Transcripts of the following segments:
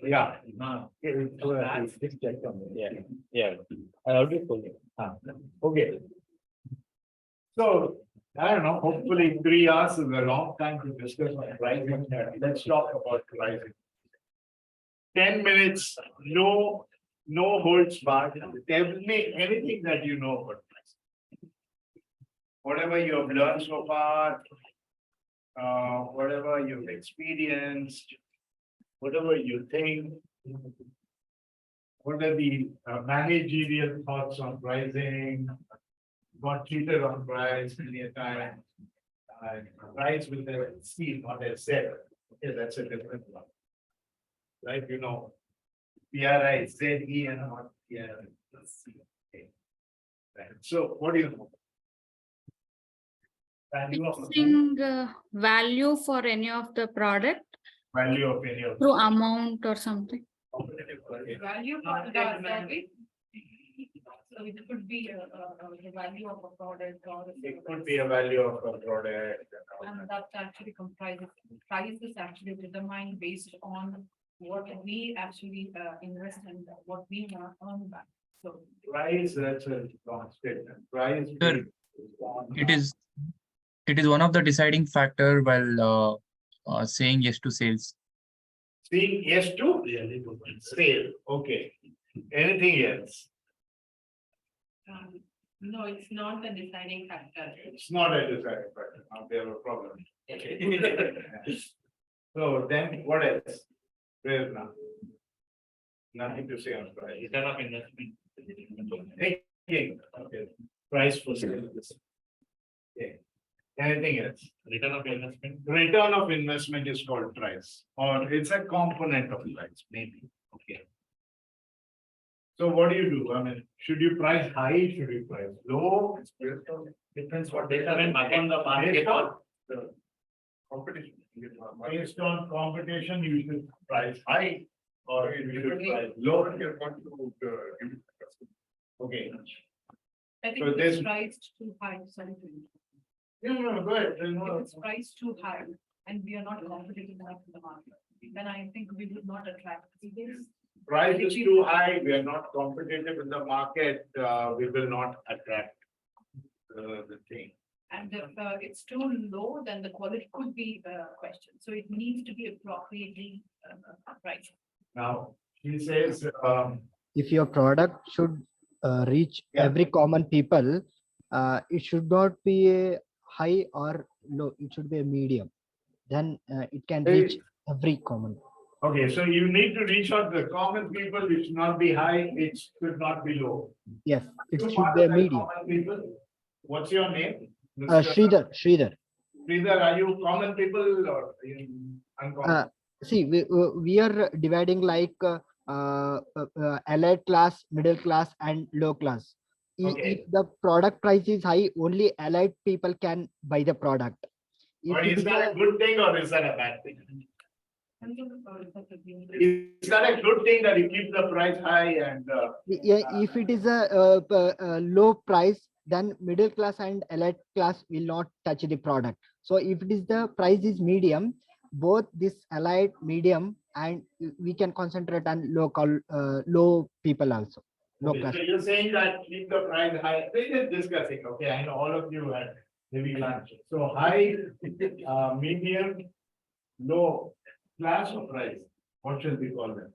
Yeah. Yeah. I already told you. Okay. So, I don't know, hopefully 3 hours is a long time to discuss on pricing. Let's talk about pricing. 10 minutes, no holds barred. Tell me anything that you know about pricing. Whatever you have learned so far, whatever you've experienced, whatever you think. What are the managerial thoughts on pricing? Got cheated on price many a time. Price with a C, not a Z. Okay, that's a different one. Right, you know, PRIZE and not PRIC. Okay. Right. So what do you know? Value of Fixing value for any of the product value of any of through amount or something. Value for the service. So it could be the value of a product or. It could be a value of a product. And that actually comprises, price is actually determined based on what we actually invest and what we want to earn back. So. Price, that's a strong statement. Price. Sir, it is one of the deciding factor while saying yes to sales. Saying yes to sale. Okay. Anything else? No, it's not the deciding factor. It's not a deciding factor. Now they have a problem. So then what else? Where now? Nothing to say on price. Return of investment. Okay. Price for sale. Okay. Anything else? Return of investment. Return of investment is called price, or it's a component of price, maybe. Okay. So what do you do? I mean, should you price high? Should you price low? Depends what data when on the market. Based on the competition. Based on competition, you should price high or you should price low. Okay. I think So this- it's priced too high, sorry. No, go ahead. If it's priced too high and we are not competitive enough in the market, then I think we would not attract. This. Price is too high, we are not competitive in the market, we will not attract the thing. And if it's too low, then the quality could be questioned. So it needs to be appropriately priced. Now, he says, if your product should reach Yeah. every common people, it should not be a high or low, it should be a medium. Then it can reach every common. okay, so you need to reach out to the common people, it should not be high, it should not be low. Yes, it You should be a are the medium. common people. What's your name? Sridhar. Sridhar, are you common people or are you uncommon? See, we are dividing like allied class, middle class, and low class. Okay. If the product price is high, only allied people can buy the product. If Or it is is that a good thing or is that a bad thing? If Is that a good thing that you keep the price high and if it is a low price, then middle class and elite class will not touch the product. So if it is the price is medium, both this elite, medium, and we can concentrate on low people also. Low okay, class. so you're saying that keep the price high. We're just discussing. Okay, I know all of you had heavy lunch. So high, medium, low class of price. What should we call them?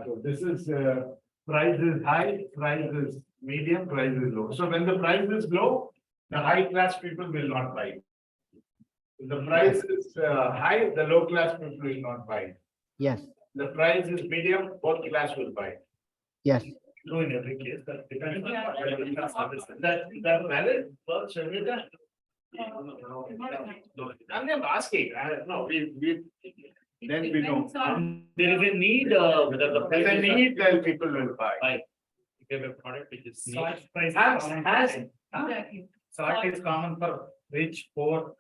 So this is price is high, price is medium, price is low. So when the price is low, the high class people will not buy. If the price is high, the low class people will not buy. Yes, The price is medium, both class will buy. yes. No, in every case, that depends on that valid for Sharmita? I'm just asking, no, then we know. There is a need, whether the price There's a is need that people will buy. If you have a product which is. Salt price. Exactly. Salt is common for rich, poor,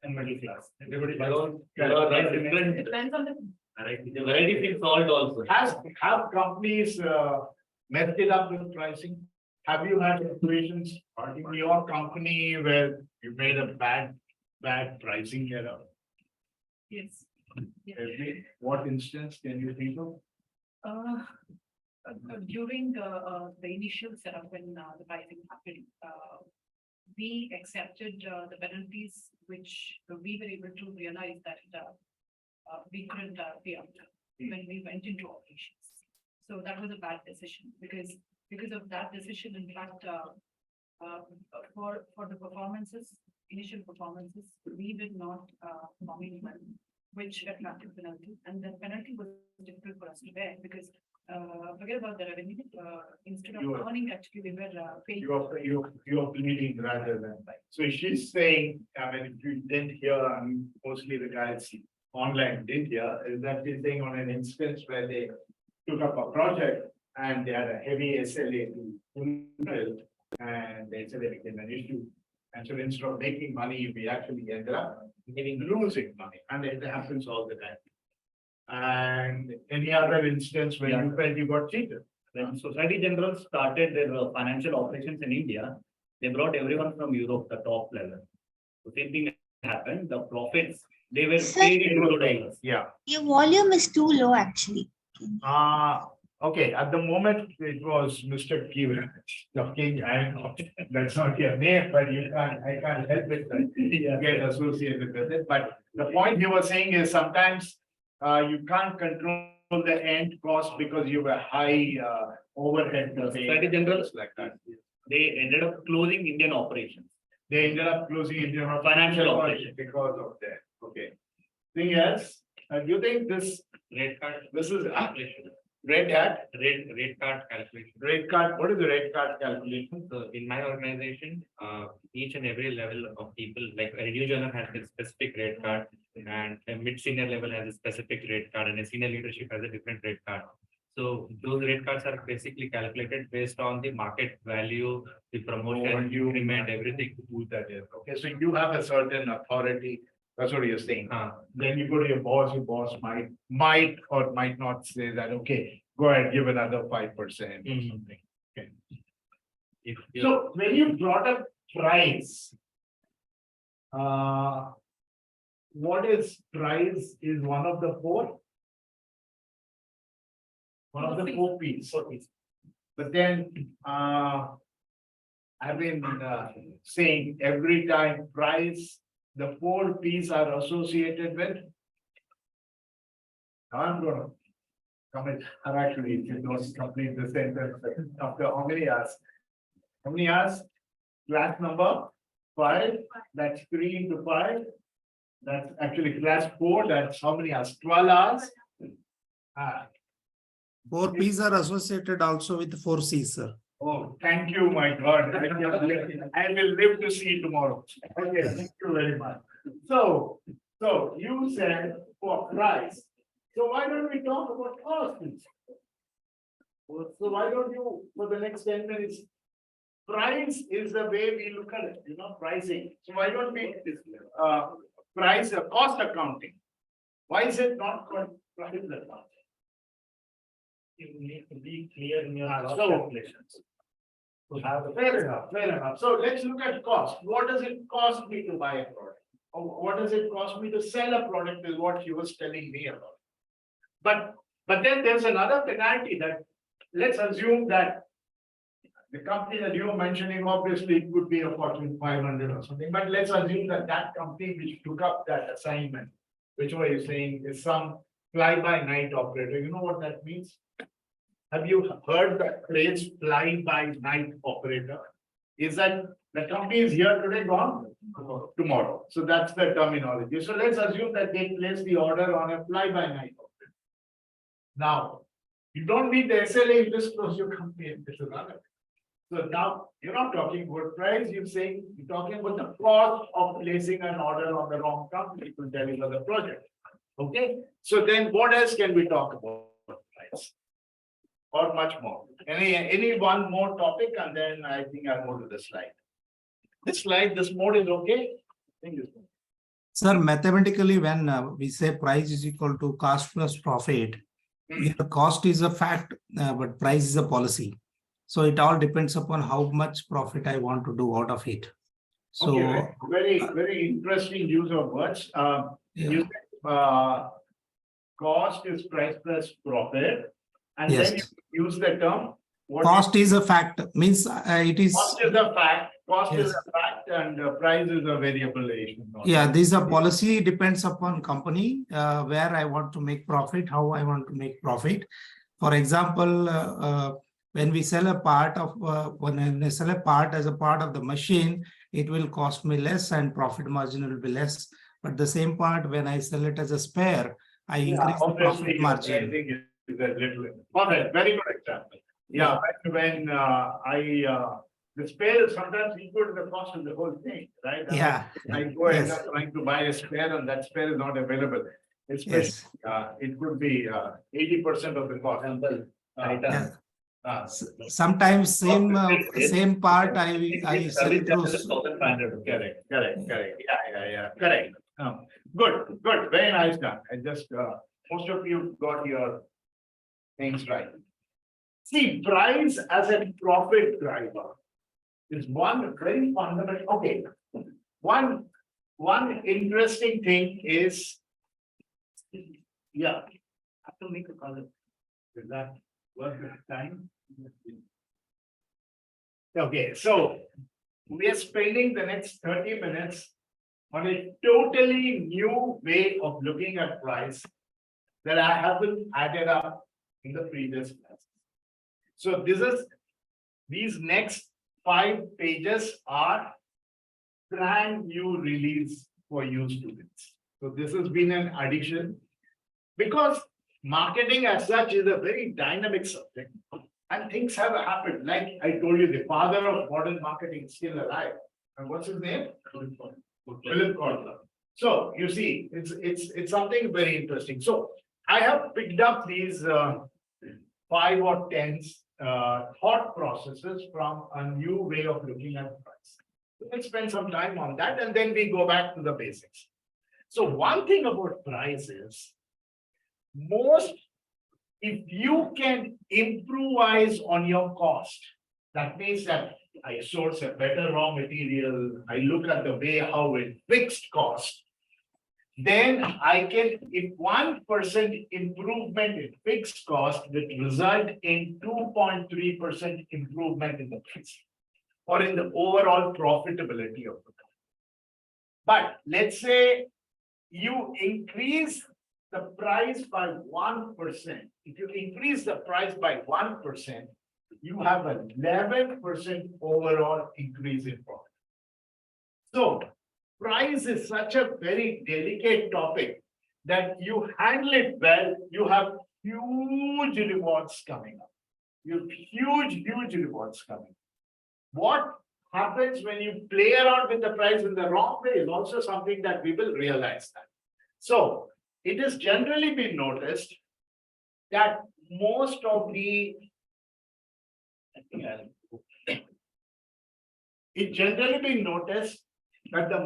and middle class. Everybody buys. Different. Depends on the. Varieties in salt also. Have companies messed it up with pricing? Have you had situations in your company where you made a bad pricing error? Yes. What instance can you think of? During the initial setup when the pricing happened, we accepted the penalties which we were able to realize that we couldn't pay out when we went into operations. So that was a bad decision because of that decision, in fact, for the performances, initial performances, we did not perform well, which attracted penalty, and the penalty was difficult for us to bear because forget about the revenue, instead of You are- earning, actually, we were paying. You're bleeding rather than. So she's saying, I mean, if you didn't hear, mostly the guys online did hear, is that she's saying on an instance where they took up a project and they had a heavy SLA to fulfill, and the SLA became an issue. And so instead of making money, we actually ended up losing money, and it happens all the time. And any other instance where you felt you got cheated? When Society General started their financial operations in India, they brought everyone from Europe, the top level. The same thing happened, the profits, they were Sir- paid in $2. Yeah. Your volume is too low, actually. Okay, at the moment, it was Mr. Kiva talking, I know, that's not your name, but I can't help it, that you get associated with it, but the point he was saying is sometimes you can't control the end cost because you have a high overhead. to pay, Society General- like that. They ended up closing Indian operations. They ended up closing Indian Financial operation. because of that, okay. Thing else, do you think this Rate is calculation. red hat, Rate card calculation. red card, what is the red card calculation? So in my organization, each and every level of people, like a review journal has a specific rate card, and a mid-senior level has a specific rate card, and a senior leadership has a different rate card. So those rate cards are basically calculated based on the market value, the promotion, increment, everything. Who that is, okay, so you have a certain authority, that's what you're saying. Uh, Then you go to your boss might or might not say that, okay, go ahead, give another 5% or something. if you So when you brought up price. What is price is one of the four? One of the four P's. But then, I've been saying every time price, the four P's are associated with. I'm gonna comment, or actually, if you don't complete the sentence, after how many hours? How many hours? Class number 5, that's 3 into 5. That's actually class 4, that's how many hours? 12 hours? Ah, 4 P's are associated also with 4 C's, sir. oh, thank you, my God. I will live to see tomorrow. Okay, thank you very much. So you said for price. So why don't we talk about cost? So why don't you, for the next 10 minutes, price is the way we look at it, pricing. So why don't we, price, cost accounting? Why is it not called price accounting? You need to be clear in your cost So- calculations. Fair enough. So let's look at cost. What does it cost me to buy a product? Or what does it cost me to sell a product is what she was telling me about. But then there's another penalty that, let's assume that the company that you were mentioning, obviously it could be a Fortune 500 or something, but let's assume that that company which took up that assignment, which way you're saying is some fly-by-night operator, you know what that means? Have you heard that phrase fly-by-night operator? Is that the company is here today, gone? Tomorrow. So that's the terminology. So let's assume that they place the order on a fly-by-night operator. Now, you don't need the SLA, you just close your company and this is another. So now you're not talking about price, you're talking about the cost of placing an order on the wrong company to deliver the project. Okay, so then what else can we talk about price? Or much more? Any one more topic, and then I think I'll go to the slide. This mode is okay? I think this mode. Sir, mathematically, when we say price is equal to cost plus profit, here cost is a fact, but price is a policy. So it all depends upon how much profit I want to do out of it. So Okay, very interesting use of words. yeah. You cost is price plus profit. And Yes. then you use the term. what Cost is a fact, means it is. Cost is a fact, cost is Yes. a fact, and price is a variabilization. Yeah, this is a policy depends upon company, where I want to make profit, how I want to make profit. For example, when we sell a part of, when I sell a part as a part of the machine, it will cost me less and profit margin will be less. But the same part, when I sell it as a spare, I increase the Obviously, profit margin. I think it's a little. Perfect, very good example. Yeah, when the spare is sometimes equal to the cost of the whole thing, right? Yeah. I go end Yes. up trying to buy a spare and that spare is not available. Especially, Yes. it could be 80% of the cost. Yeah. Sometimes same part I sell through. Correct. Yeah. Correct. Good. Very nice done. I just, most of you got your things right. See, price as a profit driver is one very fundamental. Okay. One interesting thing is, yeah, I have to make a color. Is that worth the time? Okay, so we are spending the next 30 minutes on a totally new way of looking at price that I haven't added up in the previous class. So these next 5 pages are brand new release for you students. So this has been an addition because marketing as such is a very dynamic subject and things have happened. Like I told you, the father of modern marketing is still alive. And what's his name? Philip Kotler. So you see, it's something very interesting. So I have picked up these 5 or 10 thought processes from a new way of looking at price. Let's spend some time on that and then we go back to the basics. So one thing about price is, if you can improvise on your cost, that means that I source a better raw material, I look at the way how it fixed cost, then I can, if 1% improvement in fixed cost will result in 2.3% improvement in the price or in the overall profitability of the company. But let's say you increase the price by 1%. If you increase the price by 1%, you have an 11% overall increase in profit. So price is such a very delicate topic that you handle it well, you have huge rewards coming up. You have huge rewards coming. What happens when you play around with the price in the wrong way is also something that we will realize that. So it has generally been noticed that most of the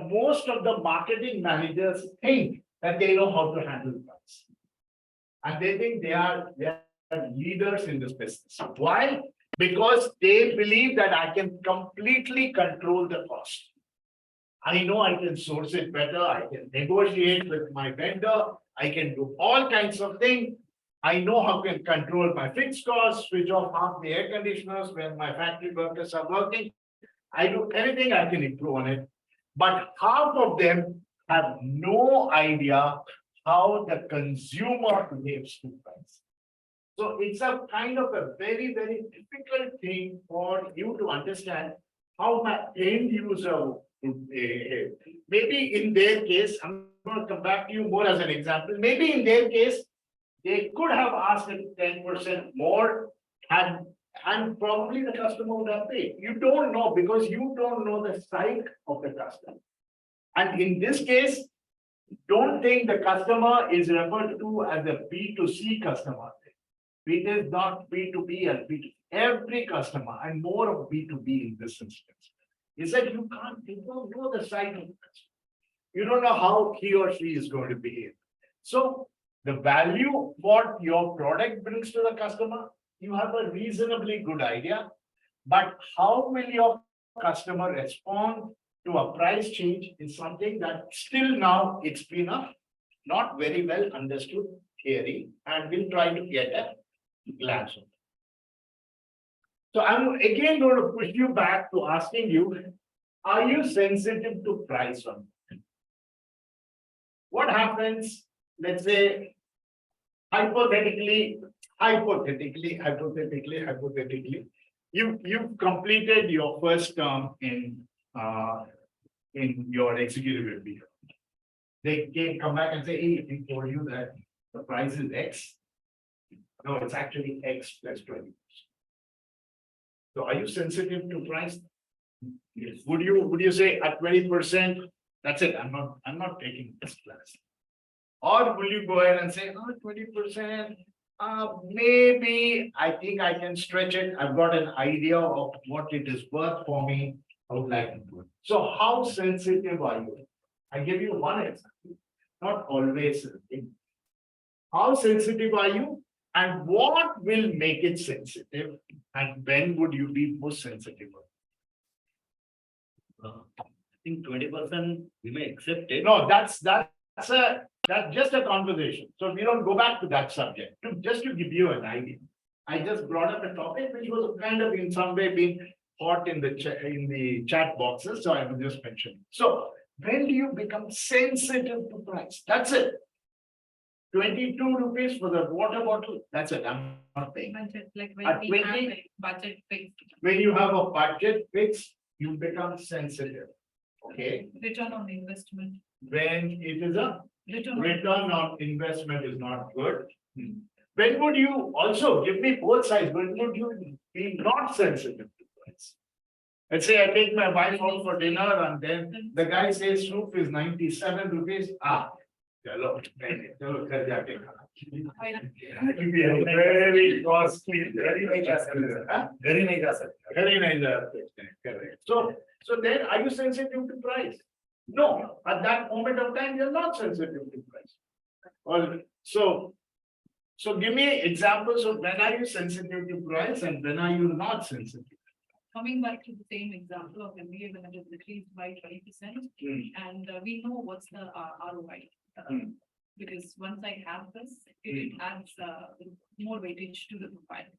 most of the marketing managers think that they know how to handle price. And they think they are leaders in this business. Why? Because they believe that I can completely control the cost. I know I can source it better, I can negotiate with my vendor, I can do all kinds of things. I know how I can control my fixed costs, switch off half the air conditioners when my factory workers are working. I do anything I can improve on it. But half of them have no idea how the consumer behaves to price. So it's a kind of a very difficult thing for you to understand how my end user would behave. Maybe in their case, I'm going to come back to you more as an example. Maybe in their case, they could have asked 10% more and probably the customer would have paid. You don't know because you don't know the psyche of the customer. And in this case, don't think the customer is referred to as a B2C customer. It is not B2B and B2C. Every customer and more of B2B in this instance is that you don't know the side of the customer. You don't know how he or she is going to behave. So the value what your product brings to the customer, you have a reasonably good idea. But how will your customer respond to a price change is something that still now it's been a not very well understood theory and we'll try to get a glance on it. So I'm again going to push you back to asking you, are you sensitive to price on it? What happens, let's say, hypothetically, you've completed your first term in your executive MBA. They can come back and say, hey, we told you that the price is X. No, it's actually X plus 20%. So are you sensitive to price? Yes. Would you say at 20%, that's it, I'm not taking this class? Or will you go ahead and say, oh, 20%, maybe I think I can stretch it. I've got an idea of what it is worth for me. I would like to do it. So how sensitive are you? I give you one example, not always. How sensitive are you? And what will make it sensitive? And when would you be most sensitive? I think 20% we may accept it. No, that's just a conversation. So we don't go back to that subject. Just to give you an idea. I just brought up a topic which was kind of in some way being hot in the chat boxes. So I will just mention. So when do you become sensitive to price? That's it. 22 rupees for the water bottle. That's it. I'm not paying. Budget, like At when we 20, have a budget fixed, when you have a budget fix, you become sensitive. Okay. return on investment, When it is a return. return on investment is not good. When would you also give me both sides? When would you be not sensitive to price? Let's say I take my wife out for dinner and then the guy says soup is 97 rupees. Chalo, kar jaake khana. It will be a very costly, very nice. Very nice. Correct. So then are you sensitive to price? No, at that moment of time, you're not sensitive to price. Well, so give me examples of when are you sensitive to price and when are you not sensitive? Coming back to the same example of MBA when it is decreased by 20%, and we know what's the ROI. Because once I have this, it adds more weightage to the profile.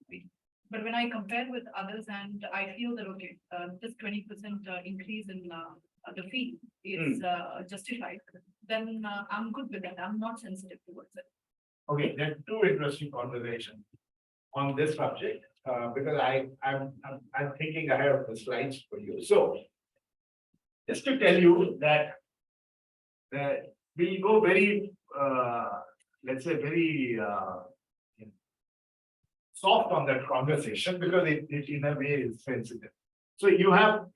But when I compare with others and I feel that, okay, this 20% increase in the fee is justified, then I'm good with that. I'm not sensitive towards it. Okay, there are two interesting conversations on this subject, because I'm thinking ahead of the slides for you. So just to tell you that we'll go very, let's say very soft on that conversation because it in a way is sensitive. So you have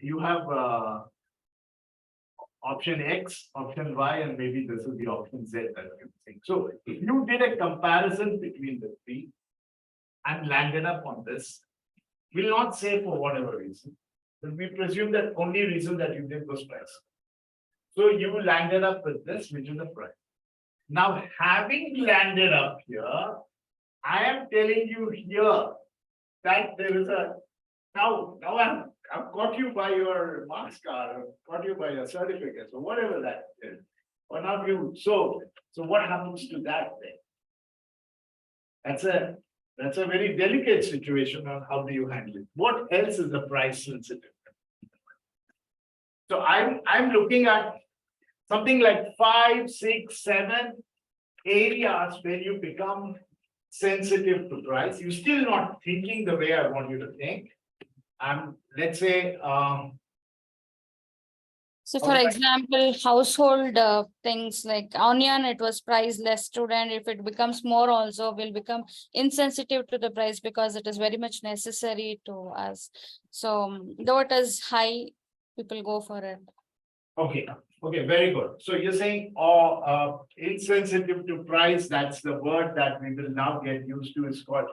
option X, option Y, and maybe this is the option Z that I'm saying. So if you did a comparison between the three and landed up on this, we'll not say for whatever reason, but we presume that only reason that you did was price. So you landed up with this, which is the price. Now, having landed up here, I am telling you here that there is a now I've got you by your marks card, or got you by your certificate, or whatever that is. One of you. So what happens to that then? That's a very delicate situation on how do you handle it. What else is the price sensitive? So I'm looking at something like 5, 6, 7 areas where you become sensitive to price. You're still not thinking the way I want you to think. Let's say, So for example, household things like onion, it was priced less student. If it becomes more also, will become insensitive to the price because it is very much necessary to us. So though it is high, people go for it. okay, very good. So you're saying, insensitive to price, that's the word that we will now get used to. It's called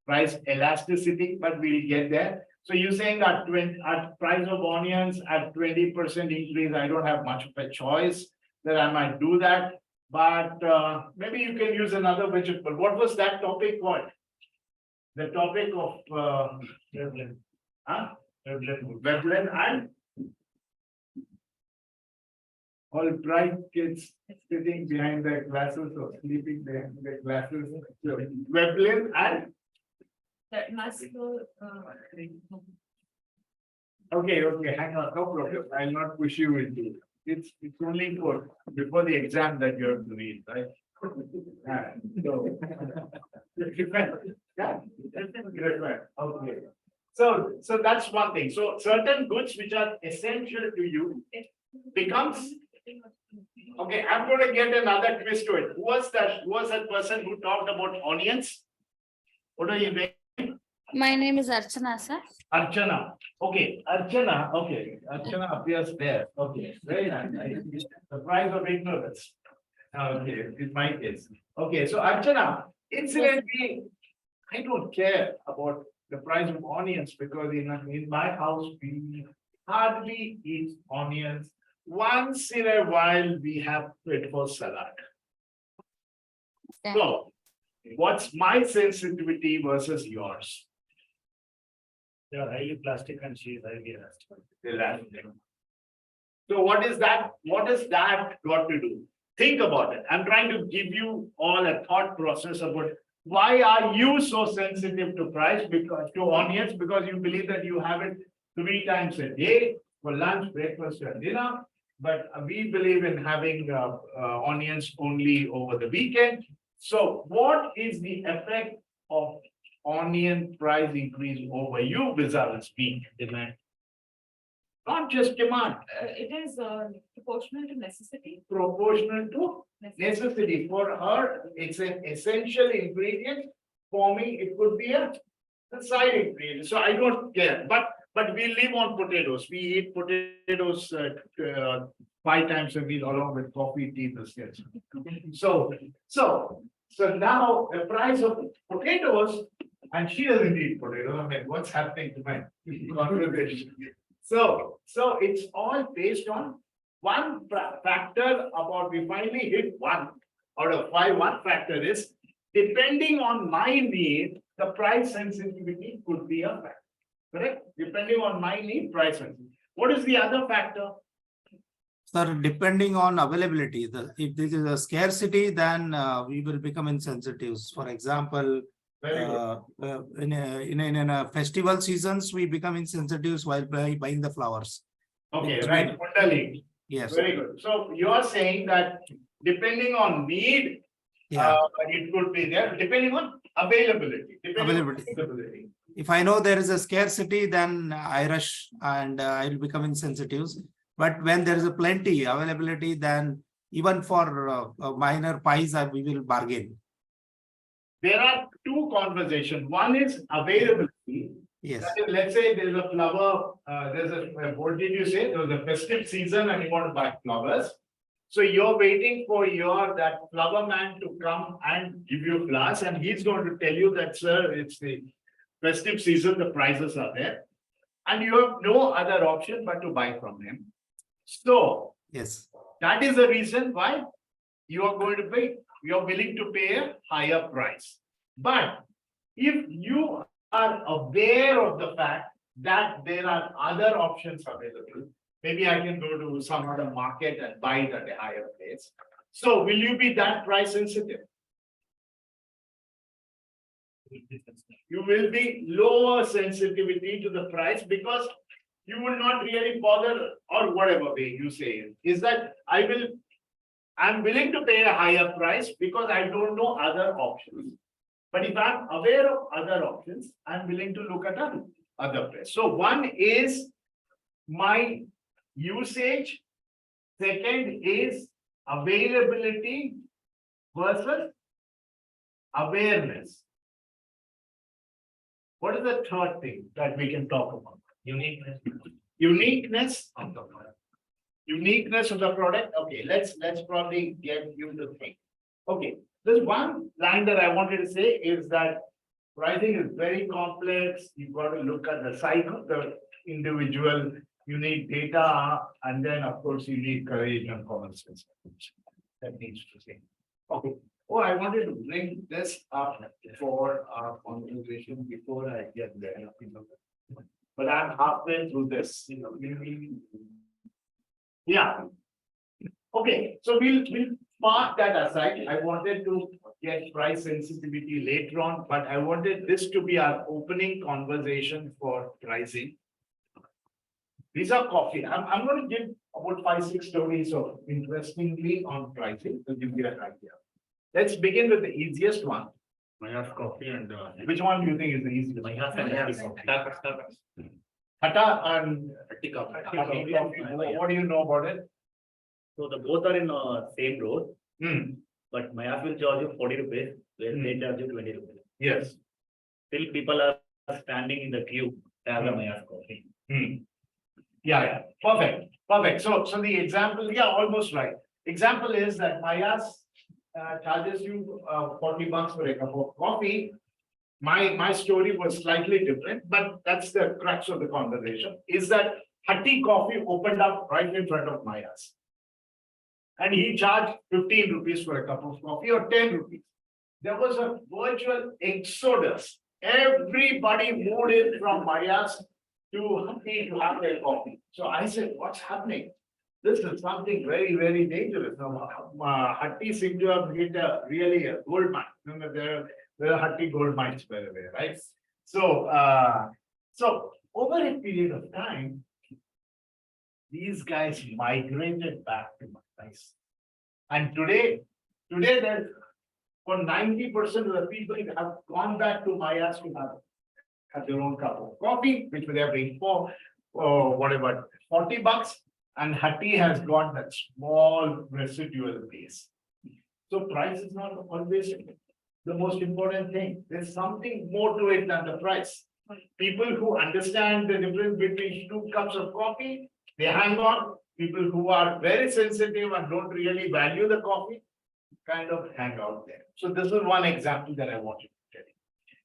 price elasticity, but we'll get there. So you're saying that at price of onions at 20% increase, I don't have much of a choice that I might do that. But maybe you can use another vegetable. What was that topic called? The topic of Veblen and all bright kids sitting behind their glasses or sleeping behind their glasses. So, Veblen and, That must go, okay, hang on, no problem. I'll not push you into it. It's only for before the exam that you have to read, right? So. Yeah. Okay. So that's one thing. So certain goods which are essential to you becomes, okay, I'm going to get another twist to it. Who was that person who talked about onions? What are you doing? My name is Archana, sir. Archana. Okay, Archana. Okay, Archana appears there. Okay, very nice. The price of ignorance. Okay, in my case. Okay, so Archana, incidentally, I don't care about the price of onions because in my house we hardly eat onions. Once in a while we have it for salad. Okay. So, what's my sensitivity versus yours? They are highly plastic and she is highly elastic. Elastic. So what is that? What has that got to do? Think about it. I'm trying to give you all a thought process about why are you so sensitive to price, because to onions, because you believe that you have it 3 times a day for lunch, breakfast, and dinner. But we believe in having onions only over the weekend. So what is the effect of onion price increase over you, vis-a-vis me? Demand. Not just demand, it is proportional to necessity. proportional to necessity. For her, it's an essential ingredient. For me, it could be a side ingredient. So I don't care. But we live on potatoes. We eat potatoes 5 times a week along with coffee, tea, biscuits. So now the price of potatoes, and she doesn't eat potatoes. I mean, what's happening to my conversation? So it's all based on one factor about we finally hit 1 out of 5. One factor is depending on my need, the price sensitivity could be a factor. Correct? Depending on my need, price sensitivity. What is the other factor? Sir, depending on availability, if this is a scarcity, then we will become insensitive. For example, Very good. in a festival seasons, we become insensitive while buying the flowers. Okay, Because right. Kundalini. Yes. Very good. So you are saying that depending on need, Yeah. it could be there, depending on availability. Availability. If I know there is a scarcity, then I rush and I will become insensitive. But when there is a plenty availability, then even for minor pies, we will bargain. There are 2 conversations. One is availability. Yes. That is, let's say there's a flower, what did you say? There was a festive season and you want to buy flowers. So you're waiting for that flower man to come and give you flowers, and he's going to tell you that, sir, it's the festive season, the prices are there. And you have no other option but to buy from him. So Yes. that is the reason why you are going to pay, you're willing to pay a higher price. But if you are aware of the fact that there are other options available, maybe I can go to some other market and buy it at a higher place. So will you be that price sensitive? You will be lower sensitivity to the price because you will not really bother, or whatever way you say it, is that I'm willing to pay a higher price because I don't know other options. But if I'm aware of other options, I'm willing to look at other price. So one is my usage. Second is availability versus awareness. What is the third thing that we can talk about? Uniqueness. Uniqueness of the product. Uniqueness of the product. Okay, let's probably get you to think. Okay, there's one line that I wanted to say is that pricing is very complex. You've got to look at the cycle, the individual. You need data, and then of course you need courage and common sense. That needs to say. Okay. Oh, I wanted to bring this up for our conversation before I get there. But I'm halfway through this. Yeah. Okay, so we'll park that aside. I wanted to get price sensitivity later on, but I wanted this to be our opening conversation for pricing. These are coffee. I'm going to give about 5-6 stories of interestingly on pricing to give you an idea. Let's begin with the easiest one. Mayas coffee and. Which one do you think is the easiest? Mayas and Starbucks. Hata and Hatti coffee. Hati coffee. What do you know about it? So the both are in same road, Hmm, but Mayas will charge you 40 rupees, where they charge you 20 rupees. yes. Still people are standing in the queue to have a Mayas coffee. Hmm. Yeah, perfect, perfect. So the example, yeah, almost right. Example is that Mayas charges you 40 bucks for a cup of coffee. My story was slightly different, but that's the crux of the conversation, is that Hatti Coffee opened up right in front of Mayas. And he charged 15 rupees for a cup of coffee or 10 rupees. There was a virtual exodus. Everybody moved in from Mayas to Hatti to have their coffee. So I said, what's happening? This is something very, very dangerous. Hatti seemed to have hit really a gold mine. Remember, there are Hatti gold mines, by the way, right? So, so over a period of time, these guys migrated back to Mayas. And today there's for 90% of the people have gone back to Mayas to have their own cup of coffee, which they are paying for, whatever, 40 bucks. And Hatti has got that small residual base. So price is not always the most important thing. There's something more to it than the price. People who understand the difference between 2 cups of coffee, they hang on. People who are very sensitive and don't really value the coffee, kind of hang out there. So this is one example that I wanted to tell you.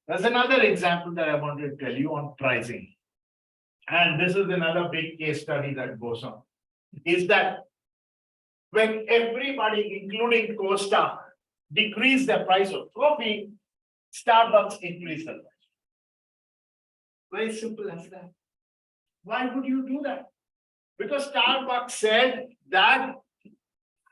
There's another example that I wanted to tell you on pricing. And this is another big case study that goes on. Is that when everybody, including Costa, decreased the price of coffee, Starbucks increased the price. Very simple as that. Why would you do that? Because Starbucks said that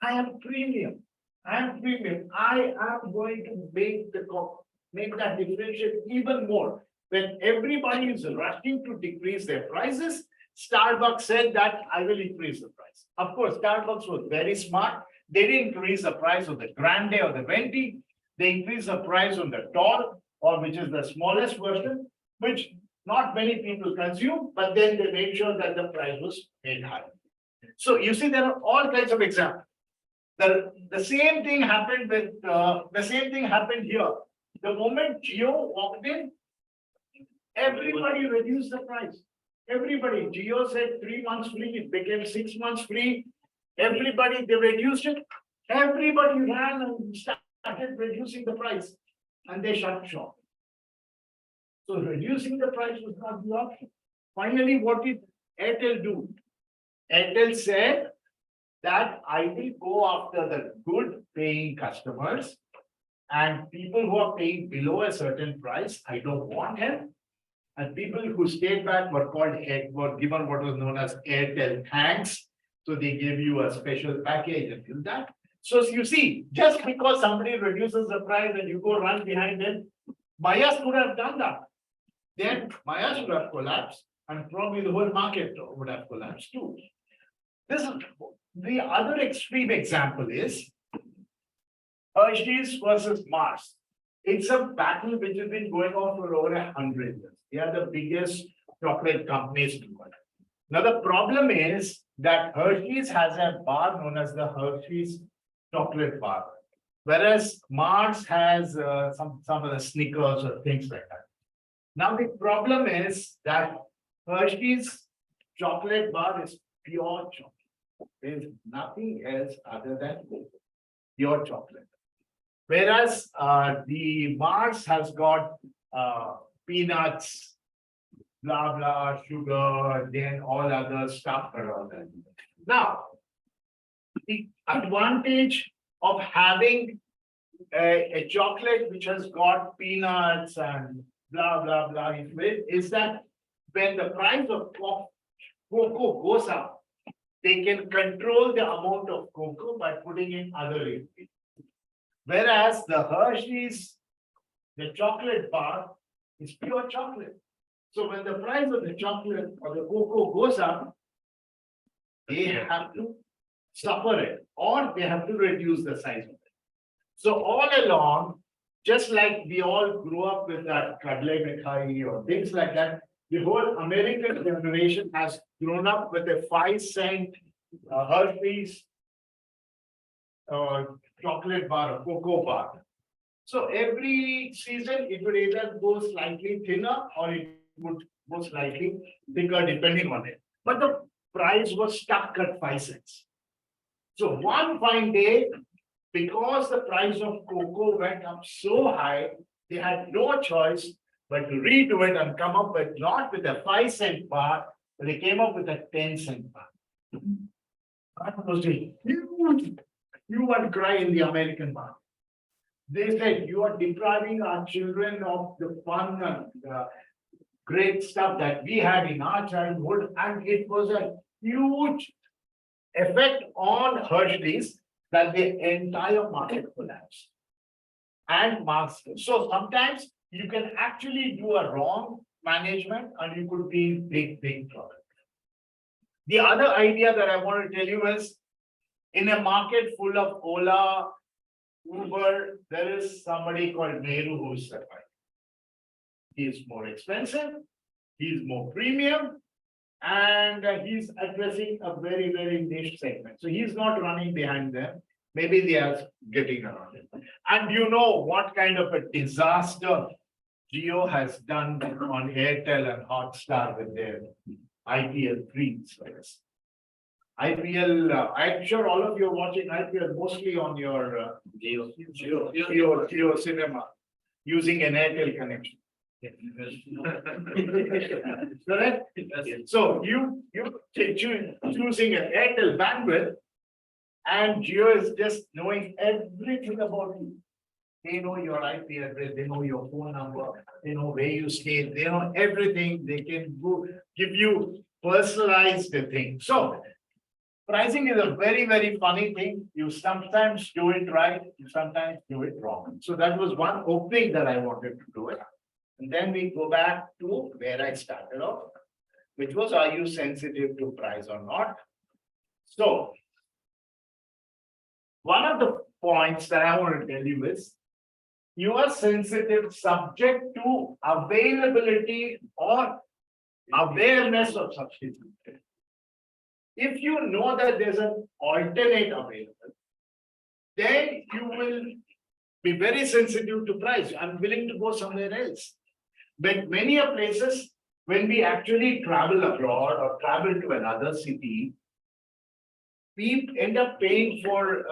I am premium. I am premium. I am going to make that differentiate even more. When everybody is rushing to decrease their prices, Starbucks said that I will increase the price. Of course, Starbucks was very smart. They didn't increase the price of the Grande or the Venti. They increased the price on the Tall, or which is the smallest version, which not many people consume, but then they made sure that the price was made higher. So you see, there are all kinds of examples. The same thing happened with the same thing happened here. The moment Jio walked in, everybody reduced the price. Everybody, Jio said 3 months free, it became 6 months free. Everybody, they reduced it. Everybody ran and started reducing the price, and they shut shop. So reducing the price was not the option. Finally, what did Airtel do? Airtel said that I will go after the good paying customers, and people who are paying below a certain price, I don't want them. And people who stayed back were given what was known as Airtel thanks. So they gave you a special package and do that. So you see, just because somebody reduces the price and you go run behind them, Mayas could have done that. Then Mayas would have collapsed, and probably the whole market would have collapsed too. This is the other extreme example is Hershey's versus Mars. It's a battle which has been going on for over 100 years. They are the biggest chocolate companies in the world. Now the problem is that Hershey's has a bar known as the Hershey's chocolate bar, whereas Mars has some of the Snickers or things like that. Now the problem is that Hershey's chocolate bar is pure chocolate. There's nothing else other than pure chocolate. Whereas the Mars has got peanuts, blah, blah, sugar, then all other stuff around that. Now, the advantage of having a chocolate which has got peanuts and blah, blah, blah is that when the price of cocoa goes up, they can control the amount of cocoa by putting in other ingredients. Whereas the Hershey's, the chocolate bar is pure chocolate. So when the price of the chocolate or the cocoa goes up, they have to suffer it or they have to reduce the size of it. So all along, just like we all grew up with that kadle mithai or things like that, the whole American generation has grown up with a 5-cent Hershey's chocolate bar or cocoa bar. So every season it would either go slightly thinner or it would go slightly thicker depending on it. But the price was stuck at 5 cents. So one fine day, because the price of cocoa went up so high, they had no choice but to redo it and come up with not with a 5-cent bar, but they came up with a 10-cent bar. That was a huge, you want to cry in the American market. They said, you are depriving our children of the fun and great stuff that we had in our childhood. And it was a huge effect on Hershey's that the entire market collapsed. And marks. So sometimes you can actually do a wrong management and you could be in big trouble. The other idea that I want to tell you is in a market full of Ola, Uber, there is somebody called Meru who's surviving. He is more expensive, he is more premium, and he's addressing a very niche segment. So he's not running behind them. Maybe they are getting around it. And you know what kind of a disaster Jio has done on Airtel and Hotstar with their IPL 3 service. IPL, I'm sure all of you are watching IPL mostly on your Jio cinema using an Airtel connection. Correct? So you choosing an Airtel bandwidth and Jio is just knowing everything about you. They know your IP address, they know your phone number, they know where you stay, they know everything. They can give you personalized thing. So pricing is a very funny thing. You sometimes do it right, you sometimes do it wrong. So that was one opening that I wanted to do it. And then we go back to where I started off, which was, are you sensitive to price or not? So one of the points that I want to tell you is, you are sensitive subject to availability or awareness of substitute. If you know that there's an alternate available, then you will be very sensitive to price. I'm willing to go somewhere else. But many of places, when we actually travel abroad or travel to another city, we end up paying for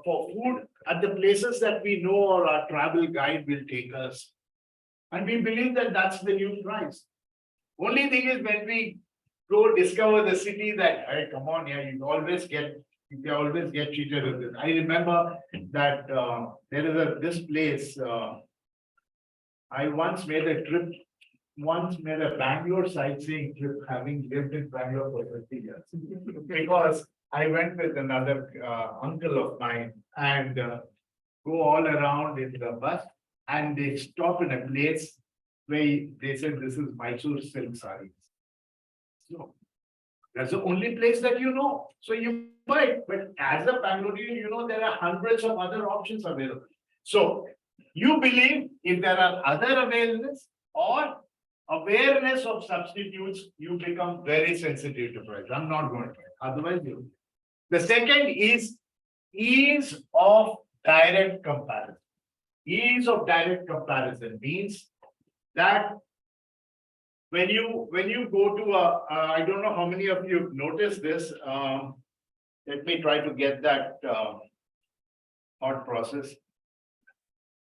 food at the places that we know or our travel guide will take us. And we believe that that's the new price. Only thing is when we go discover the city that, hey, come on, yeah, you always get cheated with this. I remember that there is this place, I once made a Bangalore sightseeing trip, having lived in Bangalore for 50 years. Because I went with another uncle of mine and go all around in the bus, and they stop in a place where they said, this is Mysore silk sarees. So that's the only place that you know. So you buy, but as a Bangalorean, you know there are hundreds of other options available. So you believe if there are other awareness or awareness of substitutes, you become very sensitive to price. I'm not going to. Otherwise, you. The second is ease of direct comparison. Ease of direct comparison means that when you go to I don't know how many of you have noticed this. Let me try to get that thought process.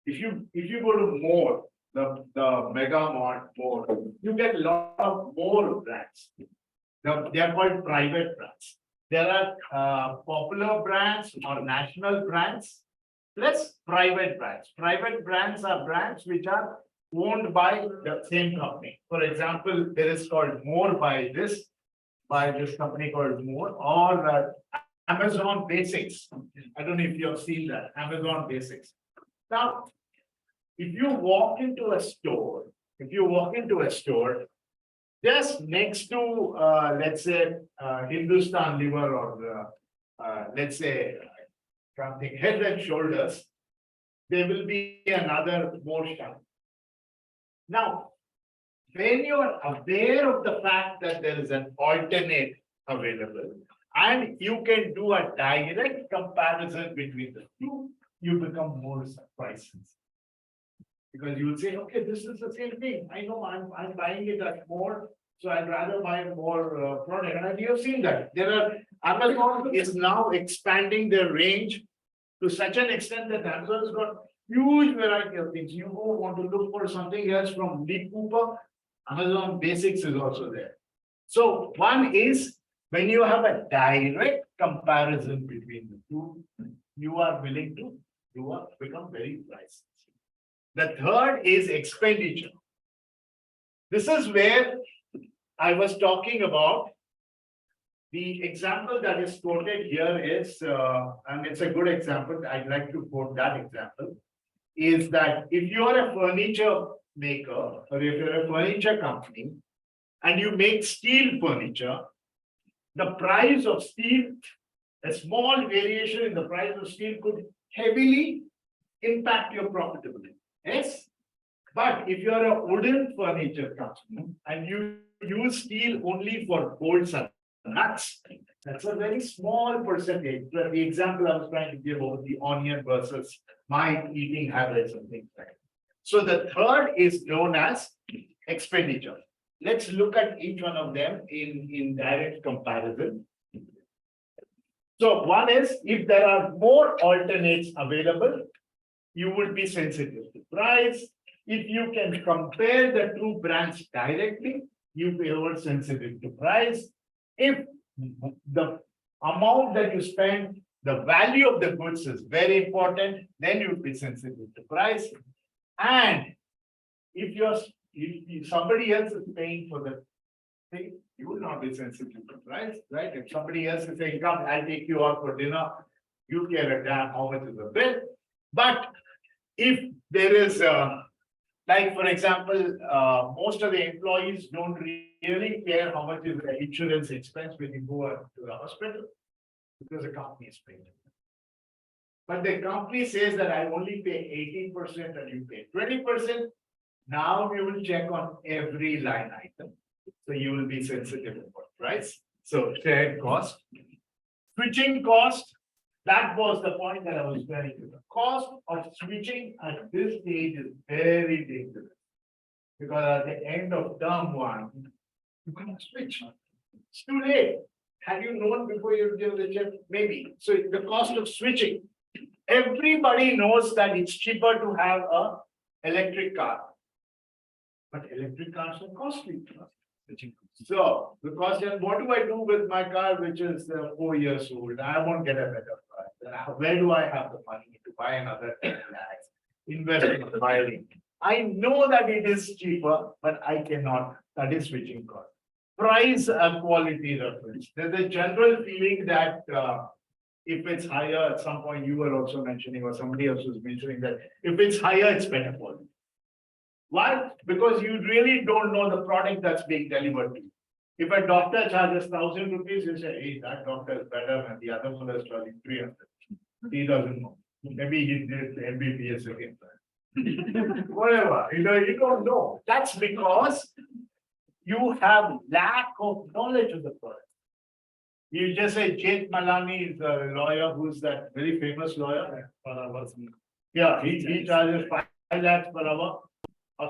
If you go to more, the Mega Mart more, you get a lot of more brands. They are called private brands. There are popular brands or national brands, plus private brands. Private brands are brands which are owned by the same company. For example, there is called More by this, by this company called More or Amazon Basics. I don't know if you have seen that, Amazon Basics. Now, if you walk into a store, just next to, let's say, Hindustan Liver or, let's say, something Head and Shoulders, there will be another more shop. Now, when you are aware of the fact that there is an alternate available and you can do a direct comparison between the two, you become more surprised. Because you will say, okay, this is the same thing. I know I'm buying it at more, so I'd rather buy more product. And you have seen that. Amazon is now expanding their range to such an extent that Amazon has got huge variety of things. You want to look for something else from Lee Cooper, Amazon Basics is also there. So one is when you have a direct comparison between the two, you are willing to become very price. The third is expenditure. This is where I was talking about. The example that is quoted here is, and it's a good example, I'd like to quote that example, is that if you are a furniture maker or if you're a furniture company and you make steel furniture, the price of steel, a small variation in the price of steel could heavily impact your profitability. Yes, but if you're a wooden furniture company and you use steel only for bolts and nuts, that's a very small percentage. The example I was trying to give over the onion versus my eating habits and things like that. So the third is known as expenditure. Let's look at each one of them in direct comparison. So one is if there are more alternates available, you would be sensitive to price. If you can compare the two brands directly, you be more sensitive to price. If the amount that you spend, the value of the goods is very important, then you would be sensitive to price. And if somebody else is paying for the thing, you will not be sensitive to price, right? If somebody else is saying, come, I'll take you out for dinner, you care a damn how much is the bill. But if there is, like for example, most of the employees don't really care how much is the insurance expense when you go to the hospital because the company is paying. But the company says that I only pay 18% and you pay 20%. Now we will check on every line item. So you will be sensitive about price. So shared cost. Switching cost. That was the point that I was trying to. The cost of switching at this stage is very dangerous. Because at the end of term one, you cannot switch. It's too late. Had you known before you give the check? Maybe. So the cost of switching. Everybody knows that it's cheaper to have an electric car. But electric cars are costly. So the question, what do I do with my car, which is 4 years old? I won't get a better car. Where do I have the money to buy another 10 lakhs? Invest in wiring. I know that it is cheaper, but I cannot. That is switching cost. Price and quality reference. There's a general feeling that if it's higher, at some point you were also mentioning, or somebody else was mentioning that if it's higher, it's better quality. Why? Because you really don't know the product that's being delivered to you. If a doctor charges 1,000 rupees, you say, hey, that doctor is better than the other one is charging 300. He doesn't know. Maybe he did MBBS again. Whatever, you don't know. That's because you have lack of knowledge of the product. You just say Jeth Malani is a lawyer who's that very famous lawyer. Yeah, he charges 5 lakhs per hour.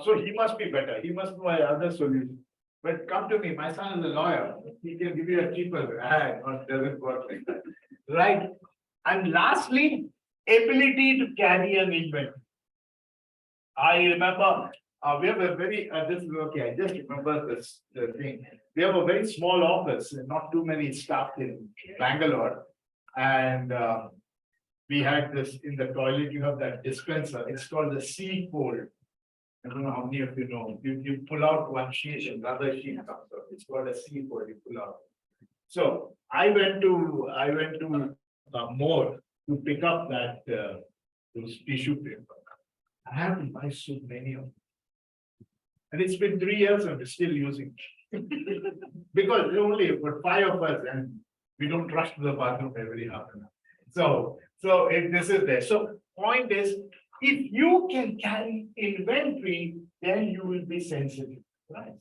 So he must be better. He must know other solution. But come to me, my son is a lawyer. He can give you a cheaper. It doesn't work like that. Right. And lastly, ability to carry an inventory. I remember we have a very, this is okay, I just remember this thing. We have a very small office, not too many staff in Bangalore. And we had this in the toilet, you have that dispenser. It's called the sea fold. I don't know how many of you know. You pull out one sheet and another sheet comes out. It's called a sea fold. You pull out. So I went to More to pick up that those tissue paper. I have to buy so many of them. And it's been 3 years and we're still using it. Because we only but 5 of us and we don't rush to the bathroom every half an hour. So if this is there. So point is, if you can carry inventory, then you will be sensitive to price.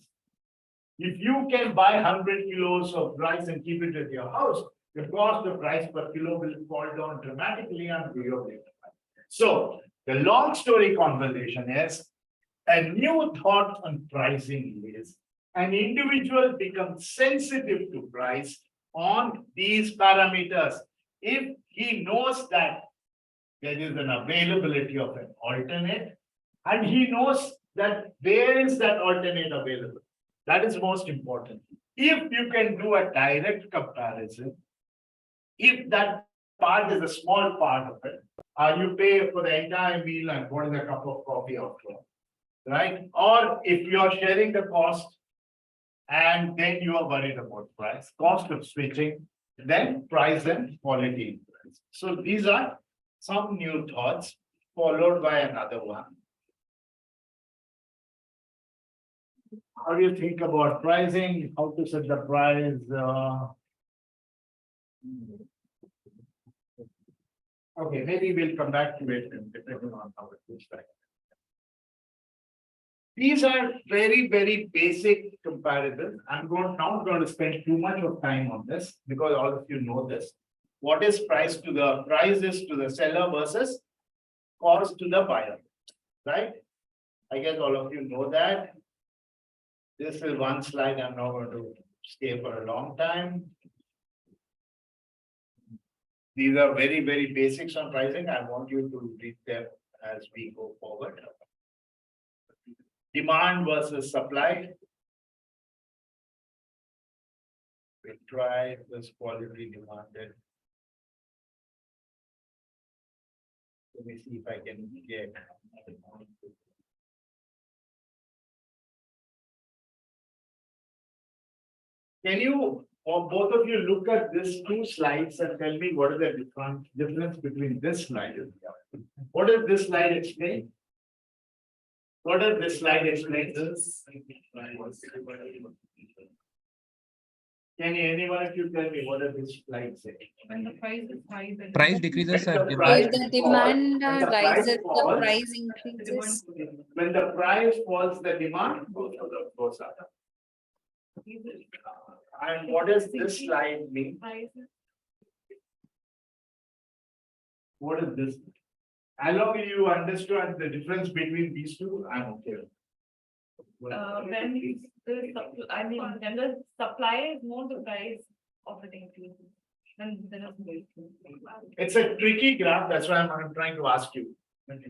If you can buy 100 kilos of rice and keep it at your house, the cost of rice per kilo will fall down dramatically and be your later. So the long story conversation is a new thought on pricing is an individual becomes sensitive to price on these parameters. If he knows that there is an availability of an alternate and he knows that where is that alternate available. That is most important. If you can do a direct comparison, if that part is a small part of it, you pay for the entire meal and what is a cup of coffee after, right? Or if you are sharing the cost and then you are worried about price, cost of switching, then price and quality. So these are some new thoughts followed by another one. How do you think about pricing? How to set the price? Okay, maybe we'll come back to it depending on how it looks like. These are very, very basic comparisons. I'm not going to spend too much of time on this because all of you know this. What is price to the seller versus cost to the buyer, right? I guess all of you know that. This is one slide I'm not going to stay for a long time. These are very, very basics on pricing. I want you to read them as we go forward. Demand versus supply. We'll try this quality demanded. Let me see if I can get. Can you, or both of you, look at these 2 slides and tell me what is the difference between this slide and the other? What does this slide explain? What does this slide explain? Can anyone of you tell me what does this slide say? When the price is high, then. Price decreases When are the given. price If the falls, demand when the price rises, the falls, price The demand increases. goes down. when the price falls, the demand goes up. And what does this slide mean? Prices. What is this? As long as you understand the difference between these two, I'm okay. When the supply is more, the price of it increases. Then there is. It's a tricky graph, that's why I'm trying to ask you. When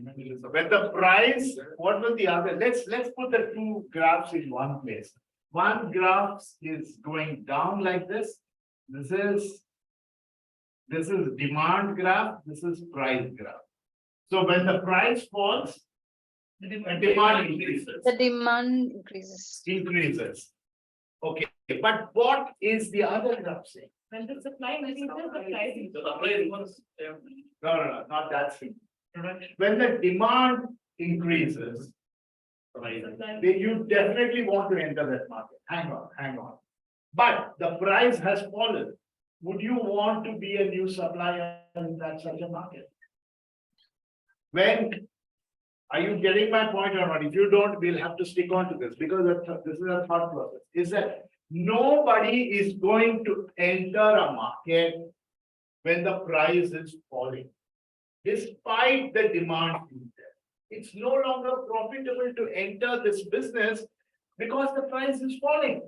the price, what was the other? Let's put the 2 graphs in one place. One graph is going down like this. This is demand graph, this is price graph. So when the price falls, the demand increases. The demand increases. Okay, but what is the other graph saying? When the supply increases, the price increases. No, not that simple. When the demand increases, then you definitely want to enter that market. Hang on. But the price has fallen. Would you want to be a new supplier in such a market? Are you getting my point or not? If you don't, we'll have to stick on to this because this is a thought process. Is that nobody is going to enter a market when the price is falling, despite the demand being there. It's no longer profitable to enter this business because the price is falling.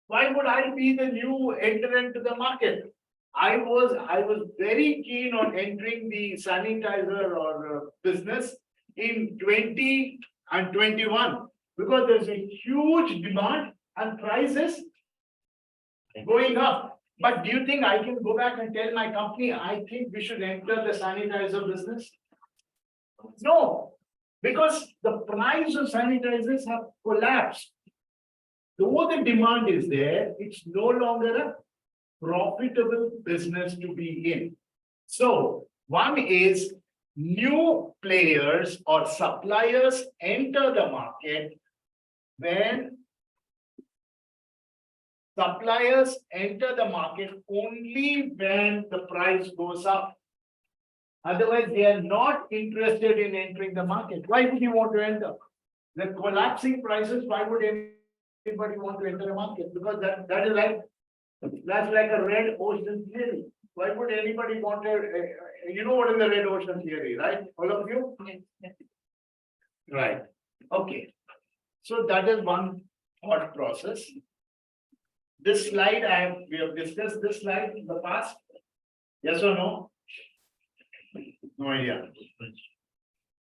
Why would I be the new entrant to the market? I was very keen on entering the sanitizer or business in 20 and 21 because there's a huge demand and prices going up. But do you think I can go back and tell my company, I think we should enter the sanitizer business? No, because the price of sanitizers have collapsed. Though the demand is there, it's no longer a profitable business to be in. So one is new players or suppliers enter the market when suppliers enter the market only when the price goes up. Otherwise, they are not interested in entering the market. Why would you want to enter? The collapsing prices, why would anybody want to enter the market? Because that is like, that's like a red ocean theory. Why would anybody want to, you know what is the red ocean theory, right? All of you? Yes, yes. Right. Okay. So that is one thought process. This slide we have discussed this slide in the past. Yes or no? No idea.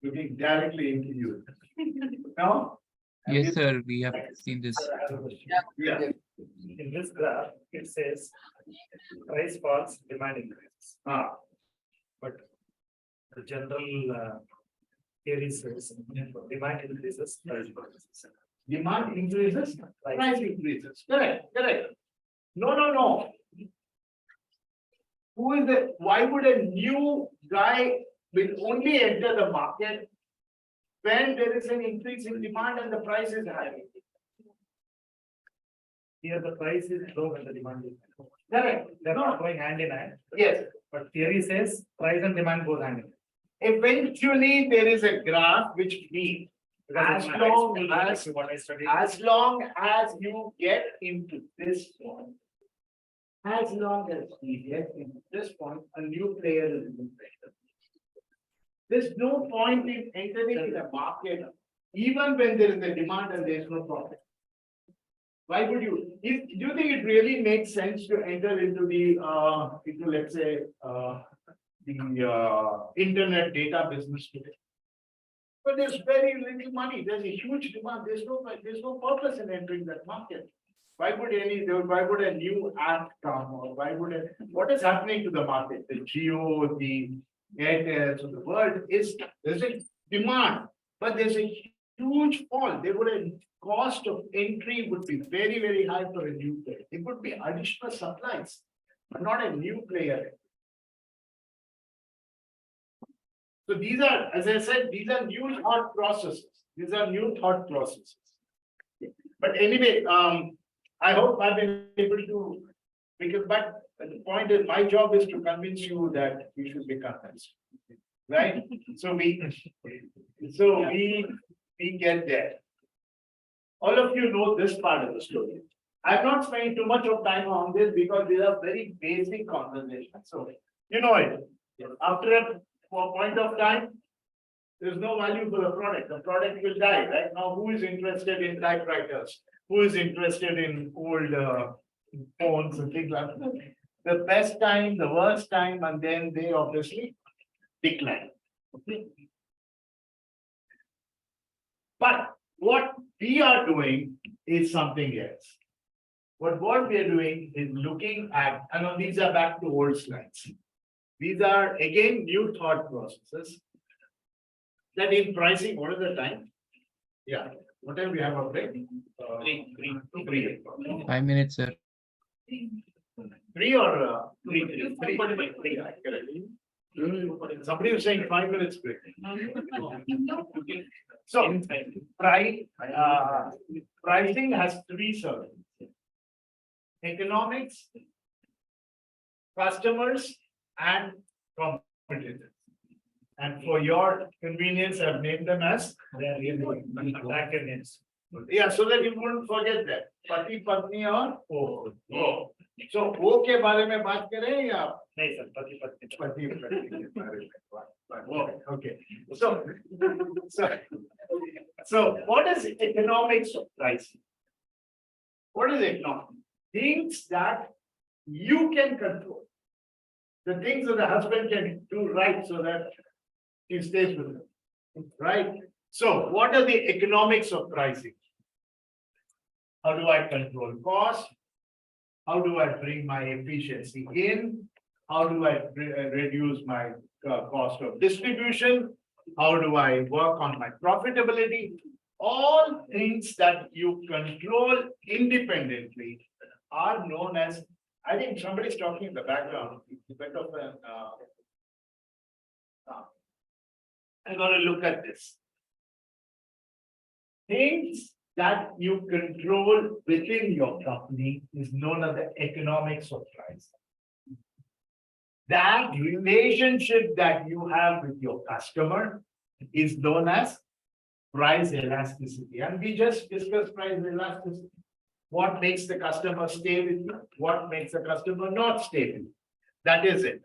Looking directly into you. No? Yes, sir, we have seen this. Yeah. In this graph, it says price falls, demand increases. Ah, But the general theory says demand increases, price falls. demand increases, price increases. Correct, correct. No. Who is the, why would a new guy will only enter the market when there is an increase in demand and the price is high? Here the price is low and the demand is high. Correct. They're No. not going hand in hand, Yes. but theory says price and demand goes hand in hand. Eventually, there is a graph which means Because As in my high long school, as- that's what I studied. as long as you get into this point, as long as we get into this point, a new player is in there. There's no point in entering in the market, even when there is a demand and there is no profit. Why would you? Do you think it really makes sense to enter into into let's say, internet data business today? But there's very little money. There's a huge demand. There's no purpose in entering that market. Why would a new app come, or what is happening to the market? The Jio, the Airtel of the world there's a demand, but there's a huge fall. Cost of entry would be very, very high for a new player. It would be additional supplies, but not a new player. So these are, as I said, these are new thought processes. But anyway, I hope I've been able to, but the point is, my job is to convince you that you should be convinced. Right? So we get there. All of you know this part of the story. I'm not spending too much of time on this because these are very basic conversations. So you know it. After a point of time, there's no value for the product. The product will die. Right now, who is interested in typewriters? Who is interested in old phones and things like that? The best time, the worst time, and then they obviously decline. Okay. But what we are doing is something else. What we are doing is looking at, I know these are back to old slides. These are again new thought processes. That in pricing, what is the time? Yeah, what time we have a break? 3. 5 minutes, sir. 3 or 3? 3. Correct. Somebody was saying 5 minutes break. So pricing has 3 circles: economics, customers, and competitors. And for your convenience, I've named them as Bracket names. yeah, so that you wouldn't forget that. Pati, Patni, or O. So O के बारे में बात करें या नहीं sir, पति पत्नी. पति पत्नी के बारे में? Okay. So what is economics of pricing? What is economics? Things that you can control. The things that the husband can do right so that he stays with him. Right? So what are the economics of pricing? How do I control cost? How do I bring my efficiency in? How do I reduce my cost of distribution? How do I work on my profitability? All things that you control independently are known as I think somebody's talking in the background. It's a bit of an, I gotta look at this. Things that you control within your company is known as the economics of price. That relationship that you have with your customer is known as price elasticity. And we just discussed price elasticity. What makes the customer stay with you? What makes the customer not stay with you? That is it.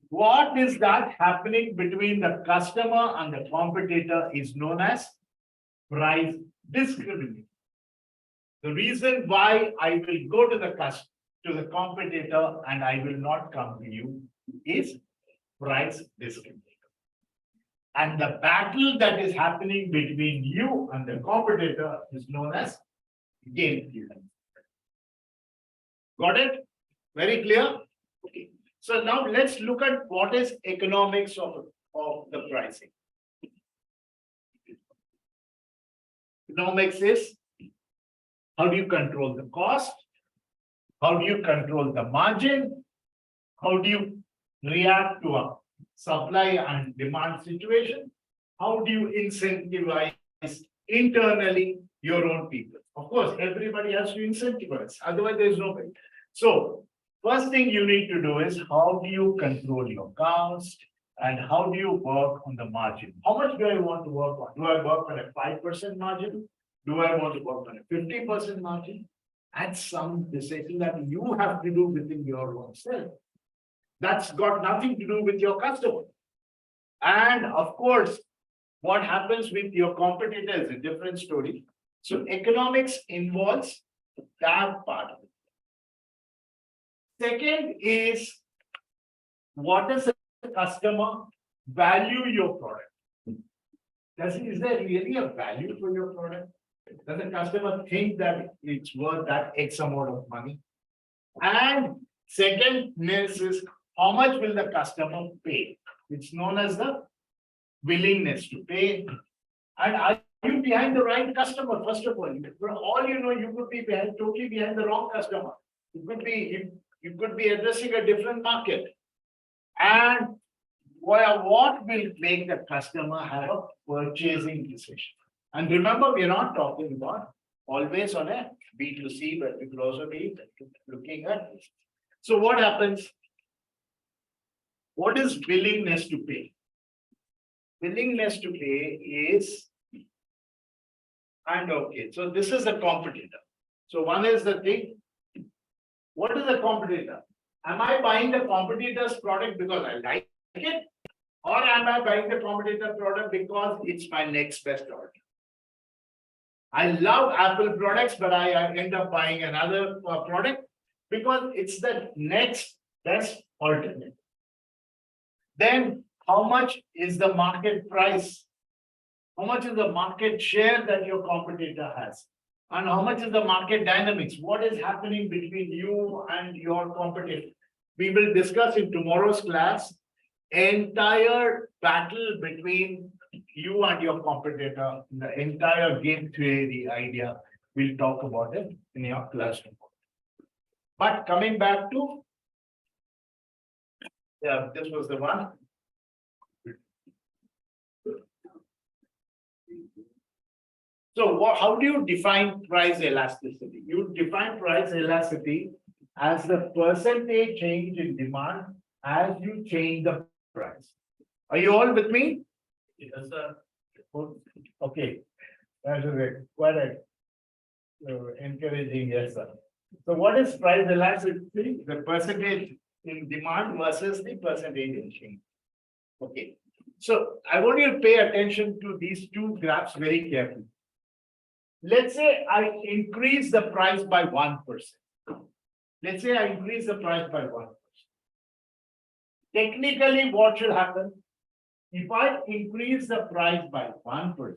What is that happening between the customer and the competitor is known as price discrimination. The reason why I will go to the competitor and I will not come to you is price discrimination. And the battle that is happening between you and the competitor is known as game theory. Got it? Very clear? Okay. So now let's look at what is economics of the pricing. Economics is how do you control the cost? How do you control the margin? How do you react to a supply and demand situation? How do you incentivize internally your own people? Of course, everybody has to incentivize, otherwise there's no way. So first thing you need to do is how do you control your cost and how do you work on the margin? How much do I want to work on? Do I work on a 5% margin? Do I want to work on a 50% margin? And some decision that you have to do within your own self. That's got nothing to do with your customer. And of course, what happens with your competitor is a different story. So economics involves that part of it. Second is, what does the customer value your product? Is there really a value for your product? Does the customer think that it's worth that X amount of money? And second is how much will the customer pay? It's known as the willingness to pay. And are you behind the right customer? First of all, for all you know, you could be totally behind the wrong customer. It could be you could be addressing a different market. And what will make the customer have a purchasing decision? And remember, we're not talking about always on a B2C, but we could also be looking at this. So what happens? What is willingness to pay? Willingness to pay is, and okay, so this is the competitor. So one is the thing. What is the competitor? Am I buying the competitor's product because I like it? Or am I buying the competitor product because it's my next best order? I love Apple products, but I end up buying another product because it's the next best alternative. Then how much is the market price? How much is the market share that your competitor has? And how much is the market dynamics? What is happening between you and your competitor? We will discuss in tomorrow's class entire battle between you and your competitor, the entire game theory idea. We'll talk about it in your classroom. But coming back to, yeah, this was the one. So how do you define price elasticity? You define price elasticity as the percentage change in demand as you change the price. Are you all with me? Yes, sir. Okay. That is quite encouraging, yes, sir. So what is price elasticity? The percentage in demand versus the percentage in change. Okay. So I want you to pay attention to these two graphs very carefully. Let's say I increase the price by 1%. Let's say I increase the price by 1%. Technically, what should happen? If I increase the price by 1%,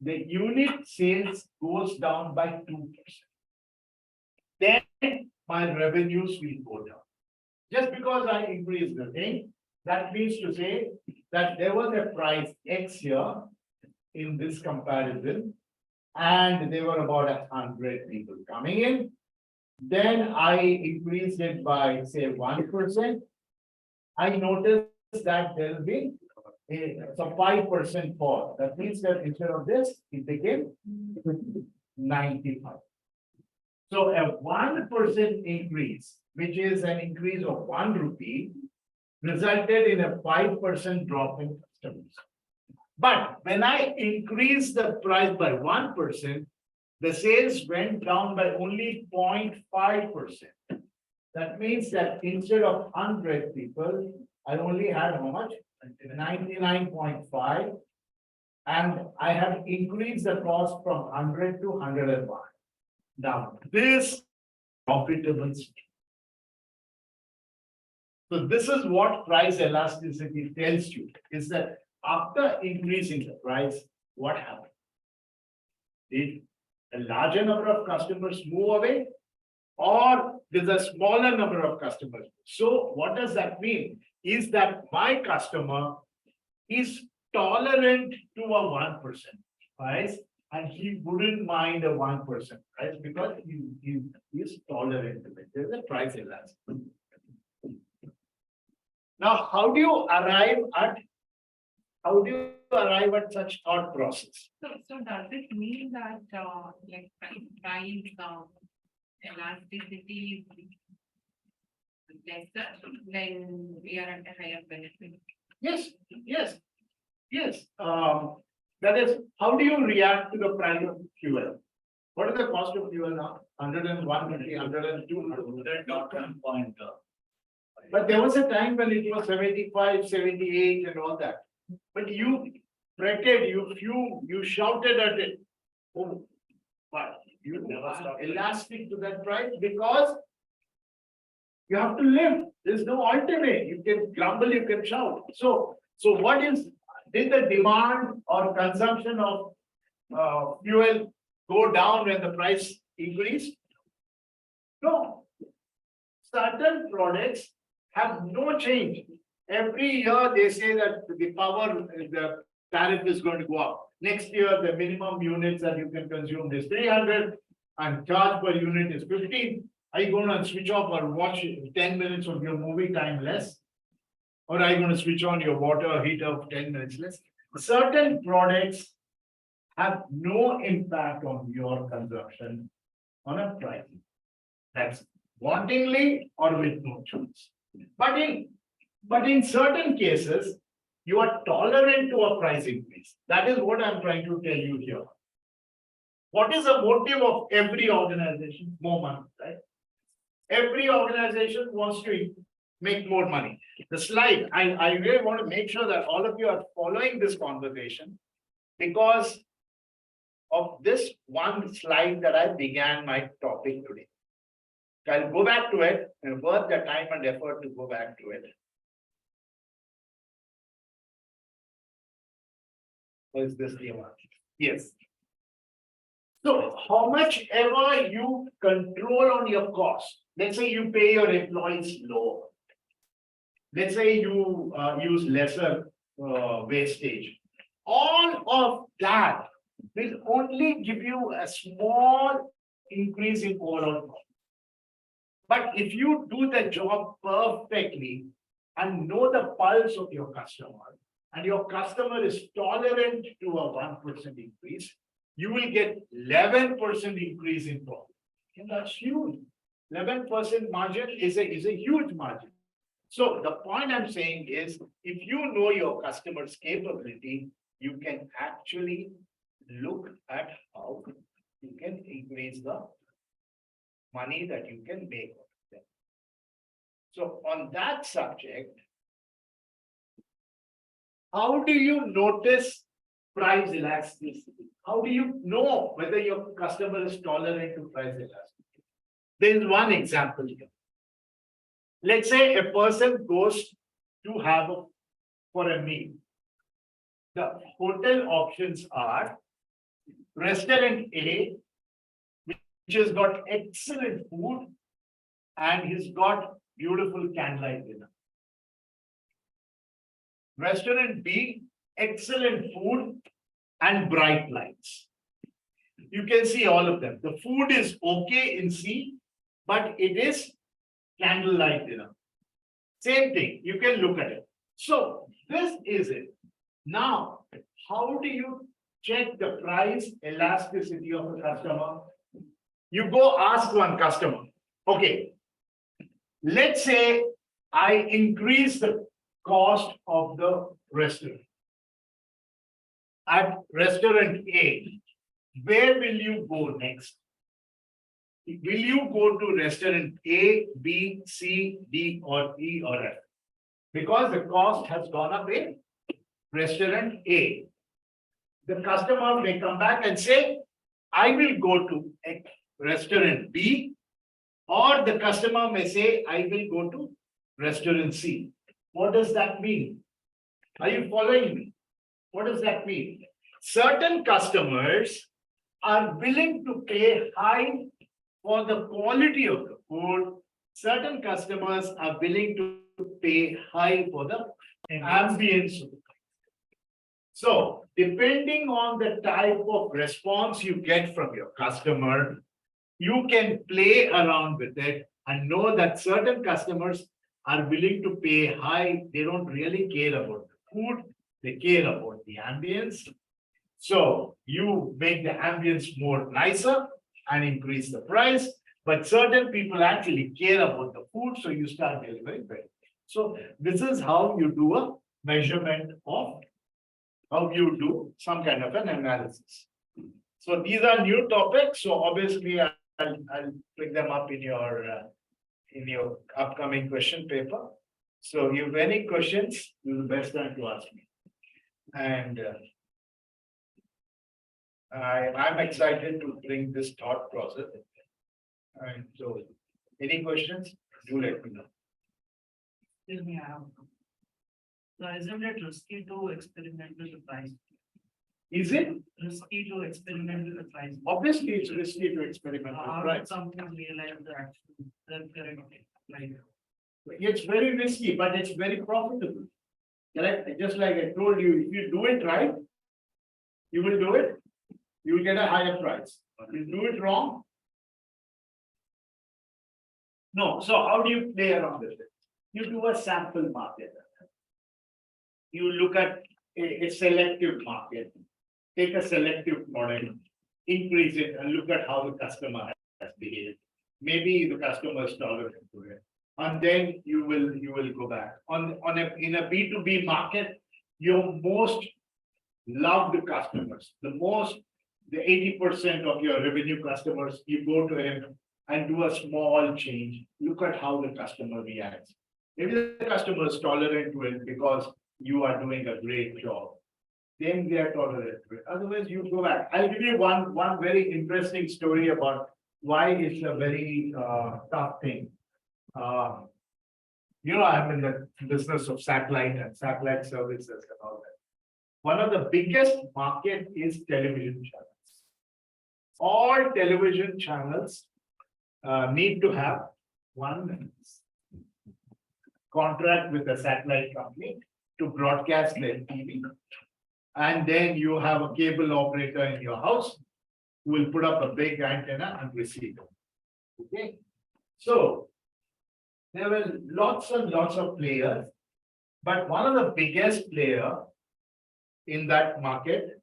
the unit sales goes down by 2%. Then my revenues will go down. Just because I increase the thing, that means to say that there was a price X here in this comparison, and there were about 100 people coming in. Then I increased it by, say, 1%. I noticed that there will be a 5% fall. That means that instead of this, it became 95. So a 1% increase, which is an increase of 1 rupee, resulted in a 5% drop in customers. But when I increased the price by 1%, the sales went down by only 0.5%. That means that instead of 100 people, I only had how much? 99.5. And I have increased the cost from 100 to 101. Now, this profitable. So this is what price elasticity tells you, is that after increasing the price, what happened? Did a larger number of customers move away, or there's a smaller number of customers? So what does that mean? Is that my customer is tolerant to a 1% price, and he wouldn't mind a 1% price because he is tolerant to it. There's a price elasticity. Now, how do you arrive at such thought process? So does it mean that, like, price, elasticity is lesser when we are at a higher benefit? Yes. That is, how do you react to the price of fuel? What is the cost of fuel now? 101, 102. But there was a time when it was 75, 78 and all that. But you fretted, you fumed, you shouted at it. Oh, but you are elastic to that price because you have to live. There's no alternate. You can grumble, you can shout. So did the demand or consumption of fuel go down when the price increased? No. Certain products have no change. Every year they say that the tariff is going to go up. Next year, the minimum units that you can consume is 300 and charge per unit is 15. Are you going to switch off or watch 10 minutes of your movie time less? Or are you going to switch on your water heater of 10 minutes less? Certain products have no impact on your consumption on a pricing. That's wantingly or with no choice. But in certain cases, you are tolerant to a price increase. That is what I'm trying to tell you here. What is the motive of every organization? More money, right? Every organization wants to make more money. The slide, I really want to make sure that all of you are following this conversation because of this one slide that I began my topic today. I'll go back to it and worth the time and effort to go back to it. What is this the one? Yes. So how much ever you control on your cost, let's say you pay your employees low. Let's say you use lesser wastage. All of that will only give you a small increase in overall cost. But if you do the job perfectly and know the pulse of your customer, and your customer is tolerant to a 1% increase, you will get 11% increase in profit. And that's huge. 11% margin is a huge margin. So the point I'm saying is, if you know your customer's capability, you can actually look at how you can increase the money that you can make. So on that subject, how do you notice price elasticity? How do you know whether your customer is tolerant to price elasticity? There is one example here. Let's say a person goes to have for a meal. The hotel options are restaurant A, which has got excellent food and he's got beautiful candlelight dinner. Restaurant B, excellent food and bright lights. You can see all of them. The food is okay in C but it is candlelight dinner. Same thing, you can look at it. So this is it. Now, how do you check the price elasticity of a customer? You go ask one customer, okay, let's say I increase the cost of the restaurant. At restaurant A, where will you go next? Will you go to restaurant A, B, C, D, or E, or F? Because the cost has gone up in restaurant A. The customer may come back and say, I will go to restaurant B, or the customer may say, I will go to restaurant C. What does that mean? Are you following me? What does that mean? Certain customers are willing to pay high for the quality of the food. Certain customers are willing to pay high for the ambience. So, depending on the type of response you get from your customer, you can play around with it and know that certain customers are willing to pay high. They don't really care about the food, they care about the ambience. So you make the ambience more nicer and increase the price, but certain people actually care about the food, so you start delivering better. So this is how you do a measurement of how you do some kind of an analysis. So these are new topics. So obviously I'll pick them up in your upcoming question paper. So if you have any questions, this is the best time to ask me. And I'm excited to bring this thought process. And so, any questions, do let me know. Excuse me, I have. So isn't it risky to experiment with the price? Is it? Risky to experiment with the price. Obviously, it's risky to experiment with How price. did companies realize that they're correct? Like, It's very risky, but it's very profitable. Correct? Just like I told you, if you do it right, you will do it, you will get a higher price. If you do it wrong. No, so how do you play around with it? You do a sample market. You look at a selective market, take a selective product, increase it, and look at how the customer has behaved. Maybe the customer is tolerant to it. And then you will go back. In a B2B market, your most loved customers, the 80% of your revenue customers, you go to him and do a small change. Look at how the customer reacts. Maybe the customer is tolerant to it because you are doing a great job. Then they are tolerant to it. Otherwise, you go back. I'll give you one very interesting story about why it's a very tough thing. I'm in the business of satellite and satellite services and all that. One of the biggest market is television channels. All television channels need to have one contract with a satellite company to broadcast their TV. And then you have a cable operator in your house who will put up a big antenna and receive it. Okay. So there were lots and lots of players, but one of the biggest player in that market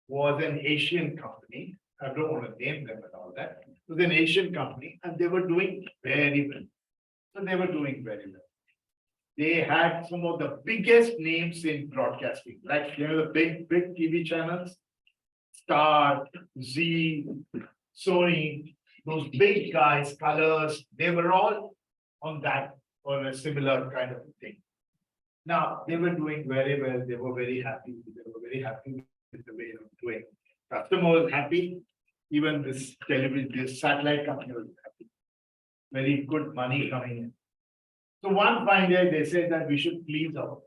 was an Asian company. I don't want to name them and all that. It was an Asian company and they were doing very well. So they were doing very well. They had some of the biggest names in broadcasting, like the big TV channels, Star, Z, Sony, those big guys, Colors, they were all on that or a similar kind of thing. Now they were doing very well. They were very happy. They were very happy with the way of doing. Customer was happy. Even this television, this satellite company was happy. Very good money coming in. So one fine day they said that we should please our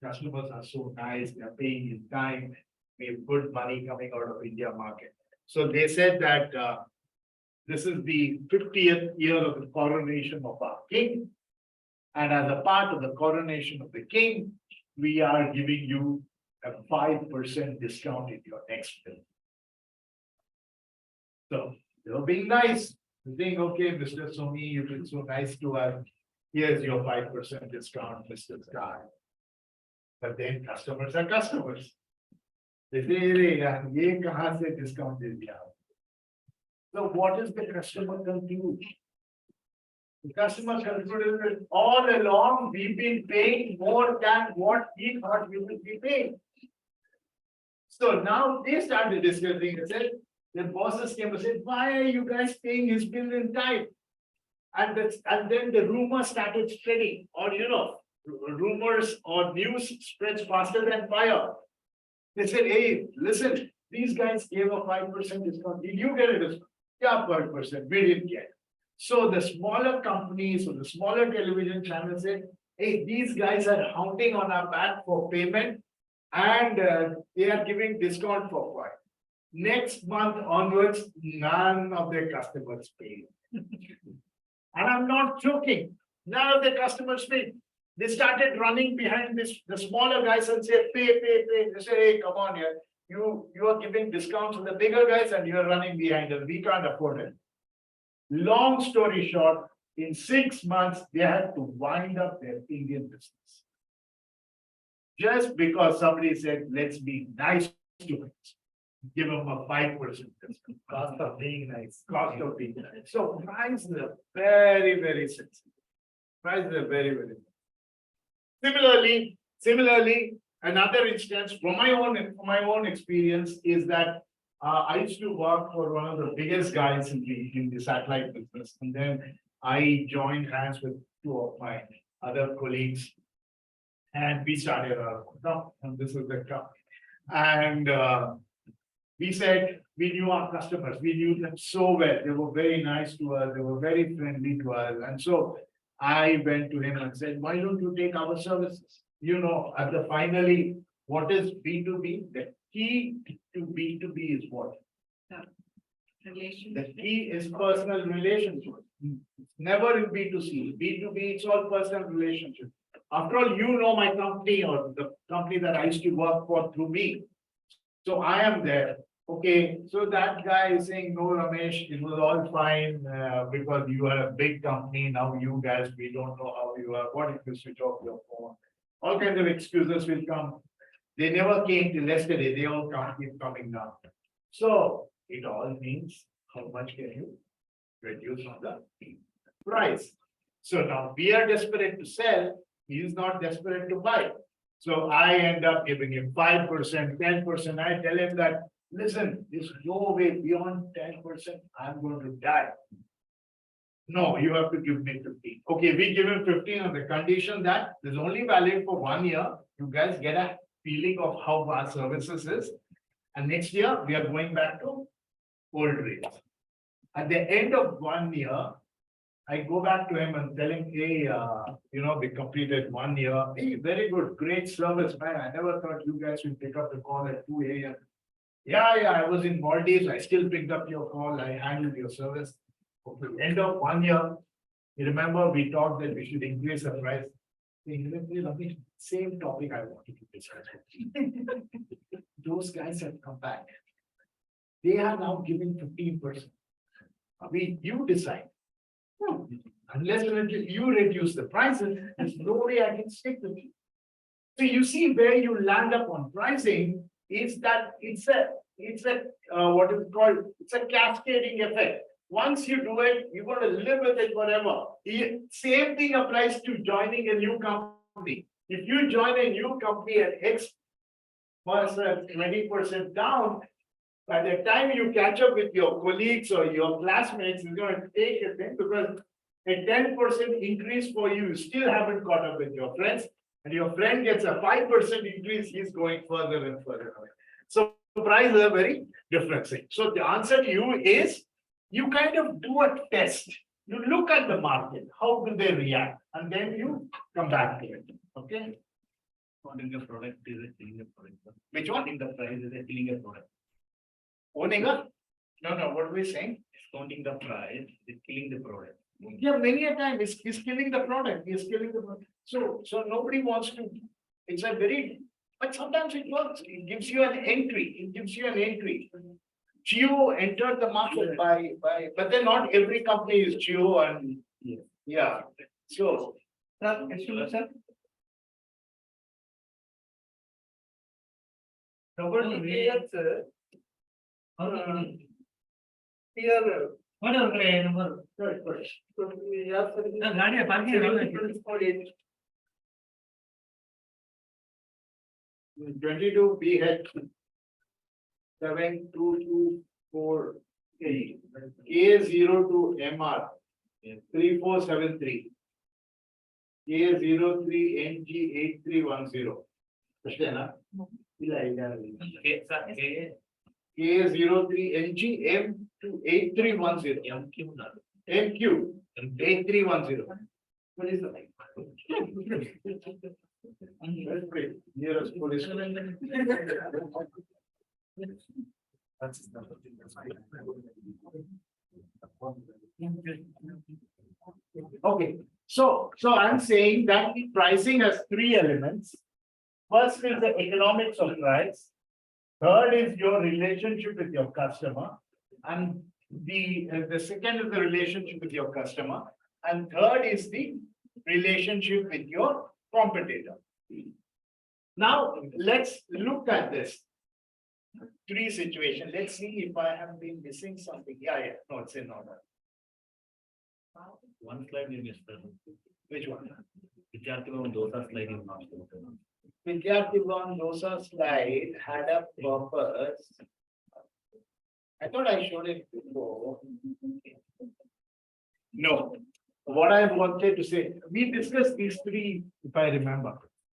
customers are so nice. They are paying in time. We have good money coming out of India market. So they said that this is the 50th year of the coronation of our king. And as a part of the coronation of the king, we are giving you a 5% discount in your next bill. So they were being nice. Saying, okay, Mr. Somi, you've been so nice to us. Here's your 5% discount, Mr. Sky. But then customers are customers. They say, "Hey, yaar, ye kahan se discount de diya?" So what is the customer conclude? The customer concluded that all along we've been paying more than what he thought we would be paying. So now they started discussing and said, the bosses came and said, why are you guys paying his bill in time? And then the rumor started spreading, or rumors or news spreads faster than fire. They said, hey, listen, these guys gave a 5% discount. Did you get a discount? Yeah, 5%. We didn't get. So the smaller companies or the smaller television channels said, hey, these guys are hounding on our back for payment, and they are giving discount for what? Next month onwards, none of their customers paid. And I'm not joking. None of the customers paid. They started running behind the smaller guys and say, pay. They say, hey, come on here. You are giving discounts to the bigger guys and you are running behind us. We can't afford it. Long story short, in 6 months, they had to wind up their Indian business. Just because somebody said, let's be nice to it. Give them a 5% discount. Cost of being nice. Cost of being nice. So prices are very, very sensitive. Prices are very, very sensitive. Similarly, another instance from my own experience is that I used to work for one of the biggest guys in the satellite business, and then I joined hands with 2 of my other colleagues, and we started our company, and this is the company. And we said we knew our customers, we knew them so well. They were very nice to us, they were very friendly to us, and so I went to him and said, why don't you take our services? At the finally, what is B2B? The key to B2B is what? The Relationship. key is personal relationship. Never in B2C. B2B, it's all personal relationship. After all, my company or the company that I used to work for through me. So I am there. Okay, so that guy is saying, no, Ramesh, it was all fine because you are a big company. Now you guys, we don't know how you are. What if you switch off your phone? All kinds of excuses will come. They never came till yesterday. They all keep coming now. So it all means how much can you reduce on the price. So now we are desperate to sell. He is not desperate to buy. So I end up giving him 5%, 10%. I tell him that, listen, there's no way beyond 10%, I'm going to die. No, you have to give me 15. Okay, we give him 15 on the condition that is only valid for 1 year. You guys get a feeling of how our services is. And next year, we are going back to old rates. At the end of 1 year, I go back to him and tell him, hey, we completed 1 year. Hey, very good, great service, man. I never thought you guys would pick up the call at 2 a.m. Yeah, I was in Maldives. I still picked up your call. I handled your service. Okay, end of 1 year, you remember we talked that we should increase the price. Same topic I wanted to discuss. Those guys have come back. They are now giving 15%. You decide. Unless you reduce the prices, there's no way I can stick with you. So you see where you land up on pricing is that it's a what is it called? It's a cascading effect. Once you do it, you're going to live with it forever. Same thing applies to joining a new company. If you join a new company at X percent, 20% down, by the time you catch up with your colleagues or your classmates, it's going to take a thing because a 10% increase for you still haven't caught up with your friends, and your friend gets a 5% increase, he's going further and further away. So prices are very different thing. So the answer to you is you kind of do a test. You look at the market, how do they react, and then you come back to it. Okay. Owning the product is a killing the product. Which one? Owning the price is a killing a product. Owning a? No, what are we saying? Discounting the price is killing the product. Yeah, many a time he's killing the product. He's killing the product. So nobody wants to. It's a very, but sometimes it works. It gives you an entry. Jio entered the market but then not every company is Jio and, yeah, so. Here. Twenty-two BH 7224 K02 MR 3473 K03 NG8310. ಅಷ್ಟೇನಾ? ಇಲ್ಲ K03 NG M8310 MQ 8310. What is the name? That's great. Nearest police. Okay, so I'm saying that the pricing has three elements. First is the economics of price. Third is your relationship with your customer, and the second is the relationship with your customer, and third is the relationship with your competitor. Now let's look at this three situations. Let's see if I have been missing something. Yeah, no, it's in order. One slide you missed. Which one? Vidyarthi Bhavan Dosa slide is not. Vidyarthi Bhavan Dosa slide had a purpose. I thought I showed it before. No, what I wanted to say, we discussed these three, if I remember,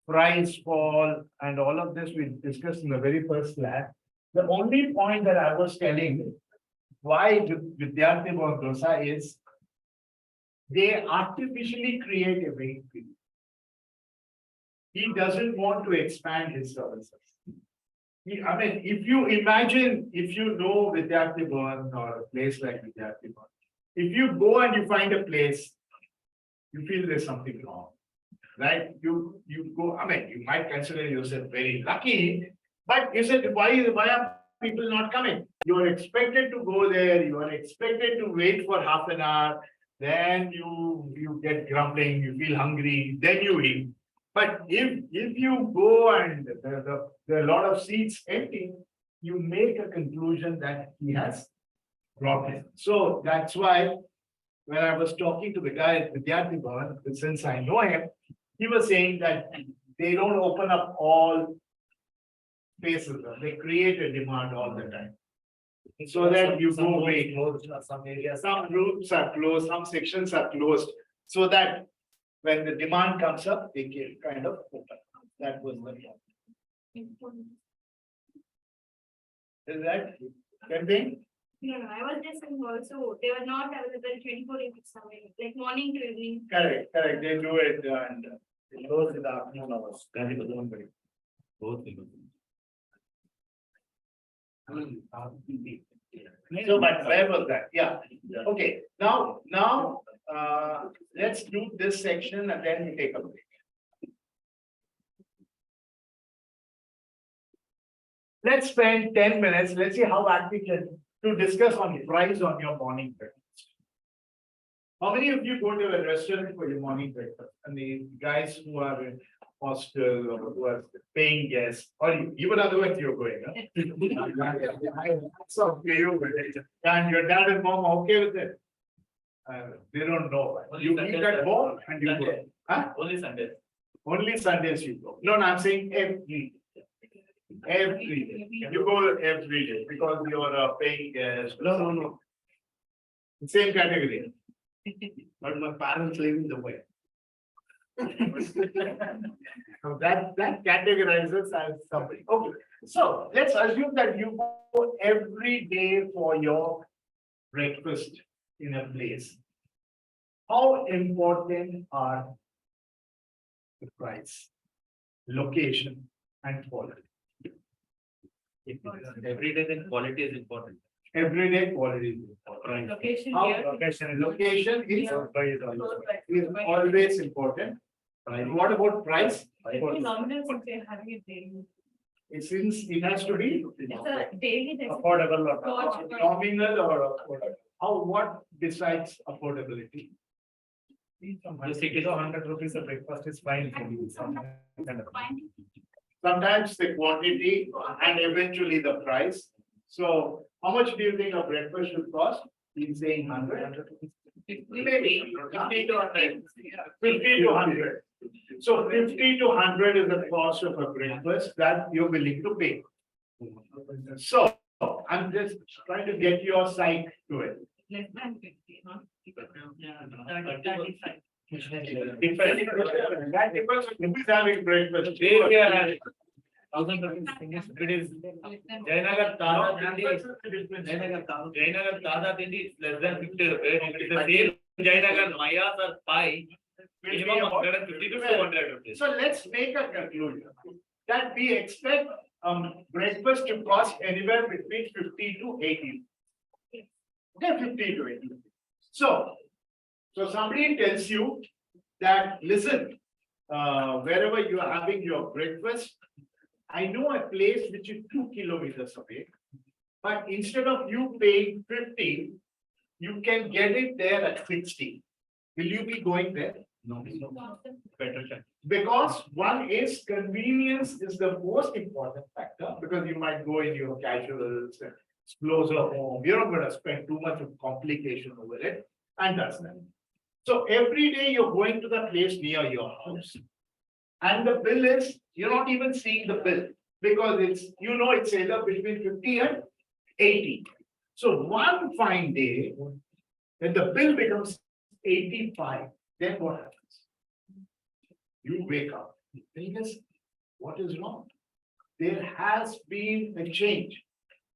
price fall and all of this we discussed in the very first lab. The only point that I was telling why Vidyarthi Bhavan Dosa is they artificially create a vehicle. He doesn't want to expand his services. I mean, if you imagine, if you know Vidyarthi Bhavan or a place like Vidyarthi Bhavan, if you go and you find a place, you feel there's something wrong, right? You go, I mean, you might consider yourself very lucky, but you said, why are people not coming? You are expected to go there, you are expected to wait for half an hour, then you get grumbling, you feel hungry, then you eat. But if you go and there are a lot of seats empty, you make a conclusion that he has problem. So that's why when I was talking to the guy at Vidyarthi Bhavan, since I know him, he was saying that they don't open up all spaces, they create a demand all the time. So that you go wait. Some areas, some rooms are closed, some sections are closed, so that when the demand comes up, they can kind of open. That was the problem. Is that same thing? No, I was just saying also, they were not available 24 into 7, like morning to evening. Correct. They do it and it goes in the afternoon hours. Both. So, but where was that? Yeah. Okay. Now, let's do this section and then we take a break. Let's spend 10 minutes. Let's see how active can to discuss on price on your morning breakfast. How many of you go to a restaurant for your morning breakfast? And the guys who are in hostel or who are paying guests, or even otherwise you're going, huh? So you, and your dad and mom are okay with it. They don't know. You eat at home and you go. Huh? Only Sundays. Only Sundays you go. No, I'm saying every day. You go every day because you're paying guest. No. Same category. But my parents live in the way. So that categorizes as somebody. Okay, so let's assume that you go every day for your breakfast in a place. How important are the price, location, and quality? Every day, then quality is important. Everyday quality is important. Location How here. location is always important. And what about price? It's very nominal since they're having it daily. Since it has to be It's a daily. basis. affordable or Cost. nominal or affordable. How, what decides affordability? The 60 to 100 rupees a breakfast is fine for me. Sometimes the quantity and eventually the price. So how much do you think a breakfast should cost? He's saying 100. Maybe 50 to 100. 50 to 100. So 50 to 100 is the cost of a breakfast that you're willing to pay. So I'm just trying to get your psyche to it. Less than 50, huh? 35. Depending, that depends on who is having breakfast. It is Jayanagar Tara Tindi. Jayanagar Tara Tindi is less than 50 rupees. It is the same Jayanagar Mayas or Pai. Minimum 150 to 200 rupees. So let's make a conclusion that we expect breakfast to cost anywhere between 50 to 80. Okay, 50 to 80. So somebody tells you that, listen, wherever you are having your breakfast, I know a place which is 2 kilometers away, but instead of you paying 50, you can get it there at 60. Will you be going there? No. Better check. Because one is convenience is the most important factor, because you might go in your casuals and closer home. You're not going to spend too much of complication over it, and that's that. So every day you're going to the place near your house. And the bill is, you're not even seeing the bill because it's, it's either between 50 and 80. So one fine day, when the bill becomes 85, then what happens? You wake up, you think, what is wrong? There has been a change.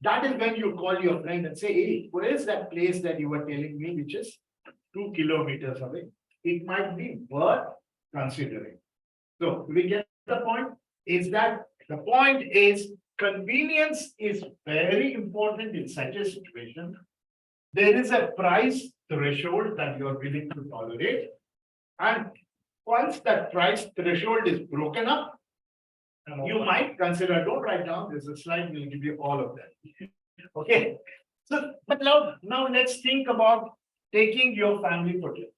That is when you call your friend and say, hey, where is that place that you were telling me, which is 2 kilometers away? It might be worth considering. So we get the point, is that the point is convenience is very important in such a situation. There is a price threshold that you are willing to tolerate. And once that price threshold is broken up, you might consider, don't write down, there's a slide, we'll give you all of that. Okay. So, but now let's think about taking your family for trip.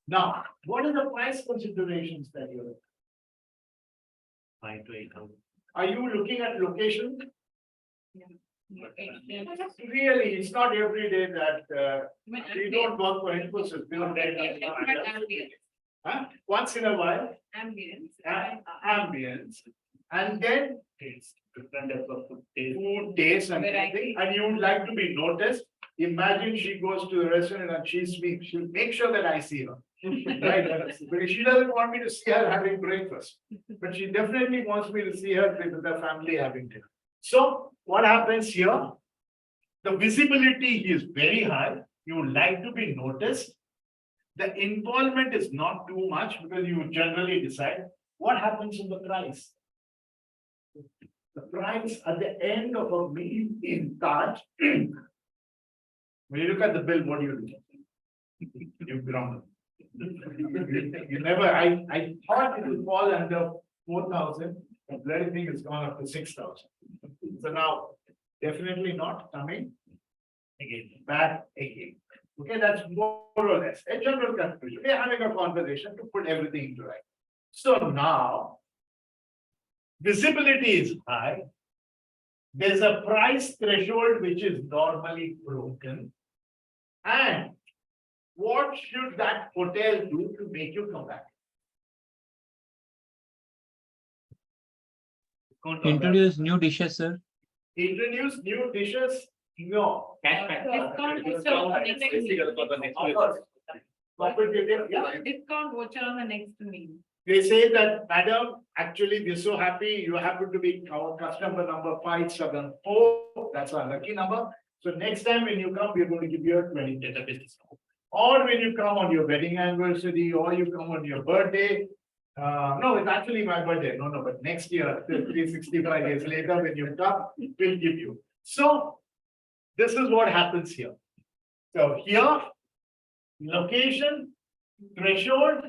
Now, what are the price considerations that you're looking? 5 to 8,000. Are you looking at location? Yeah. Really, it's not every day that we don't work for Infosys. We don't once in a while, ambience, and then Different types of food taste. food taste and everything, and you would like to be noticed. Imagine she goes to the restaurant and she'll make sure that I see her. Right, because she doesn't want me to see her having breakfast, but she definitely wants me to see her with the family having dinner. So what happens here? The visibility is very high. You would like to be noticed. The involvement is not too much because you generally decide what happens in the price. The price at the end of a meal in Taj. When you look at the bill, what do you do? You grumble. You never, I thought it would fall under 4,000, but bloody thing has gone up to 6,000. So now, definitely not coming again, back again. Okay, that's more or less a general conclusion. We're having a conversation to put everything into right. So now, visibility is high. There's a price threshold which is normally broken. And what should that hotel do to make you come back? Introduce new dishes, sir. Introduce new dishes? No. Cashback. Discount voucher on the next meal. They say that, madam, actually, we're so happy you happen to be our customer number 574. That's our lucky number. So next time when you come, we're going to give you a 20% discount. Or when you come on your wedding anniversary, or you come on your birthday. No, it's actually my birthday. No, but next year, 365 days later, when you come, we'll give you. So this is what happens here. So here, location, threshold,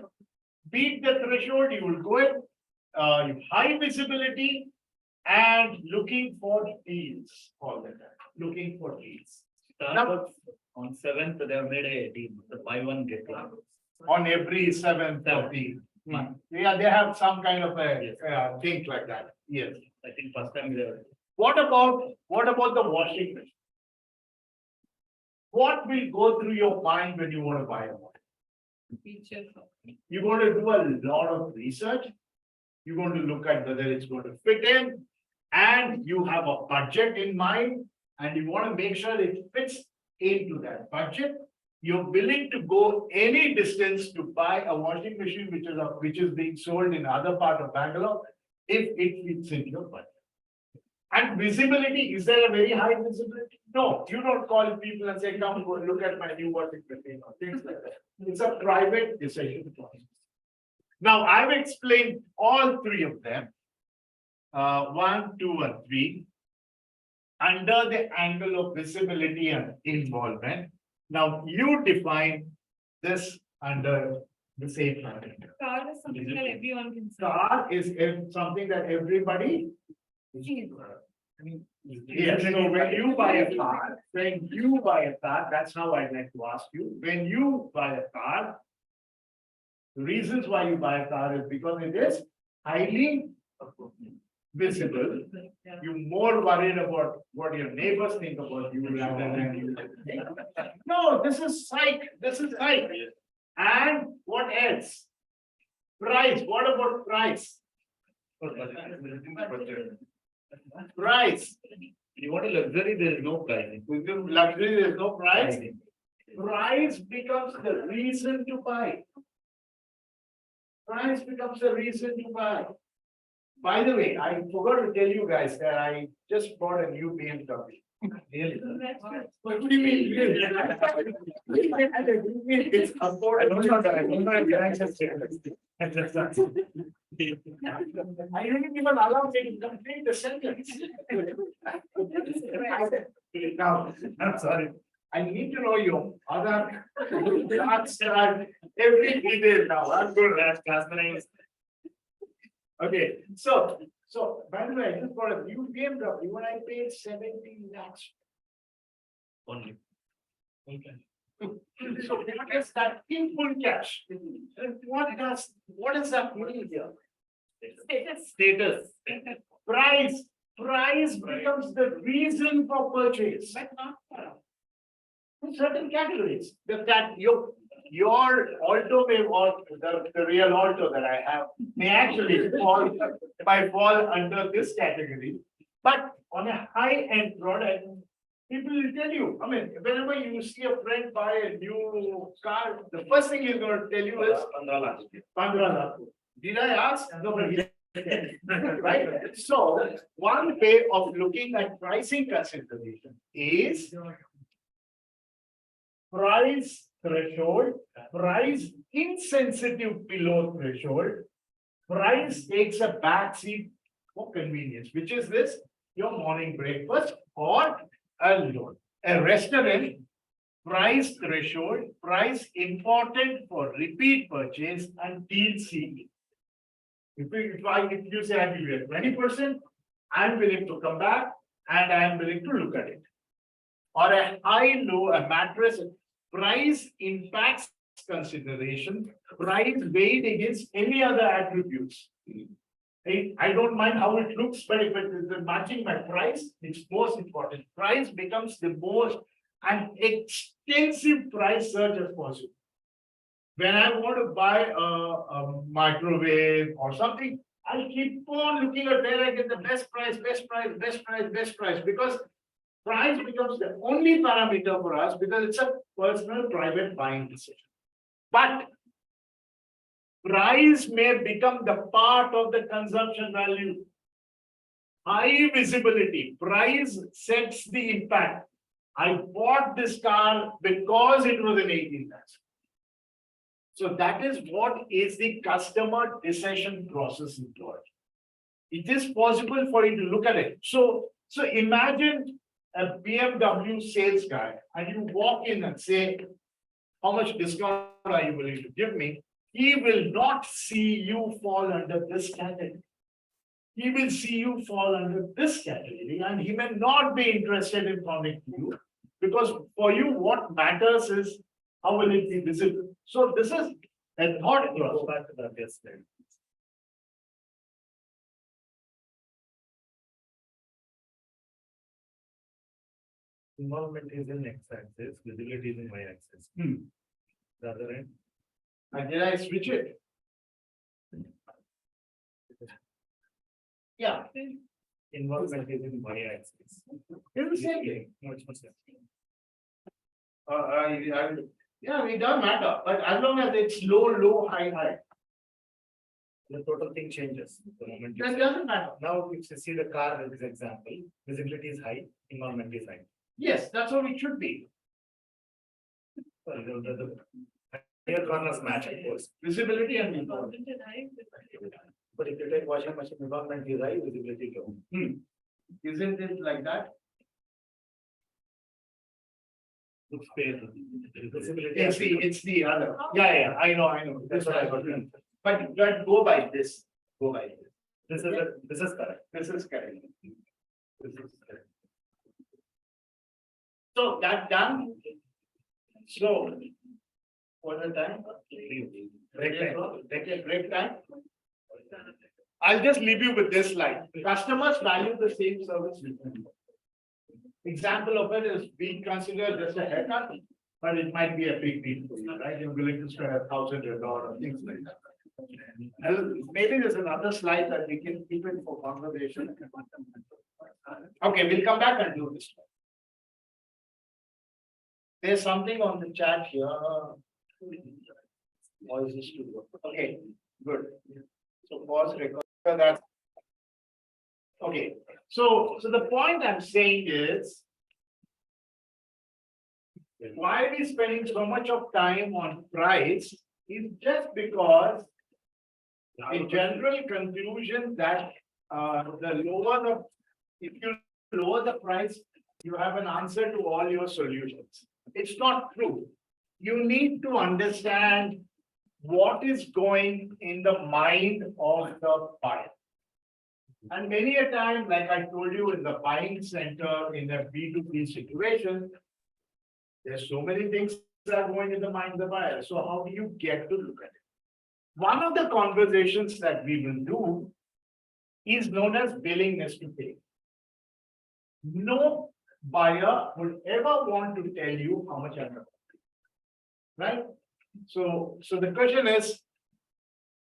beat the threshold, you will go in, high visibility, and looking for deals all the time, looking for deals. Starbucks on 7th, they have made a deal, the buy one get one. On every 7th of the month. Yeah, they have some kind of a thing like that. Yes. I think first time they were. What about the washing machine? What will go through your mind when you want to buy a washing? Features of. You're going to do a lot of research. You're going to look at whether it's going to fit in, and you have a budget in mind, and you want to make sure it fits into that budget. You're willing to go any distance to buy a washing machine which is being sold in other part of Bangalore if it fits in your budget. And visibility, is there a very high visibility? No, you don't call people and say, come go look at my new washing machine or things like that. It's a private decision process. Now, I've explained all three of them, 1, 2, and 3, under the angle of visibility and involvement. Now, you define this under the same parameter. Car is something that everyone can see. Car is something that everybody. Yes, so when you buy a car, that's how I'd like to ask you, when you buy a car. The reasons why you buy a car is because it is highly visible. You're more worried about what your neighbors think about you rather than you. No, this is psych. And what else? Price. What about price? Price. You want a luxury, there is no pricing. With the luxury, there is no price. Price becomes the reason to buy. Price becomes the reason to buy. By the way, I forgot to tell you guys that I just bought a new BMW. Really? What do you mean? Really? It's affordable. I didn't even allow me to complete the sentence. Now, I'm sorry. I need to know your other every detail now. I'm going to ask class. Okay, so by the way, I just bought a new BMW when I paid 17 lakhs. Only. Okay. So what is that in full cash? What does that mean here? Status. Price becomes the reason for purchase. But not for in certain categories. That your Alto may or the real Alto that I have may actually fall under this category. But on a high-end product, people will tell you, I mean, whenever you see a friend buy a new car, the first thing he's going to tell you is 15 lakh. Did I ask? Nobody. Right? So one way of looking at pricing consideration is price threshold, price insensitive below threshold, price takes a back seat for convenience, which is this, your morning breakfast or a restaurant, price threshold, price important for repeat purchase and deal seeking. If you say I give you 20%, I'm willing to come back and I'm willing to look at it. Or a mattress, price impacts consideration, price weighed against any other attributes. I don't mind how it looks, but if it is matching my price, it's most important. Price becomes the most an extensive price search as possible. When I want to buy a microwave or something, I'll keep on looking at where I get the best price, because price becomes the only parameter for us because it's a personal private buying decision. But price may become the part of the consumption value. High visibility, price sets the impact. I bought this car because it was an 18 lakhs. So that is what is the customer decision process employed. It is possible for you to look at it. So imagine a BMW sales guy and you walk in and say, how much discount are you willing to give me? He will not see you fall under this category. he will see you fall under this category and he may not be interested in calling you. Because for you, what matters is how will it be visible. So this is a thought Go process. back to that, yes. Involvement is in x-axis, visibility is in y-axis. The other end. And did I switch it? Yeah, Involvement is in y-axis. it's the same thing. No, it's not same. Yeah, it doesn't matter, but as long as it's low, low, high, high, The total thing changes the moment. that doesn't matter. Now, if you see the car as an example, visibility is high, involvement is high. Yes, that's what it should be. Sorry, the higher corners match, of course. Visibility and involvement. Involvement is high, But if you take washing machine, involvement is high, visibility low. Isn't it like that? Looks fair. Visibility. It's the other. Yeah, I know. That's what I got. But go by this, go by this. This is correct. This is correct. This is correct. So that done. So. What the time? Break time. Take a break time. I'll just leave you with this slide. Customers value the same service. differently. Example of it is we consider just a haircut, but it might be a big deal for you, right? You're willing to spend $1,000 or things like that. And maybe there's another slide that we can keep it for conversation. Okay, we'll come back and do this. There's something on the chat here. Voice is too low. Okay, good. So pause record that. Okay, so the point I'm saying is, why are we spending so much of time on price is just because a general conclusion that if you lower the price, you have an answer to all your solutions. It's not true. You need to understand what is going in the mind of the buyer. And many a time, like I told you, in the buying center, in a B2B situation, there's so many things that are going in the mind of the buyer. So how do you get to look at it? One of the conversations that we will do is known as willingness to pay. No buyer would ever want to tell you how much I'm going to pay. Right? So the question is,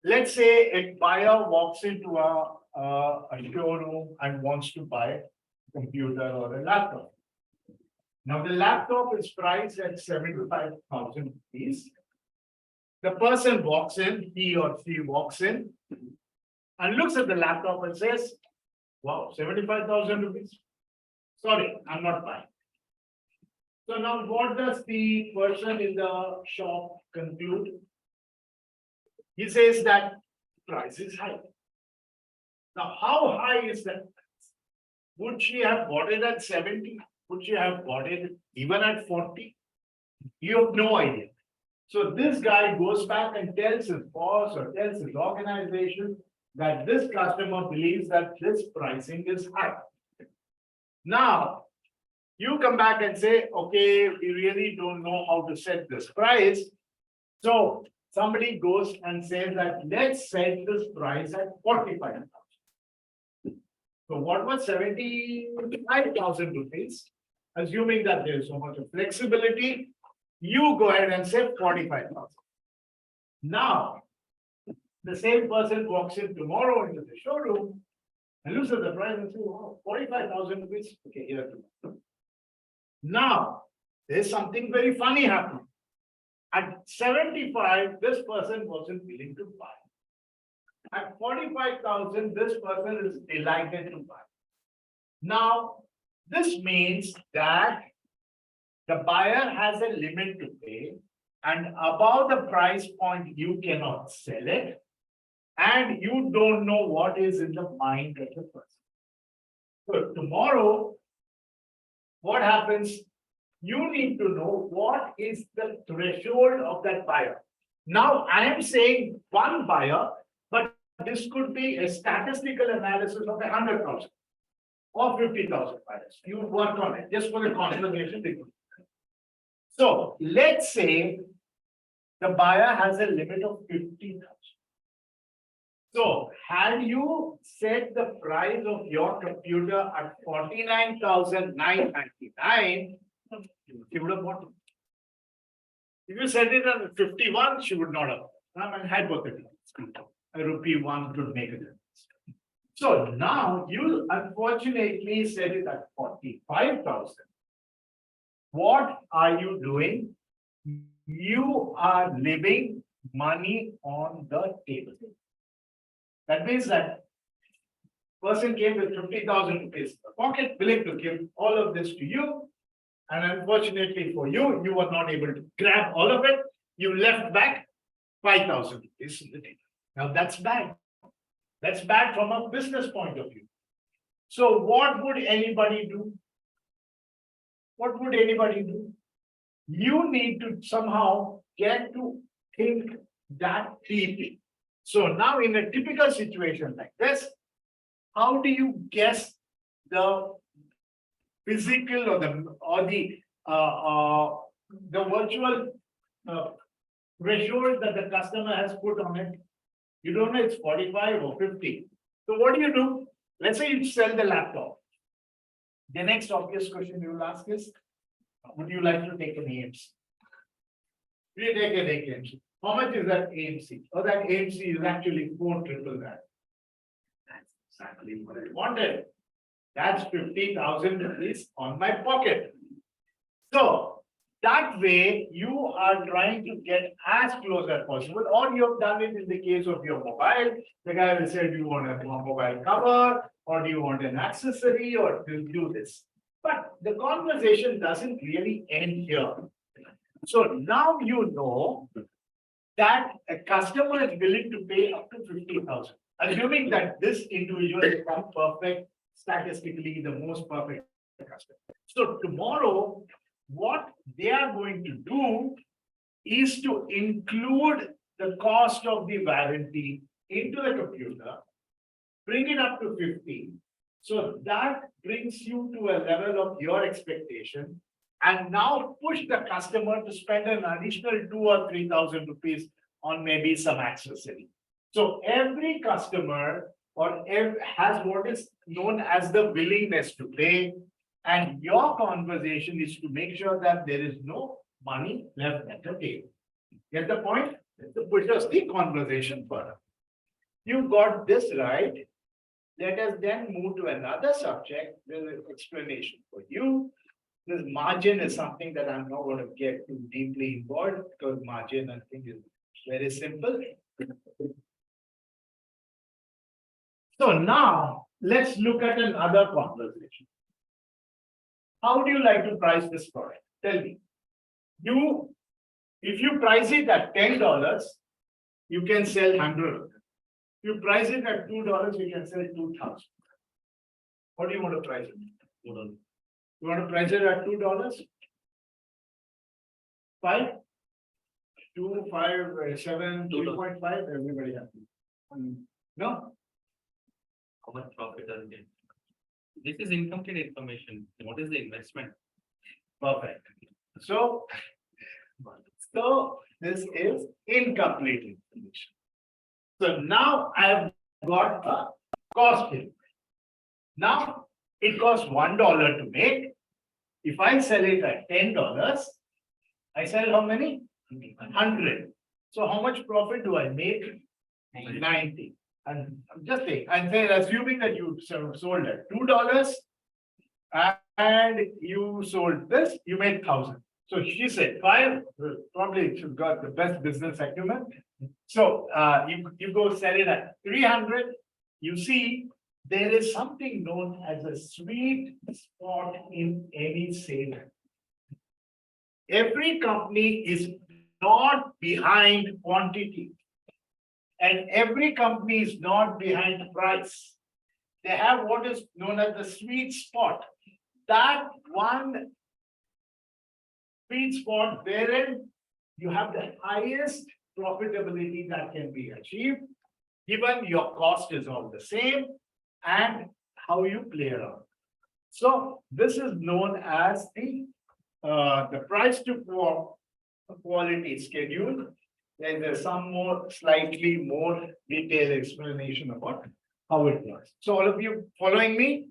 let's say a buyer walks into a showroom and wants to buy a computer or a laptop. Now the laptop is priced at 75,000 rupees. The person walks in, he or she walks in and looks at the laptop and says, wow, 75,000 rupees. Sorry, I'm not buying. So now what does the person in the shop conclude? He says that price is high. Now, how high is that? Would she have bought it at 70? Would she have bought it even at 40? You have no idea. So this guy goes back and tells his boss or tells his organization that this customer believes that this pricing is high. Now, you come back and say, okay, we really don't know how to set this price. So somebody goes and says that let's set this price at 45,000. So what was 75,000 rupees? Assuming that there is so much of flexibility, you go ahead and say 45,000. Now, the same person walks in tomorrow into the showroom and looks at the price and says, oh, 45,000 rupees. Okay, here too. Now, there's something very funny happening. At 75, this person wasn't willing to buy. At 45,000, this person is delighted to buy. Now, this means that the buyer has a limit to pay, and above the price point, you cannot sell it, and you don't know what is in the mind of the person. So tomorrow, what happens? You need to know what is the threshold of that buyer. Now, I am saying one buyer, but this could be a statistical analysis of 100,000 or 50,000 buyers. You work on it just for the conversation. So let's say the buyer has a limit of 50,000. So had you set the price of your computer at 49,999, she would have bought it. If you set it at 51, she would not have. I mean, hypothetically, a rupee one could make a difference. So now you unfortunately set it at 45,000. What are you doing? You are leaving money on the table. That means that person came with 50,000 rupees in the pocket, willing to give all of this to you. And unfortunately for you, you were not able to grab all of it. You left back 5,000 rupees in the table. Now that's bad. That's bad from a business point of view. So what would anybody do? What would anybody do? You need to somehow get to think that deeply. So now in a typical situation like this, how do you guess the physical or the virtual threshold that the customer has put on it? You don't know it's 45 or 50. So what do? Let's say you sell the laptop. The next obvious question you will ask is, would you like to take an AMC? Will you take an AMC? How much is that AMC? Or that AMC is actually 4 triple that. That's exactly what I wanted. That's 50,000 rupees on my pocket. So that way you are trying to get as close as possible, or you have done it in the case of your mobile. The guy will say, do you want a mobile cover, or do you want an accessory, or do this? But the conversation doesn't really end here. So now you know that a customer is willing to pay up to 50,000, assuming that this individual is perfect, statistically the most perfect customer. So tomorrow, what they are going to do is to include the cost of the warranty into the computer, bring it up to 50. So that brings you to a level of your expectation, and now push the customer to spend an additional 2,000 or 3,000 rupees on maybe some accessory. So every customer has what is known as the willingness to pay, and your conversation is to make sure that there is no money left at the table. Get the point? To push us the conversation further. You got this right. Let us then move to another subject. There's an explanation for you. This margin is something that I'm not going to get too deeply involved, because margin, I think, is very simple. So now let's look at another conversation. How do you like to price this product? Tell me. If you price it at $10, you can sell 100. You price it at $2, you can sell 2,000. What do you want to price it? You want to price it at $2? 5? 2, 5, 7, 2.5, everybody happy. No? How much profit are they? This is incomplete information. What is the investment? Perfect. So this is incomplete information. So now I have got a cost here. Now it costs $1 to make. If I sell it at $10, I sell how many? 100. So how much profit do I make? 90. And I'm just saying, assuming that you sold at $2 and you sold this, you made 1,000. So she said 5, probably she's got the best business acumen. So you go sell it at 300. You see, there is something known as a sweet spot in any sale. Every company is not behind quantity. And every company is not behind price. They have what is known as the sweet spot. That one sweet spot wherein you have the highest profitability that can be achieved, given your cost is all the same and how you play around. So this is known as the price to quality schedule. There's some more, slightly more detailed explanation about how it works. So all of you following me?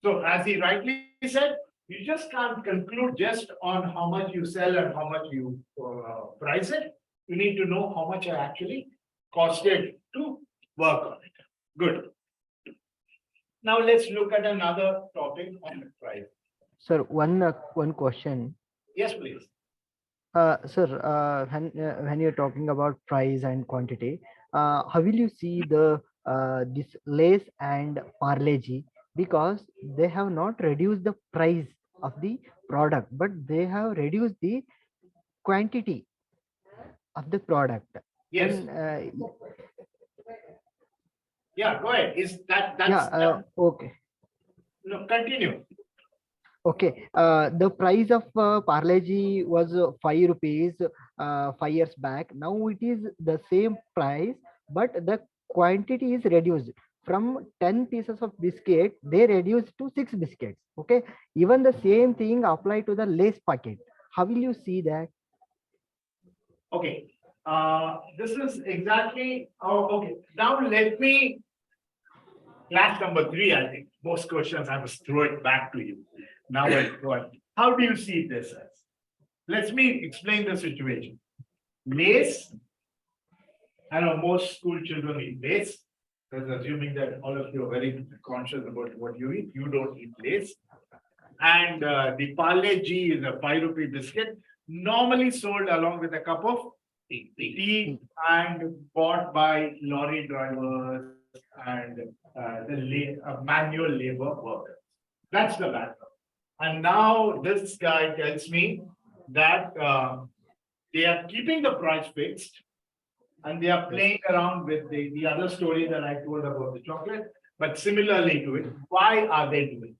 So as he rightly said, you just can't conclude just on how much you sell and how much you price it. You need to know how much I actually costed to work on it. Good. Now let's look at another topic on the price. Sir, one question. Yes, please. Sir, when you're talking about price and quantity, how will you see the this Lays and Parle-G, because they have not reduced the price of the product, but they have reduced the quantity of the product. Yes. And, Yeah, go ahead. Is that's okay. no, continue. Okay, the price of Parle-G was 5 rupees 5 years back. Now it is the same price, but the quantity is reduced. From 10 pieces of biscuit, they reduced to 6 biscuits. Okay, even the same thing apply to the Lays packet. How will you see that? Okay, this is exactly, okay, now let me, class number 3, I think, most questions I must throw it back to you. Now, how do you see this as? Let me explain the situation. Lays, I know most school children eat Lays, because assuming that all of you are very conscious about what you eat, you don't eat Lays. And the Parle-G is a 5 rupee biscuit, normally sold along with a cup of tea and bought by lorry drivers and the manual labor workers. That's the background. And now this guy tells me that they are keeping the price fixed and they are playing around with the other story that I told about the chocolate, but similarly to it. Why are they doing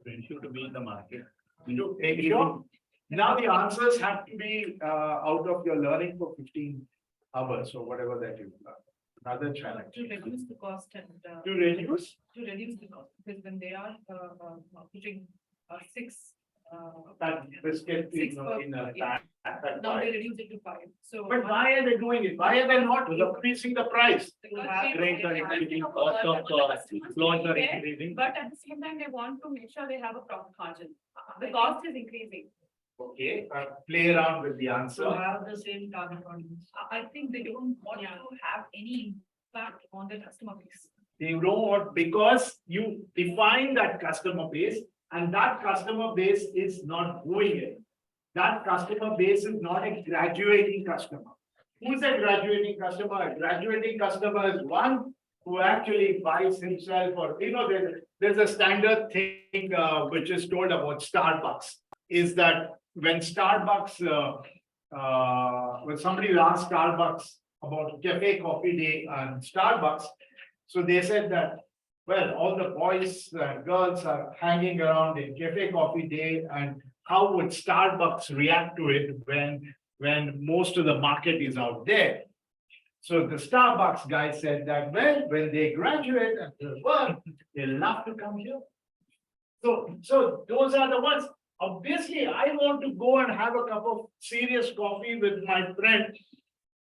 it? To be in the market. Sure. Now the answers have to be out of your learning for 15 hours or whatever that you've learned. Another challenge. To reduce the cost and. To reduce? To reduce the cost, because when they are putting 6. That biscuit is 6 per- in a yeah. pack. Now they reduce it to 5, so. But why are they doing it? Why are they not increasing the price? Rates are increasing, cost of loans are increasing. But at the same time, they want to make sure they have a profit margin. The cost is increasing. Okay, play around with the answer. So have the same target audience. I think they don't want to have any impact on the customer base. You know what? Because you define that customer base and that customer base is not going in. That customer base is not a graduating customer. Who's a graduating customer? A graduating customer is one who actually buys himself, or there's a standard thing which is told about Starbucks, is that when Starbucks, when somebody asked Starbucks about cafe coffee day and Starbucks, so they said that, well, all the boys and girls are hanging around in cafe coffee day, and how would Starbucks react to it when most of the market is out there? So the Starbucks guy said that, well, when they graduate and they work, they love to come here. So those are the ones. Obviously, I want to go and have a cup of serious coffee with my friend,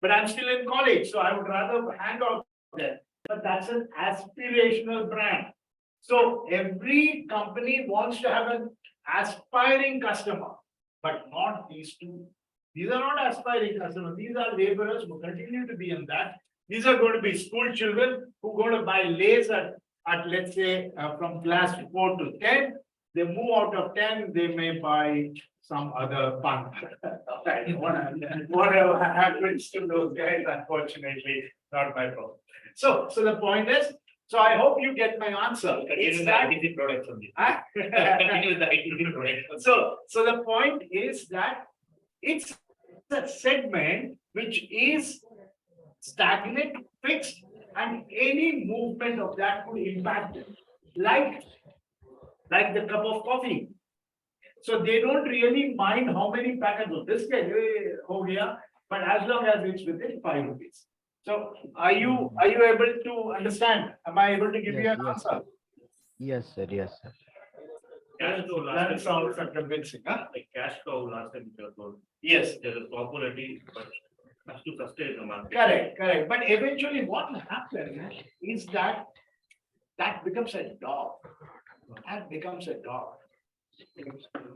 but I'm still in college, so I would rather hang out there. But that's an aspirational brand. So every company wants to have an aspiring customer, but not these two. These are not aspiring customers. These are laborers who continue to be in that. These are going to be school children who are going to buy Lays at let's say, from class 4 to 10. They move out of 10, they may buy some other punk. Whatever happens to those guys, unfortunately, not my problem. So the point is, so I hope you get my answer. It's that ITC products only. Continue with the ITC products. So the point is that it's a segment which is stagnant, fixed, and any movement of that could impact it. Like the cup of coffee. So they don't really mind how many packets of biscuit over here, but as long as it's within 5 rupees. So are you able to understand? Am I able to give you Yes, an yes. answer? Yes, sir. Yes, sir. Cash flow That last sounds time, convincing, huh? like cash flow last time you told. Yes, There is popularity, but has to sustain the market. correct. But eventually what happens is that becomes a dog. That becomes a dog.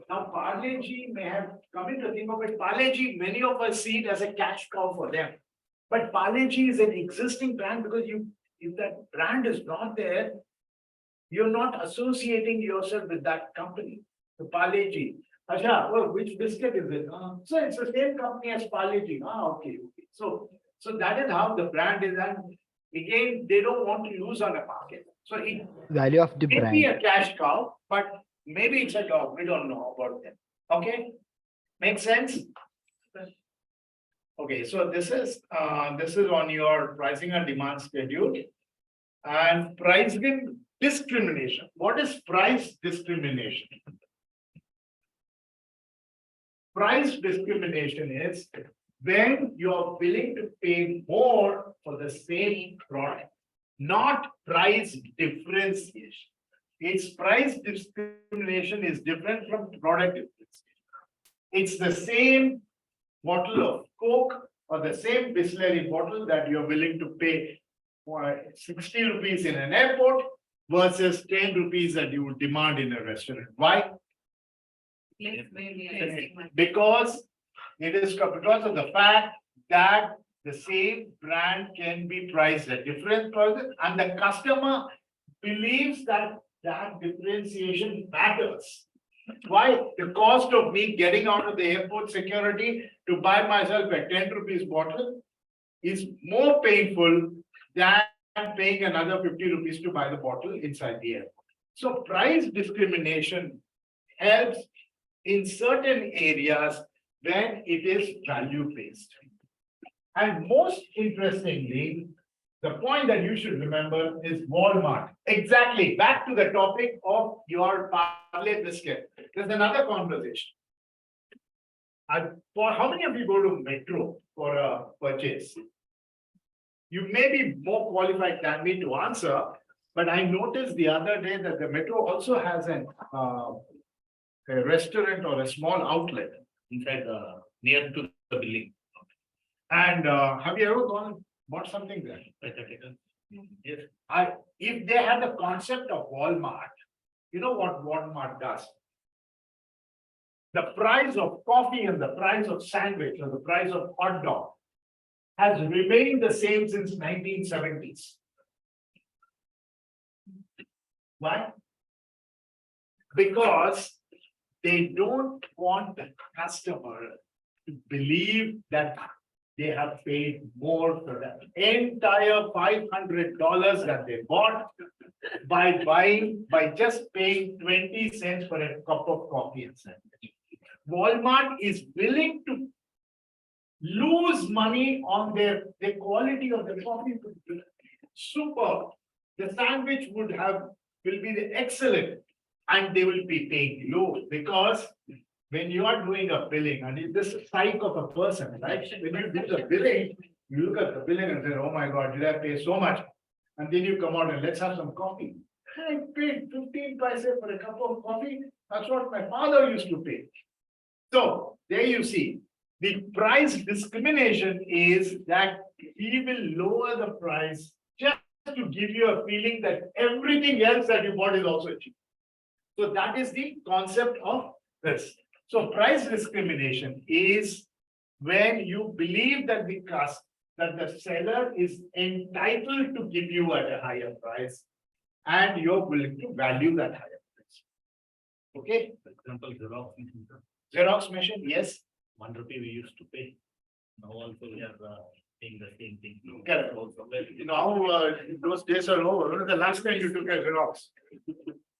Now, Parle-G may have come into think of it. Parle-G, many of us see it as a cash cow for them. But Parle-G is an existing brand because if that brand is not there, you're not associating yourself with that company. The Parle-G. Acha, well, which biscuit is it? So it's the same company as Parle-G. Okay. So that is how the brand is. And again, they don't want to lose on the market. So it Value of the may be brand. a cash cow, but maybe it's a dog. We don't know about them. Okay? Make sense? Okay, so this is on your pricing and demand schedule. And pricing discrimination. What is price discrimination? Price discrimination is when you're willing to pay more for the same product, not price differentiation. Its price discrimination is different from product differentiation. It's the same bottle of Coke or the same Bisleri bottle that you're willing to pay for 60 rupees in an airport versus 10 rupees that you would demand in a restaurant. Why? Place where we are investing money. Because it is because of the fact that the same brand can be priced at different prices and the customer believes that differentiation matters. Why? The cost of me getting out of the airport security to buy myself a 10 rupees bottle is more painful than paying another 50 rupees to buy the bottle inside the airport. So price discrimination helps in certain areas when it is value-based. And most interestingly, the point that you should remember is Walmart. Exactly, back to the topic of your Parle biscuit. There's another conversation. For how many of you go to Metro for a purchase? You may be more qualified than me to answer, but I noticed the other day that the Metro also has a restaurant or a small outlet Inside near to the building. and have you ever gone and bought something there? Yes. If they had the concept of Walmart, you know what Walmart does? The price of coffee and the price of sandwich or the price of hot dog has remained the same since 1970s. Why? Because they don't want the customer to believe that they have paid more for that entire $500 that they bought by just paying 20 cents for a cup of coffee and sandwich. Walmart is willing to lose money on the quality of the coffee. Superb. The sandwich will be the excellent. And they will be paying low because when you are doing a billing, and this psyche of a person, right? When you do the billing, you look at the billing and say, oh my God, did I pay so much? And then you come out and let's have some coffee. I paid 15 paise for a cup of coffee. That's what my father used to pay. So there you see, the price discrimination is that he will lower the price just to give you a feeling that everything else that you bought is also cheap. So that is the concept of this. So price discrimination is when you believe that the seller is entitled to give you at a higher price and you're willing to value that higher price. Okay? For example, Xerox machine, yes. 1 rupee we used to pay. Now also we are paying the same thing. Correct. Also, Now, those days are over. When was the last time you took a Xerox?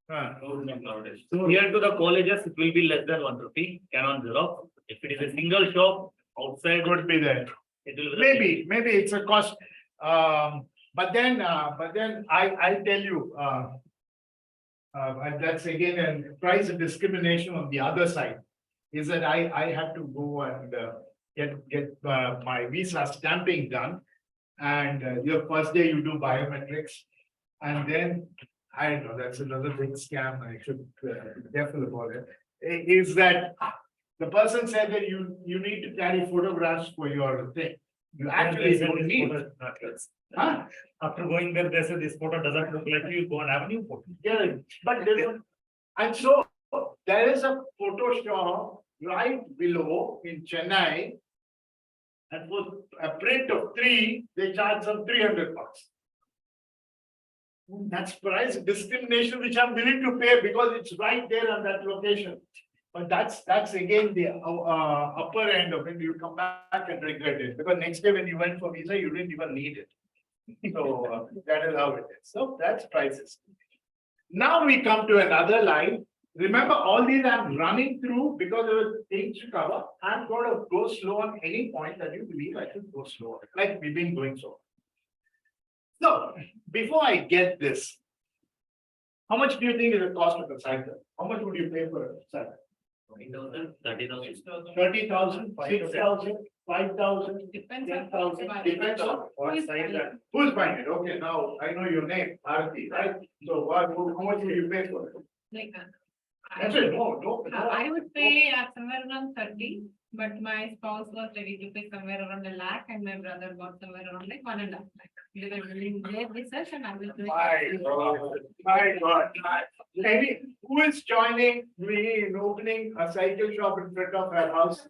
nowadays. So here to the colleges, it will be less than 1 rupee, Canon Xerox. If it is a single shop outside, Could be there. it will be. Maybe it's a cost. But then I tell you, and that's again a price discrimination on the other side. Is that I have to go and get my visa stamping done. and your first day you do biometrics, and then, I don't know, that's another big scam, I should be careful about it, is that the person said that you need to carry photographs for your thing. You actually don't need. Huh? After going there, they say this photo doesn't look like you, go and have a new photo. Yeah, but and so there is a photo shop right below in Chennai. And for a print of 3, they charge some 300 bucks. That's price discrimination which I'm willing to pay because it's right there on that location. But that's again the upper end of it. You come back and regret it because next day when you went for visa, you didn't even need it. So that is how it is. So that's prices. Now we come to another line. Remember, all these I'm running through because there are things to cover. I'm going to go slow on any point that you believe I should go slow, like we've been going so. So before I get this, how much do you think is the cost of a cycle? How much would you pay for a cycle? 20,000, 30,000. 30,000, 6,000, 5,000, Depends on 10,000, depends on what size that. who's buying it. Okay, now I know your name, Arati, right? So how much will you pay for it? Like, That's it, no. I would pay somewhere around 30, but my spouse was ready to pay somewhere around 1 lakh and my brother got somewhere around like 1.5 lakh. They were willing their research and I will do it. My God. Any, who is joining me in opening a cycle shop in front of our house?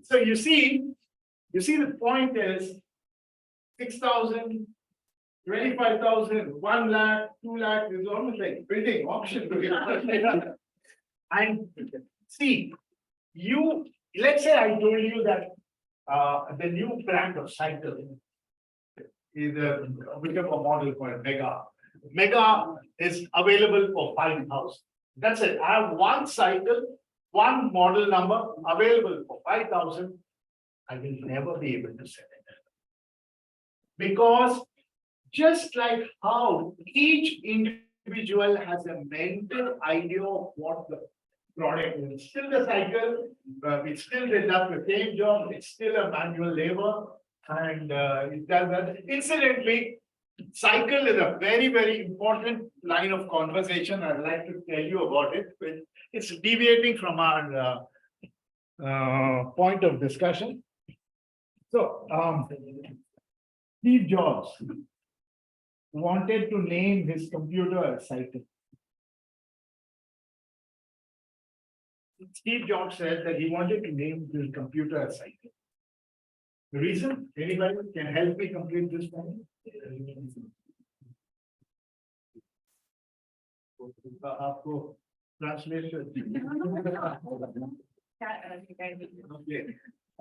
So you see the point is 6,000, 25,000, 1 lakh, 2 lakh is almost like building auction. And see, let's say I told you that the new brand of cycle is whichever model called Mega. Mega is available for 5,000. That's it. I have one cycle, one model number available for 5,000. I will never be able to sell it. Because just like how each individual has a mental idea of what the product is, still the cycle, it still does the same job, it's still a manual labor, and it does that. Incidentally, cycle is a very, very important line of conversation. I'd like to tell you about it. It's deviating from our point of discussion. So, Steve Jobs wanted to name his computer a cycle. Steve Jobs said that he wanted to name his computer a cycle. The reason? Anybody can help me complete this point? आपको translation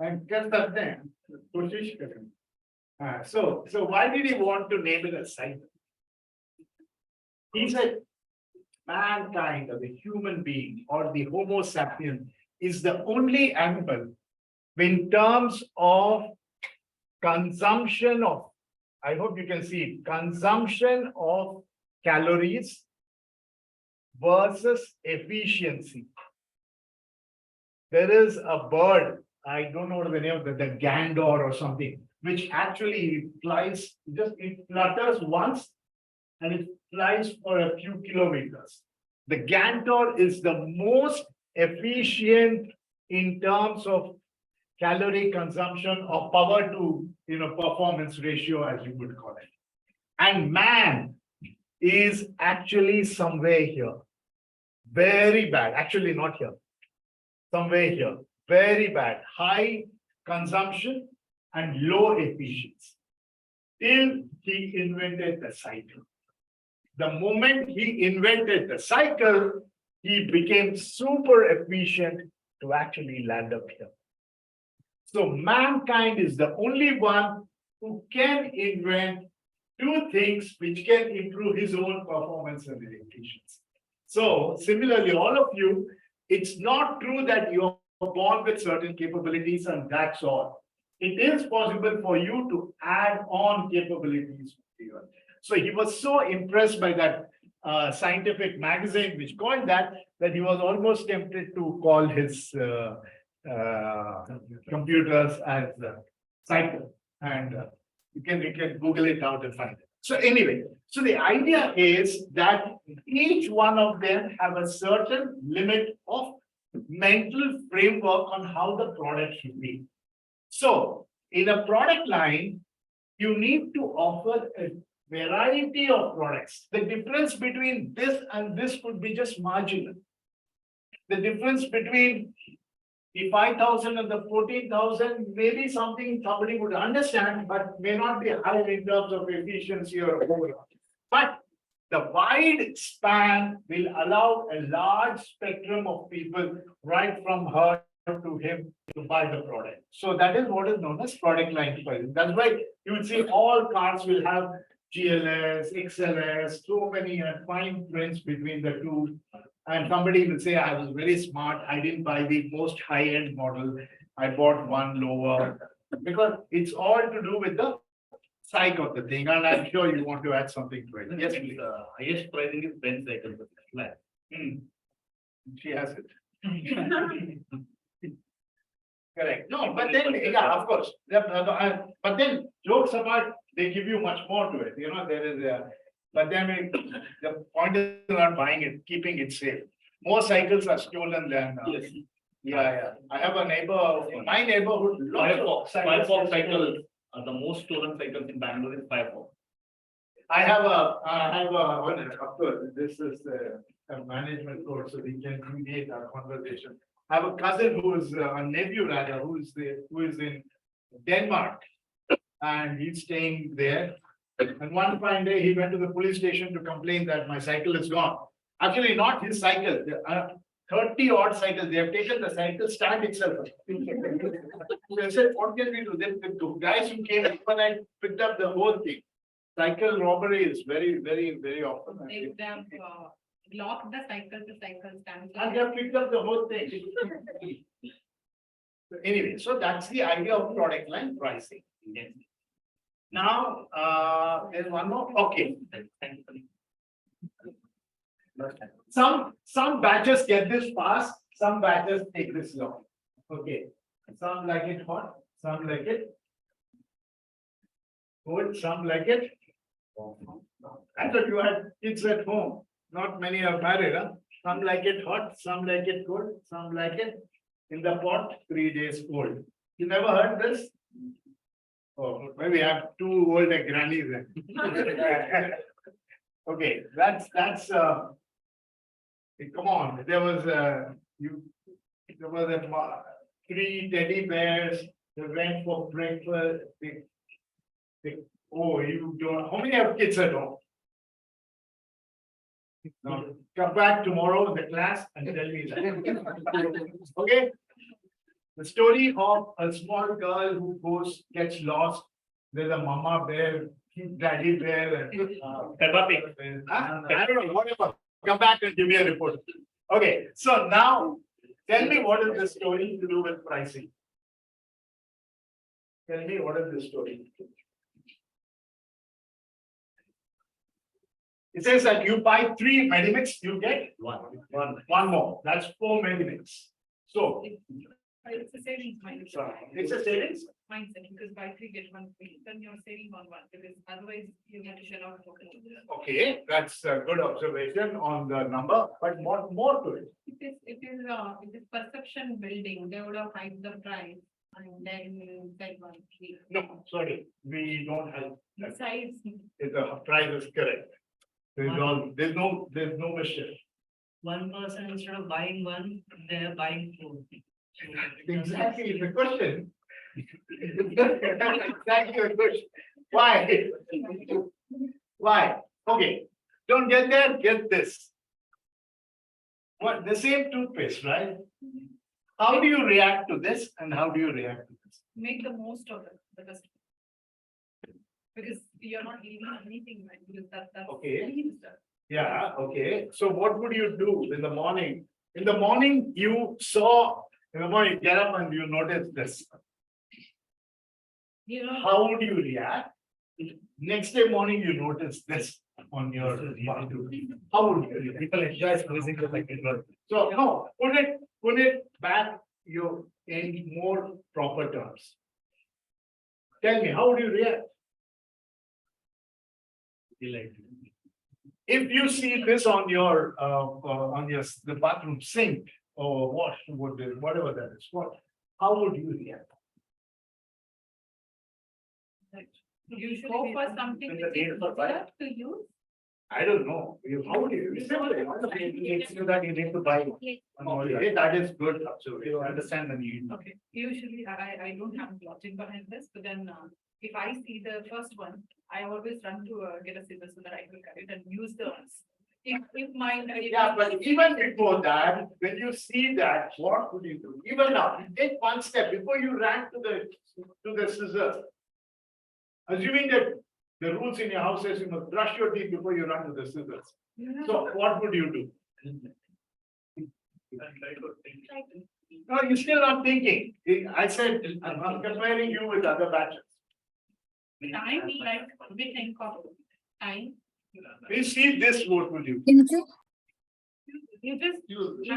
कर सकते हैं, कोशिश करें. So why did he want to name it a cycle? He said, mankind or the human being or the Homo sapien is the only animal in terms of consumption of, I hope you can see it, consumption of calories versus efficiency. There is a bird, I don't know what the name of it, the gander or something, which actually flies, it flutters once and it flies for a few kilometers. The gander is the most efficient in terms of calorie consumption or power to performance ratio, as you would call it. And man is actually somewhere here. Very bad. Actually, not here. Somewhere here. Very bad. High consumption and low efficiency. Till he invented the cycle. The moment he invented the cycle, he became super efficient to actually land up here. So mankind is the only one who can invent two things which can improve his own performance and efficiency. So similarly, all of you, it's not true that you're born with certain capabilities and that's all. It is possible for you to add on capabilities to you. So he was so impressed by that scientific magazine which called that he was almost tempted to call his computers as cycle, and you can Google it out and find it. So anyway, so the idea is that each one of them have a certain limit of mental framework on how the product should be. So in a product line, you need to offer a variety of products. The difference between this and this could be just marginal. The difference between the 5,000 and the 14,000 may be something somebody would understand, but may not be high in terms of efficiency or overall. But the wide span will allow a large spectrum of people, right from her to him, to buy the product. So that is what is known as product line pricing. That's why you will see all cars will have GLS, XLS, so many fine prints between the two. And somebody will say, I was very smart. I didn't buy the most high-end model. I bought one lower. Because it's all to do with the psyche of the thing. And I'm sure you want to add something to it. Yes, please. Highest pricing is Benz cycle. Flat. She has it. Correct. No, but then, yeah, of course. But then jokes apart, they give you much more to it. You know, there is a. But then the point is not buying it, keeping it safe. More cycles are stolen than. Yes. Yeah. I have a neighbor, in my neighborhood. Firefox cycle, the most stolen cycles in Bangalore is Firefox. I have of course, this is a management course, so we can mediate our conversation. I have a cousin who is a nephew rather, who is in Denmark, and he's staying there. And one fine day, he went to the police station to complain that my cycle is gone. Actually, not his cycle. 30 odd cycles. They have taken the cycle stand itself. They said, what can we do? The guys who came overnight picked up the whole thing. Cycle robbery is very, very, very often. They have locked the cycle to cycle stand. And they have picked up the whole thing. So anyway, so that's the idea of product line pricing. Yes. Now, there's one more. Okay. Some batches get this fast, some batches take this long. Okay. Some like it hot, some like it cold, some like it. I thought you had kids at home. Not many are married, huh? Some like it hot, some like it cold, some like it in the pot, 3 days cold. You never heard this? Oh, maybe I have two older grannies then. Okay, that's come on, there was three teddy bears, they went for breakfast. Oh, you don't, how many have kids at home? No, come back tomorrow in the class and tell me that. Okay? The story of a small girl who gets lost. There's a mama bear, daddy bear, and Peppa Pig. I don't know, whatever. Come back and give me a report. Okay, so now tell me what is the story to do with pricing? Tell me what is the story? It says that you buy 3 Medimix, you get one more. That's 4 Medimix. So It's a savings mindset. sorry, it's a savings. Mindset, because buy 3 get 1 free, then you're saving on 1, because otherwise you have to shell out for 4. Okay, that's a good observation on the number, but more to it. It is perception building, they would have hyped the price and then said 1 free. No, sorry, we don't have. that. Besides, If the price is correct. There's no mischief. One person instead of buying one, they're buying 4. Exactly the question. Exactly the question. Why? Why? Okay, don't get there, get this. What, the same toothpaste, right? How do you react to this and how do you react to this? make the most of it, the customer. Because you're not giving anything, right? Because that's. Okay. Yeah, okay. So what would you do in the morning? In the morning, you get up and you notice this. You know, How would you react? Next day morning, you notice this on your. How would you react? People enjoy squeezing the packet. So no, put it back you in more proper terms. Tell me, how would you react? If you see this on your the bathroom sink or whatever that is, how would you react? Usually go for something In the which need is for buy. easier to use. I don't know. How would you? Simple. It's that you need to buy. Okay, that is good. Absolutely. You understand the need. Okay, usually I don't have logic behind this, but then if I see the first one, I always run to get a scissors so that I can cut it and use the ones. If mine. Yeah, but even before that, when you see that, what would you do? Even now, you take one step before you ran to the scissors. Assuming that the rules in your house says you must brush your teeth before you run to the scissors. So what would you do? No, you're still not thinking. I said, I'm comparing you with other batches. Time, like we think of time. You see this, what would you? You just easily,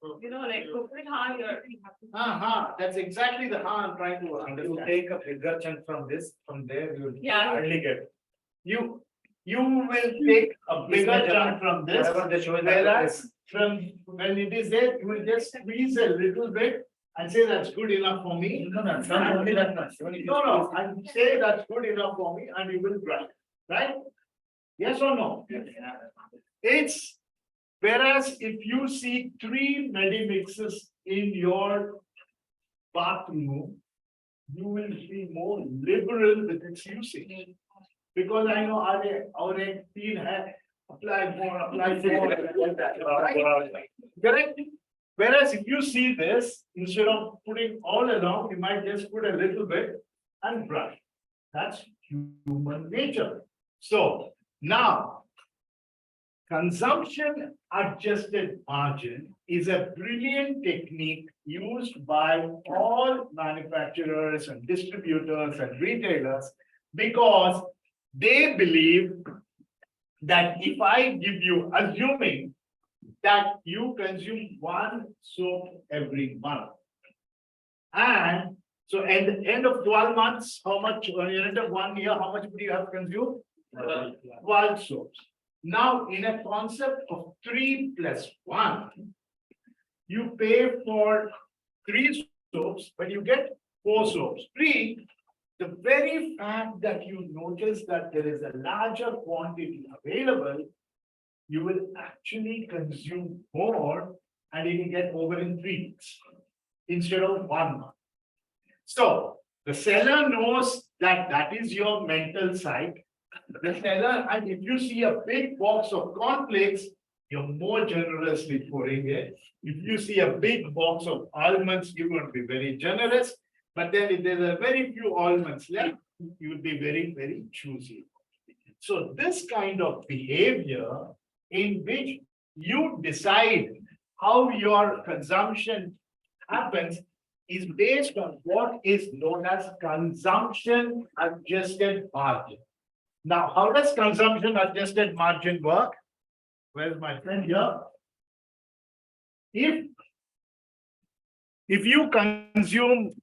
like cook it hard. That's exactly the how I'm trying to You understand. take a bigger chunk from this, from there, you will Yeah. hardly get. You will take a bigger chunk from this, Whatever they show in the whereas from when it is there, you will just squeeze a little bit and say that's good enough for me. No, it's not only that much. No, I say that's good enough for me and you will try, right? Yes or no? It's, whereas if you see 3 mixes in your bathroom, you will be more liberal with its usage. Because I know our team have applied more. Correct? Whereas if you see this, instead of putting all along, you might just put a little bit and brush. That's human nature. So now, consumption adjusted margin is a brilliant technique used by all manufacturers and distributors and retailers because they believe that if I give you, assuming that you consume 1 soap every month. And so at the end of 12 months, how much, at the end of 1 year, how much would you have consumed? 12 soaps. Now, in a concept of 3 plus 1, you pay for 3 soaps, but you get 4 soaps. 3, the very fact that you notice that there is a larger quantity available, you will actually consume more and you can get over in 3 weeks instead of 1 month. So the seller knows that that is your mental side. The seller, and if you see a big box of cornflakes, you're more generously pouring it. If you see a big box of almonds, you're going to be very generous. But then if there's a very few almonds left, you will be very, very choosy. So this kind of behavior in which you decide how your consumption happens is based on what is known as consumption adjusted margin. Now, how does consumption adjusted margin work? Where's my friend here? If you consume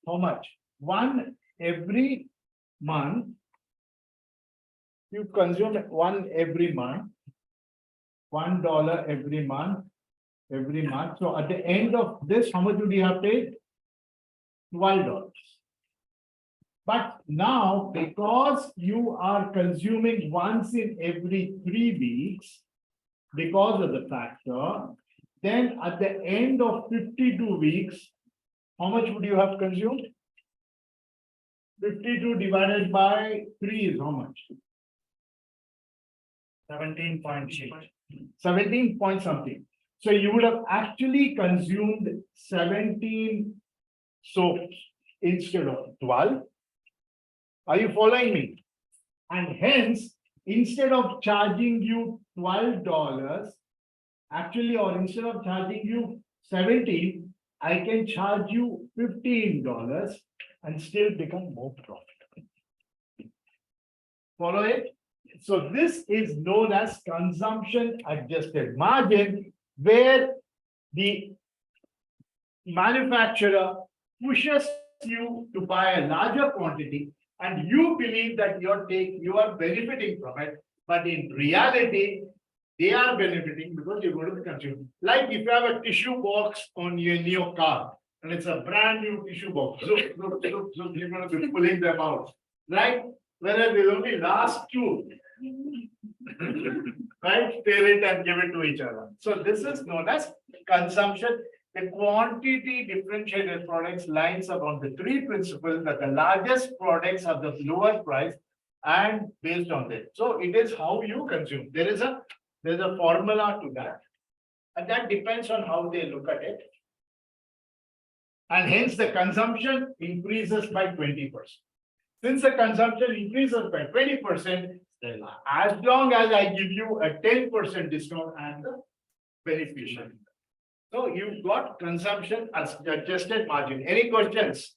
how much? 1 every month. You consume 1 every month, $1 every month. So at the end of this, how much would you have paid? $12. But now, because you are consuming once in every 3 weeks, because of the factor, then at the end of 52 weeks, how much would you have consumed? 52 divided by 3 is how much? 17 point something. So you would have actually consumed 17 soaps instead of 12. Are you following me? And hence, instead of charging you $12, actually, or instead of charging you 17, I can charge you $15 and still become more profitable. Follow it? So this is known as consumption adjusted margin, where the manufacturer pushes you to buy a larger quantity and you believe that you are benefiting from it, but in reality, they are benefiting because you're going to be consuming. Like if you have a tissue box on your car and it's a brand new tissue box, you're going to be pulling them out, right? Whereas they only last two, right? Tear it and give it to each other. So this is known as consumption. The quantity differentiated products lines upon the three principles that the largest products have the lower price and based on that. So it is how you consume. There's a formula to that. And that depends on how they look at it. And hence the consumption increases by 20%. Since the consumption increases by 20%, as long as I give you a 10% discount and the beneficiary. So you've got consumption as adjusted margin. Any questions?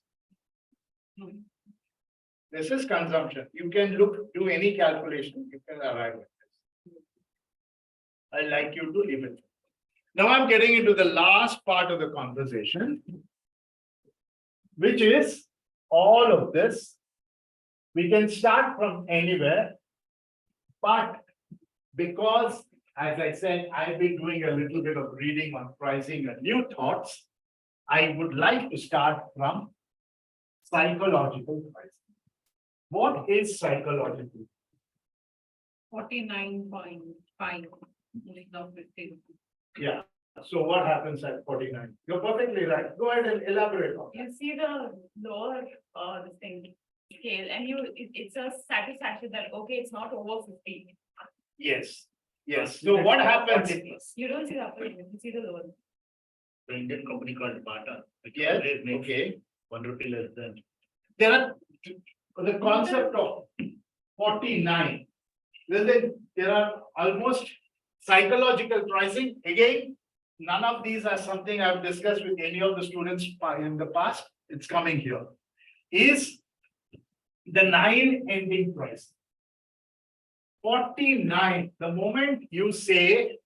This is consumption. You can do any calculation, you can arrive at this. I'd like you to leave it. Now I'm getting into the last part of the conversation, which is all of this. We can start from anywhere, but because, as I said, I've been doing a little bit of reading on pricing and new thoughts, I would like to start from psychological pricing. What is psychological? 49.5. Yeah. So what happens at 49? You're perfectly right. Go ahead and elaborate on that. You see the lower, this thing, scale, and it's a satisfaction that, okay, it's not over 50. Yes. Yes. So what happens? You don't see the upper limit, you see the lower. The Indian company called Bata. which Yes, always makes okay. 1 rupee less than. There are the concept of 49. There are almost psychological pricing. Again, none of these are something I've discussed with any of the students in the past. It's coming here. Is the 9 ending price. 49, the moment you say,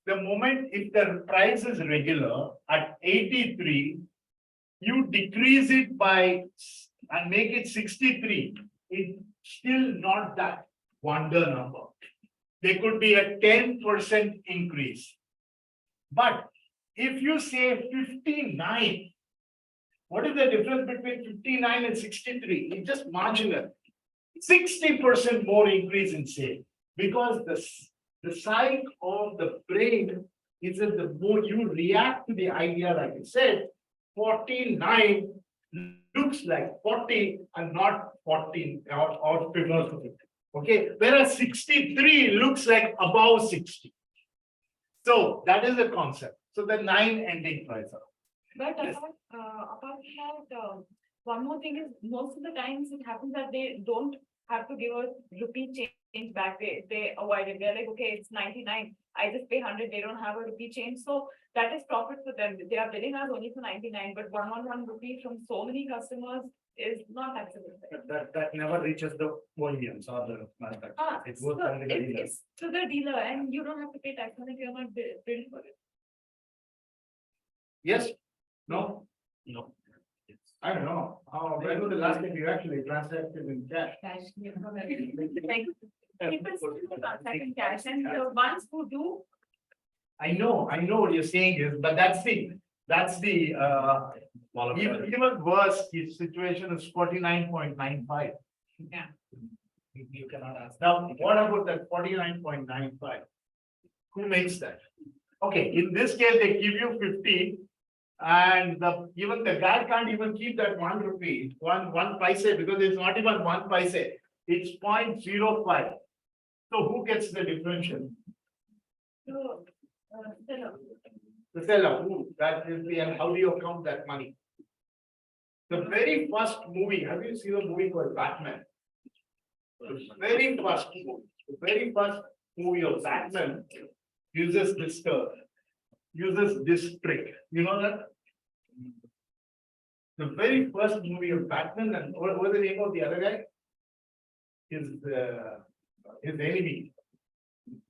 if the price is regular at 83, you decrease it by and make it 63, it's still not that wonder number. There could be a 10% increase. But if you say 59, what is the difference between 59 and 63? It's just marginal. 60% more increase in sale, because the side of the brain is that the more you react to the idea, like I said, 49 looks like 40 and not 14 or 50. Okay, whereas 63 looks like above 60. So that is the concept. So the 9 ending price. But apart from that, one more thing is, most of the times it happens that they don't have to give a rupee change back. They avoid it. They're like, okay, it's 99. I just pay 100. They don't have a rupee change. So that is profit for them. They are billing us only for 99, but 1 rupee from so many customers is not acceptable. That never reaches the volumes or the manufacturer. It goes only the dealer. It's to the dealer, and you don't have to pay tax on it. You're not billed for it. Yes? No? No. I don't know. When was the last time you actually transacted in cash? Cash. Like, people still transact in cash, and the ones who do. I know what you're saying is, but that's the even worse, his situation is 49.95. Yeah. You cannot ask. Now, what about that 49.95? Who makes that? Okay, in this case, they give you 50. And even the guy can't even keep that 1 rupee, one paise, because it's not even 1 paise, it's 0.05. So who gets the differential? So, The seller, who? That is the, and how do you account that money? The very first movie, have you seen a movie called Batman? The very first movie of Batman uses this trick. You know that? The very first movie of Batman, and what was the name of the other guy? Is his enemy.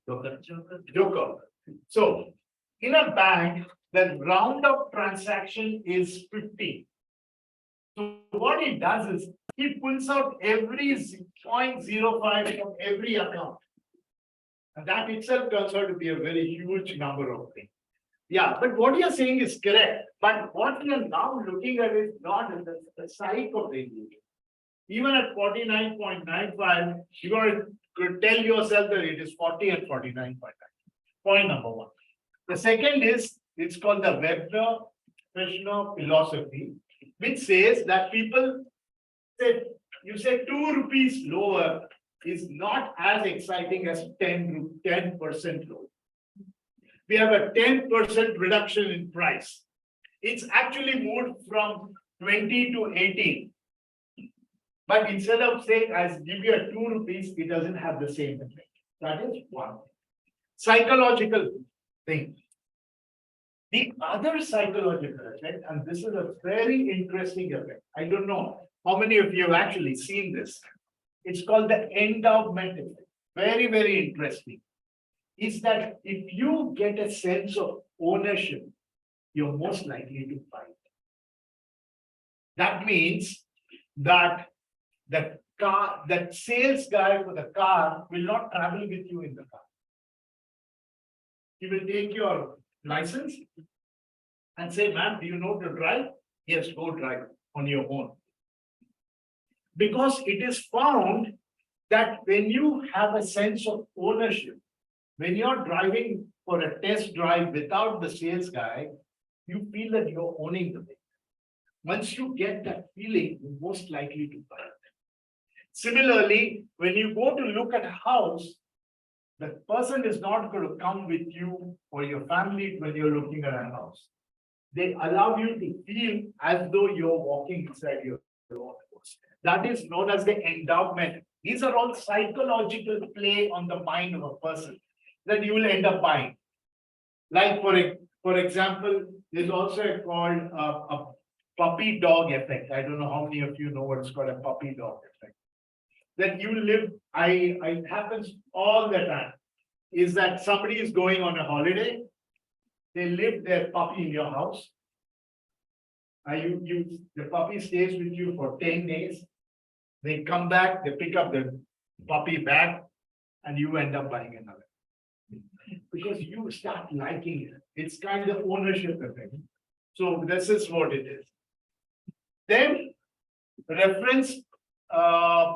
Joker. So in a bank, the round of transaction is 50. So what he does is he pulls out every 0.05 from every account. And that itself turns out to be a very huge number of things. Yeah, but what you're saying is correct. But what you're now looking at is not the psyche of the individual. Even at 49.95, you're going to tell yourself that it is 40 and 49.9. Point number one. The second is, it's called the Webber-Fechner philosophy, which says that people say, you say 2 rupees lower is not as exciting as 10% lower. We have a 10% reduction in price. It's actually moved from 20 to 18. But instead of saying, I give you a 2 rupees, it doesn't have the same effect. That is one. Psychological thing. The other psychological effect, and this is a very interesting effect. I don't know how many of you have actually seen this. It's called the endowment effect. Very, very interesting. Is that if you get a sense of ownership, you're most likely to buy it. That means that the car, that sales guy for the car will not travel with you in the car. He will take your license and say, ma'am, do you know to drive? Yes, go drive on your own. Because it is found that when you have a sense of ownership, when you're driving for a test drive without the sales guy, you feel that you're owning the vehicle. Once you get that feeling, you're most likely to buy it. Similarly, when you go to look at a house, the person is not going to come with you or your family when you're looking at a house. They allow you to feel as though you're walking inside your own house. That is known as the endowment. These are all psychological play on the mind of a person that you will end up buying. Like for example, there's also called a puppy dog effect. I don't know how many of you know what's called a puppy dog effect. That you live, it happens all the time, is that somebody is going on a holiday, they leave their puppy in your house. The puppy stays with you for 10 days. They come back, they pick up the puppy back, and you end up buying another. Because you start liking it. It's kind of ownership effect. So this is what it is. Then reference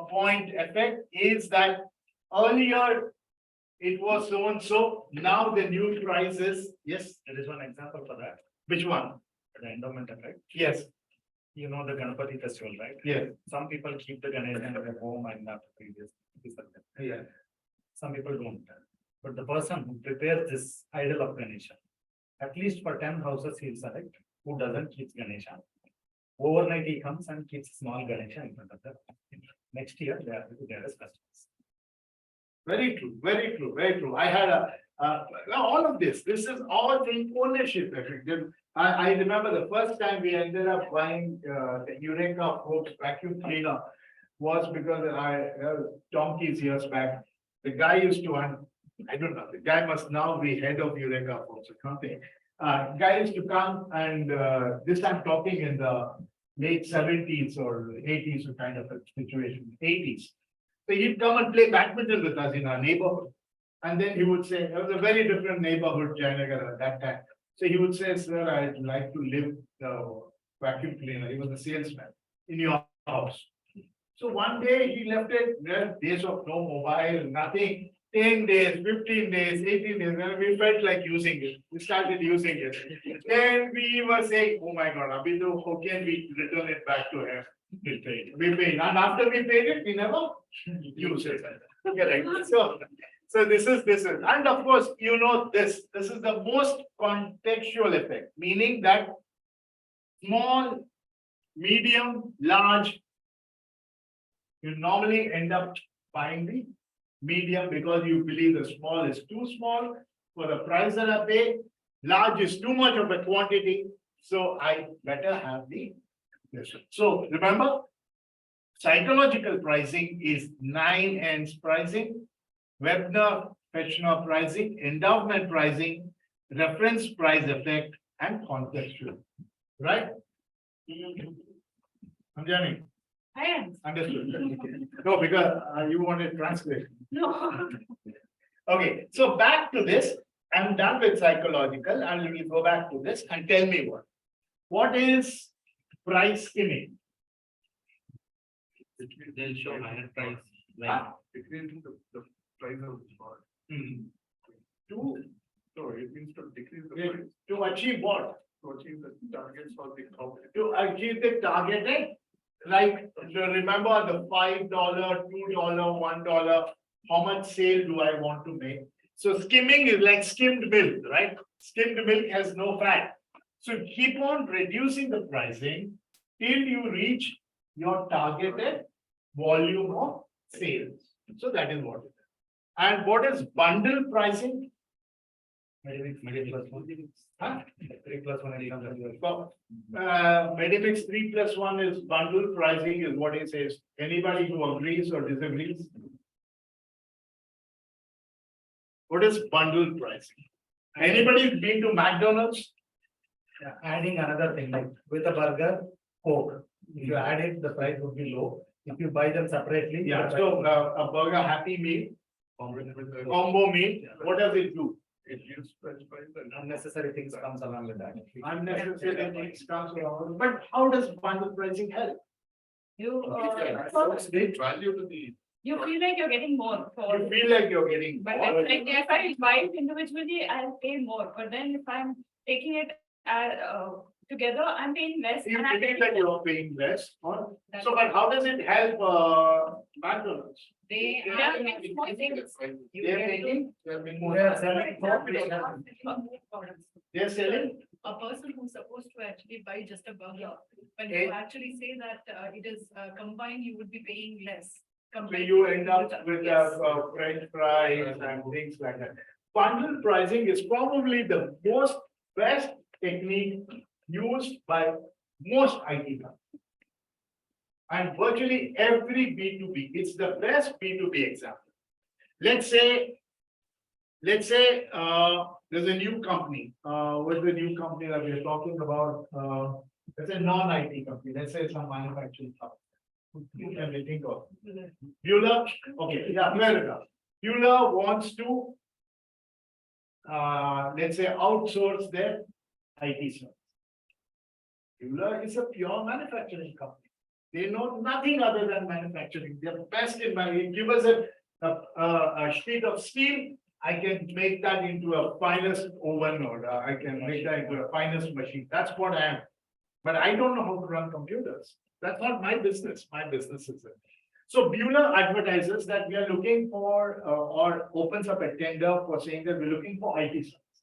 point effect is that earlier it was so and so, now the new price is, yes, There is one example for that, which one? the endowment effect. Yes, You know the Ganapati festival, right? yes, Some people keep the Ganesh in their home and after previous. yeah. Some people don't. But the person who prepares this idol of Ganesha, at least for 10 houses he'll select who doesn't keep Ganesha. Overnight he comes and keeps small Ganesha in front of them. Next year they are there as customers. Very true, very true, very true. I had all of this. This is all the ownership effect. I remember the first time we ended up buying the Eureka Folks vacuum cleaner was because donkeys years back. The guy used to I don't know, the guy must now be head of Eureka Folks or something. Guy used to come and this I'm talking in the late 70s or 80s kind of a situation, 80s. So he'd come and play badminton with us in our neighborhood. And then he would say, it was a very different neighborhood, Jayanagar at that time. So he would say, sir, I'd like to live the vacuum cleaner. He was a salesman in your house. So one day he left it, there days of no mobile, nothing, 10 days, 15 days, 18 days, and we felt like using it. We started using it. Then we were saying, oh my God, Abhidu, how can we return it back to him? We paid. And after we paid it, we never used it. Correct. So this is, and of course, you know, this is the most contextual effect, meaning that small, medium, large, you normally end up buying the medium because you believe the small is too small for the price that I pay. Large is too much of a quantity, so I better have the this. So remember, psychological pricing is 9 ends pricing. Webner-Fechner pricing, endowment pricing, reference price effect, and contextual. Right? Anjani, I am. understood. No, because you wanted translation. No. Okay, so back to this. I'm done with psychological and we will go back to this and tell me what. What is price skimming? They'll show higher price, like Ah, Decreasing the price of the product. To, So it means to decrease the price to achieve what? to achieve the targets or the company. To achieve the targeted, like, remember the $5, $2, $1, how much sale do I want to make? So skimming is like skimmed milk, right? Skimmed milk has no fat. So keep on reducing the pricing till you reach your targeted volume of sales. So that is what it is. And what is bundle pricing? Huh? 3+1 So, Medimix 3+1 is bundle pricing is what he says. Anybody who agrees or disagrees? What is bundle pricing? Anybody been to McDonald's? Yeah, adding another thing, like with a burger, Coke, if you add it, the price would be low. If you buy them separately. Yeah, so a burger happy meal, combo meal, what does it do? It gives fresh price and Unnecessary things comes along with that. Unnecessary things comes along, but how does bundle pricing help? You, it's value to the. you feel like you're getting more for. You feel like you're getting. But more. like if I buy it individually, I'll pay more, but then if I'm taking it together, I'm paying less. You and I'm feel getting like more. you're paying less, or, That's so but how does it help McDonald's? They They are are making small things. They're making, They are selling they're selling, A person who's supposed to actually buy just a burger, when Okay. you actually say that it is combined, you would be paying less. so compared you to end up the- with Yes. French fries and things like that. Bundle pricing is probably the most best technique used by most IT companies. And virtually every B2B, it's the best B2B example. Let's say, there's a new company, what's the new company that we're talking about? It's a non-IT company, let's say some manufacturing company. Who can we think of? Bueller, okay, yeah, America. Bueller wants to, let's say, outsource their IT service. Bueller is a pure manufacturing company. They know nothing other than manufacturing. They're best in manufacturing. Give us a sheet of steel. I can make that into a finest oven, or I can make that into a finest machine. That's what I am. But I don't know how to run computers. That's not my business. My business is it. So Bueller advertises that we are looking for, or opens up a tender for saying that we're looking for IT service.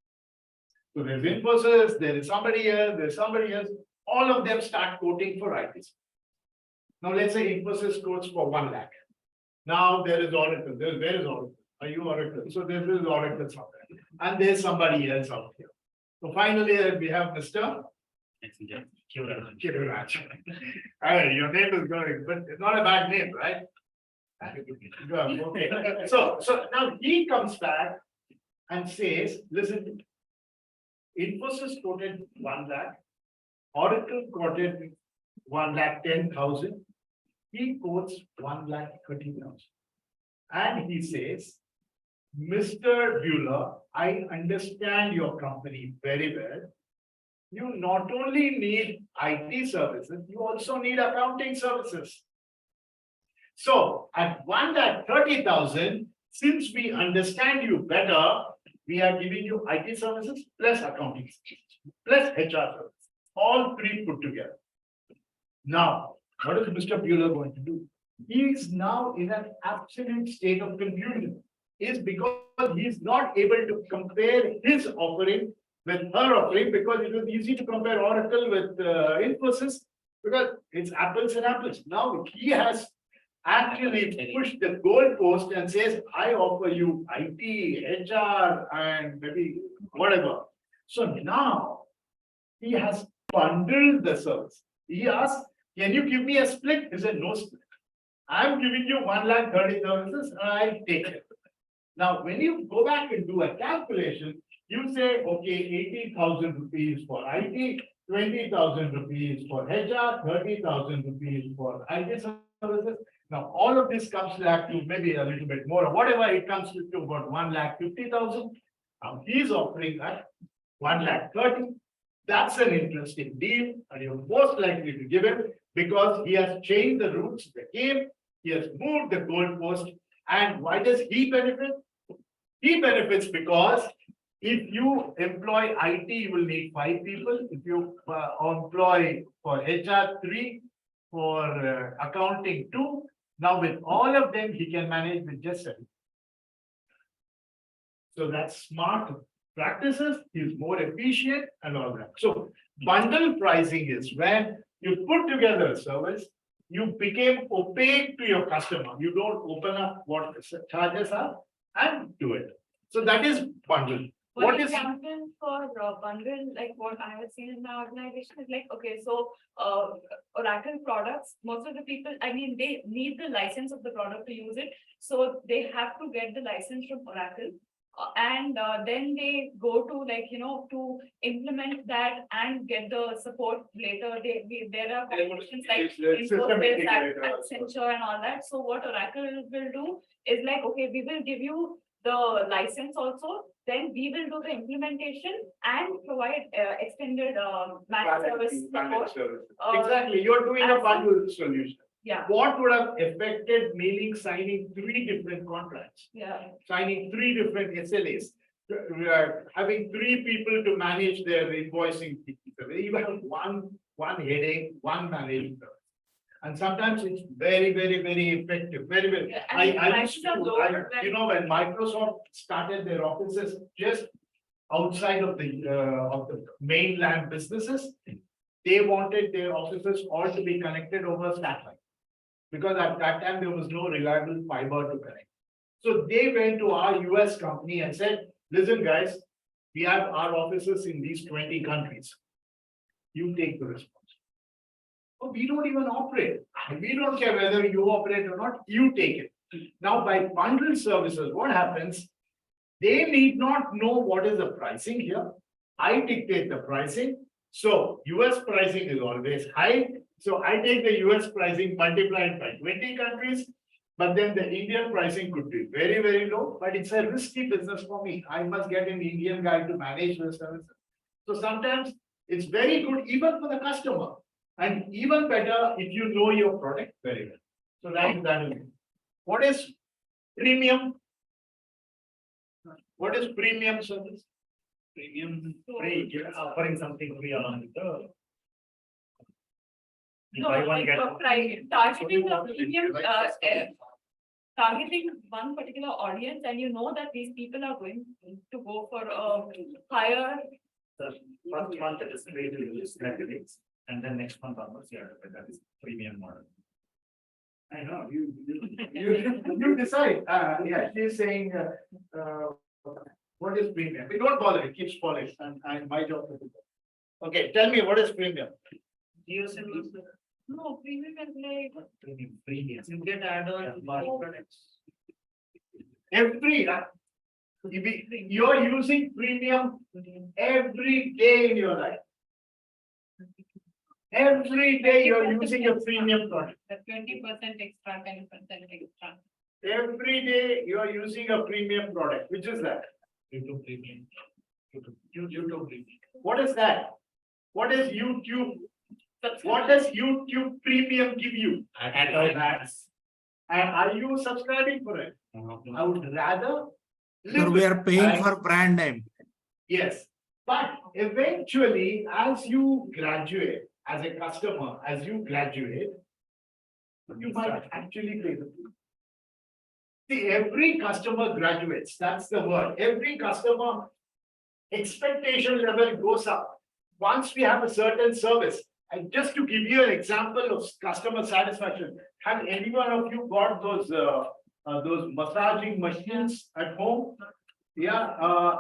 So there's Infosys, there is somebody else, there's somebody else. All of them start quoting for IT service. Now, let's say Infosys quotes for 1 lakh. Now there is Oracle. Where is Oracle? Are you Oracle? So there is Oracle somewhere. And there's somebody else out here. So finally, we have Mr. Kiruraj. Your name is going, but it's not a bad name, right? Okay. So now he comes back and says, listen, Infosys quoted 1 lakh. Oracle quoted 1,10,000. He quotes 1,30,000. And he says, Mr. Bueller, I understand your company very well. You not only need IT services, you also need accounting services. So at 1,30,000, since we understand you better, we are giving you IT services plus accounting services, plus HR services, all three put together. Now, what is Mr. Bueller going to do? He is now in an absolute state of confusion. Is because he is not able to compare his offering with her offering, because it was easy to compare Oracle with Infosys, because it's apples and apples. Now he has actually pushed the goalpost and says, I offer you IT, HR, and maybe whatever. So now he has bundled the service. He asked, can you give me a split? He said, no split. I'm giving you 1,30,000 services and I'll take it. Now, when you go back and do a calculation, you say, okay, 80,000 rupees for IT, 20,000 rupees for HR, 30,000 rupees for IT services. Now, all of this comes back to maybe a little bit more, or whatever it comes to about 1,50,000. Now, he's offering at 1,30,000. That's an interesting deal, and you're most likely to give it because he has changed the rules of the game. He has moved the goalpost. And why does he benefit? He benefits because if you employ IT, you will need 5 people. If you employ for HR 3, for accounting 2, now with all of them, he can manage with just 7. So that's smart practices, is more efficient and all that. So bundle pricing is when you put together a service, you became opaque to your customer. You don't open up what the charges are and do it. So that is bundle. For What is example, for bundle, like what I have seen in my organization is like, okay, so Oracle products, most of the people, I mean, they need the license of the product to use it. So they have to get the license from Oracle. And then they go to like, to implement that and get the support later. There are competitions like Infosys, Accenture and all that. So what Oracle will do is like, okay, we will give you the license also, then we will do the implementation and provide extended managed service support. Exactly, you're doing a and so- bundle solution. Yeah, What would have affected meaning signing 3 different contracts, yeah. signing 3 different SLAs, having 3 people to manage their invoicing. You have one headache, one management. And sometimes it's very, very, very effective, very, very. Yeah, and I prices used are to, lower than- when Microsoft started their offices just outside of the mainland businesses, they wanted their offices all to be connected over satellite. Because at that time, there was no reliable fiber to connect. So they went to our US company and said, listen, guys, we have our offices in these 20 countries. You take the responsibility. Oh, we don't even operate. We don't care whether you operate or not, you take it. Now, by bundle services, what happens? They need not know what is the pricing here. I dictate the pricing. So US pricing is always high. So I take the US pricing multiplied by 20 countries, but then the Indian pricing could be very, very low, but it's a risky business for me. I must get an Indian guy to manage the services. So sometimes it's very good even for the customer and even better if you know your product very well. So that is what is premium? What is premium service? Premium free, you're offering something free along with the. No, Buy one, like get for one. targeting the premium, targeting one particular audience, and you know that these people are going to go for a higher. The first month it is free to use Netflix, and then next month onwards, you have to pay that is premium model. I know, you decide, yeah, she's saying, what is premium? We don't bother, it keeps falling, and my job to do that. Okay, tell me, what is premium? No, premium is like. Premium. You get add-on products. You're using premium every day in your life. Every day you're using a premium product. The 20% extra, 10% extra. Every day you are using a premium product. Which is that? YouTube premium. YouTube premium. What is that? What is YouTube? What does YouTube premium give you? Ads. And are you subscribing for it? I would rather. So we are paying for brand name. Yes, but eventually, as you graduate, as a customer, as you graduate, you might actually pay the fee. See, every customer graduates, that's the word. Every customer expectation level goes up. Once we have a certain service, and just to give you an example of customer satisfaction, have any one of you got those massaging machines at home? Yeah,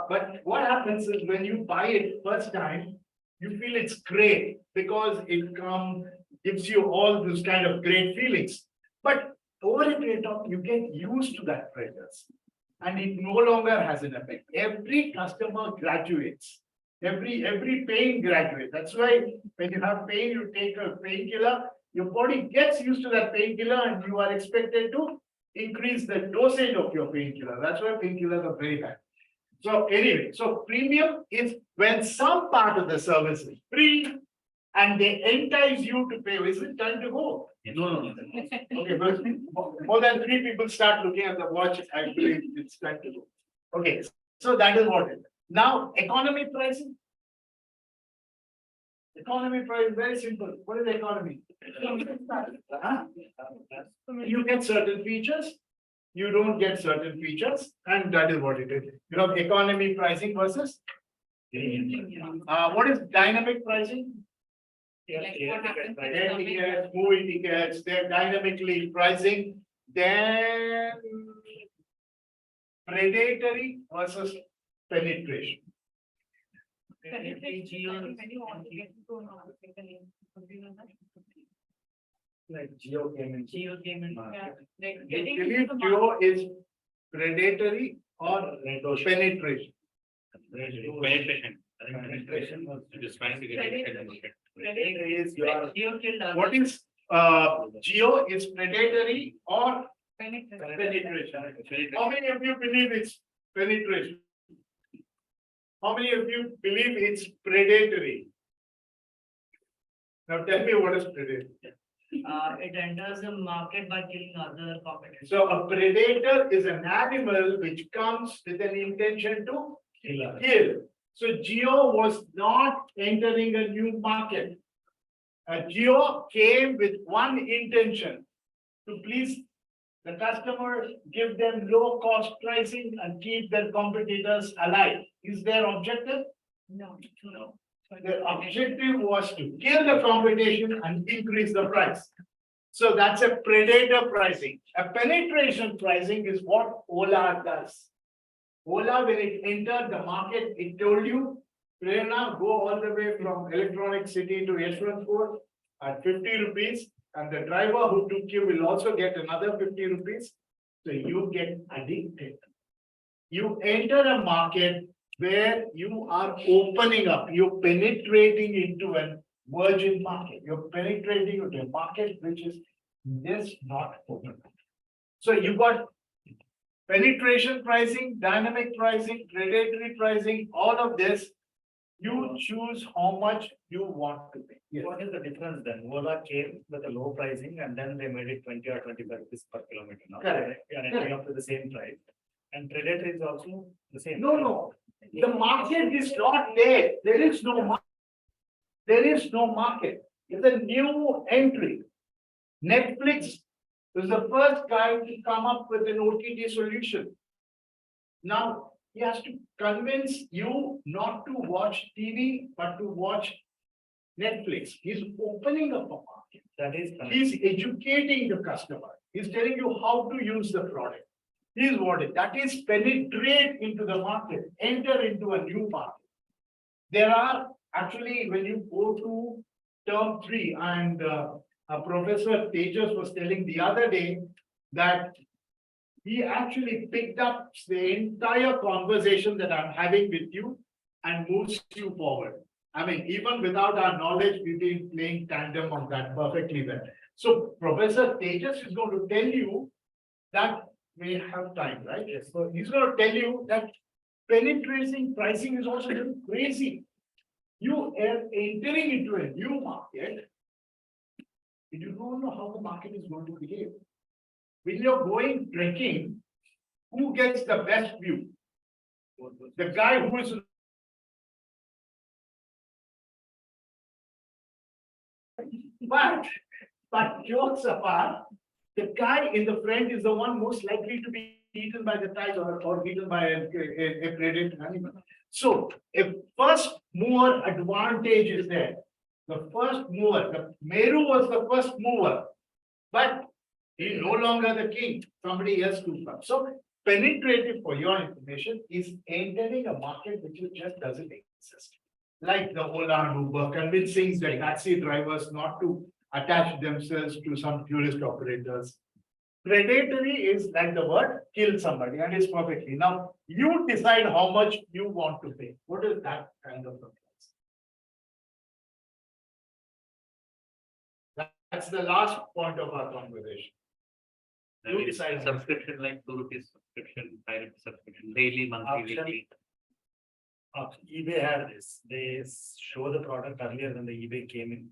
but what happens is when you buy it first time, you feel it's great because it gives you all this kind of great feelings. But over a period of time, you get used to that fragrance. and it no longer has an effect. Every customer graduates. Every pain graduates. That's why when you have pain, you take a painkiller, your body gets used to that painkiller and you are expected to increase the dosage of your painkiller. That's why painkillers are very bad. So anyway, so premium is when some part of the service is free and they entice you to pay. Is it time to go? No. Okay, but more than 3 people start looking at the watch, I believe it's time to go. Okay, so that is what it is. Now, economy pricing. Economy price, very simple. What is economy? Huh? You get certain features, you don't get certain features, and that is what it is. You have economy pricing versus. What is dynamic pricing? Like what happens when Air something- tickets, movie tickets, they're dynamically pricing, then predatory versus penetration. Penetration, when you want to get into an organization, something like that. Like Geo came in. Geo came in. Yeah, like You getting believe into the Geo market. is predatory or penetration? Penetration. Penetration was. Just trying to get it. Is your, Geo killed us. what is Geo is predatory or Penetration. penetration? How many of you believe it's penetration? How many of you believe it's predatory? Now tell me what is predatory. It enters the market by killing other competitors. So a predator is an animal which comes with an intention to kill. So Geo was not entering a new market. Geo came with one intention to please the customer, give them low cost pricing and keep their competitors alive. Is their objective? No. The objective was to kill the competition and increase the price. So that's a predator pricing. A penetration pricing is what Ola does. Ola, when it entered the market, it told you, Prerna, go all the way from Electronic City to Yeshwanthpur at 50 rupees. And the driver who took you will also get another 50 rupees. So you get addicted. You enter a market where you are opening up, you're penetrating into a virgin market. You're penetrating into a market which is just not open. So you got penetration pricing, dynamic pricing, predatory pricing, all of this. You choose how much you want to pay. Yes. What is the difference then? Ola came with a low pricing and then they made it 20 or 25 rupees per kilometer. Now Correct. they are ending up with the same price. And Predator is also the same. No. The market is not there. There is no market. There is no market. It's a new entry. Netflix was the first guy to come up with an OTT solution. Now, he has to convince you not to watch TV, but to watch Netflix. He's opening up a market. That is. He's educating the customer. He's telling you how to use the product. Here's what it, that is penetrate into the market, enter into a new market. There are actually, when you go to term 3, and Professor Tejas was telling the other day that he actually picked up the entire conversation that I'm having with you and moves you forward. I mean, even without our knowledge, we've been playing tandem on that perfectly well. So Professor Tejas is going to tell you that we have time, right? Yes. So he's going to tell you that penetrating pricing is also very crazy. You are entering into a new market. You don't know how the market is going to behave. When you're going trekking, who gets the best view? The guy who is. But jokes apart, the guy in the front is the one most likely to be eaten by the tiger or eaten by a predator animal. So a first mover advantage is there. The first mover, the Meru was the first mover, but he no longer the king, somebody else took up. So penetrative, for your information, is entering a market which just doesn't exist. Like the Ola and Uber, convincing the taxi drivers not to attach themselves to some tourist operators. Predatory is like the word kill somebody and it's perfectly. Now, you decide how much you want to pay. What is that kind of a price? That's the last point of our conversation. Maybe You decide. subscription like 2 rupees subscription, 5 rupees subscription, daily, monthly, Option. weekly. eBay had this, they show the product earlier when the eBay came in.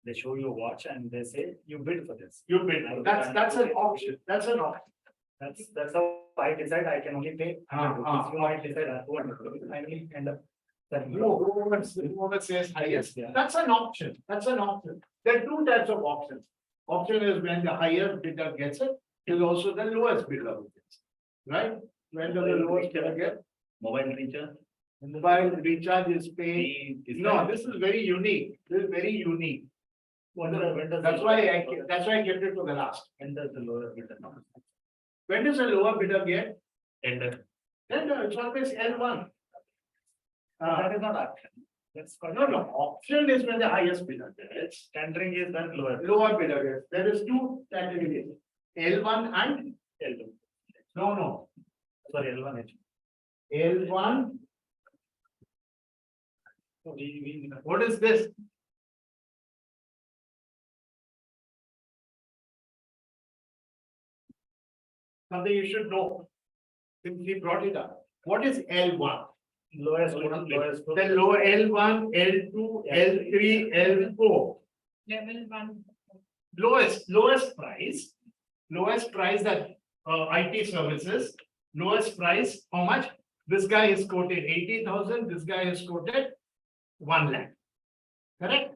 They show you a watch and they say, you bid for this. You bid. That's an option. That's an option. That's how I decide I can only pay. 100 rupees. You might decide I want to, I will end up. Whoever says highest, Yeah. that's an option, that's an option. There are two types of options. Option is when the higher bidder gets it, is also the lowest bidder who gets it, right? When does the lowest bidder get? Mobile recharge. Mobile recharge is paid. No, this is very unique, this is very unique. That's why I kept it for the last. When does the lower bidder come? When does a lower bidder get? Tender. Then it's always L1. That is not option. That's called. No, option is when the highest bidder gets. Tendering is then lower. Lower bidder gets. There is two categories, L1 and L2. no. Sorry, L1. L1, what is this? Something you should know. Since we brought it up. What is L1? Lowest. The lower L1, L2, L3, L4. Level 1. Lowest price that IT services, lowest price, how much? This guy is quoted 80,000, this guy is quoted 1 lakh. Correct?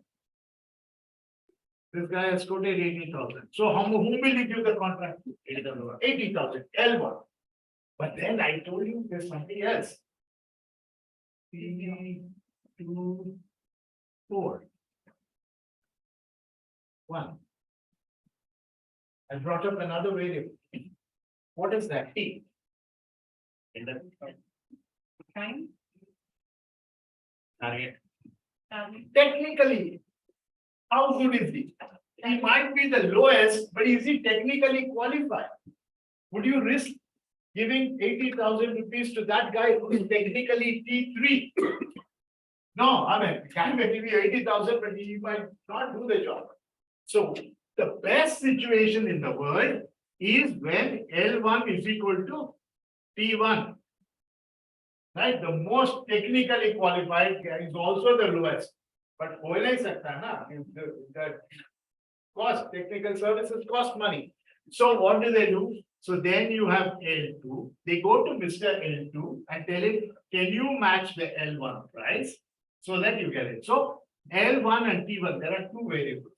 This guy has quoted 80,000. So whom will you give the contract to? 80,000, L1. But then I told you there's something else. 3, 2, 4. 1. I brought up another variable. What is that? T. Time. Target. Technically, how good is he? He might be the lowest, but is he technically qualified? Would you risk giving 80,000 rupees to that guy who is technically T3? No, I mean, can give you 80,000, but he might not do the job. So the best situation in the world is when L1 is equal to T1. Right? The most technically qualified guy is also the lowest. But the cost, technical services cost money. So what do? So then you have L2. They go to Mr. L2 and tell him, can you match the L1 price? So that you get it. So L1 and T1, there are two variables.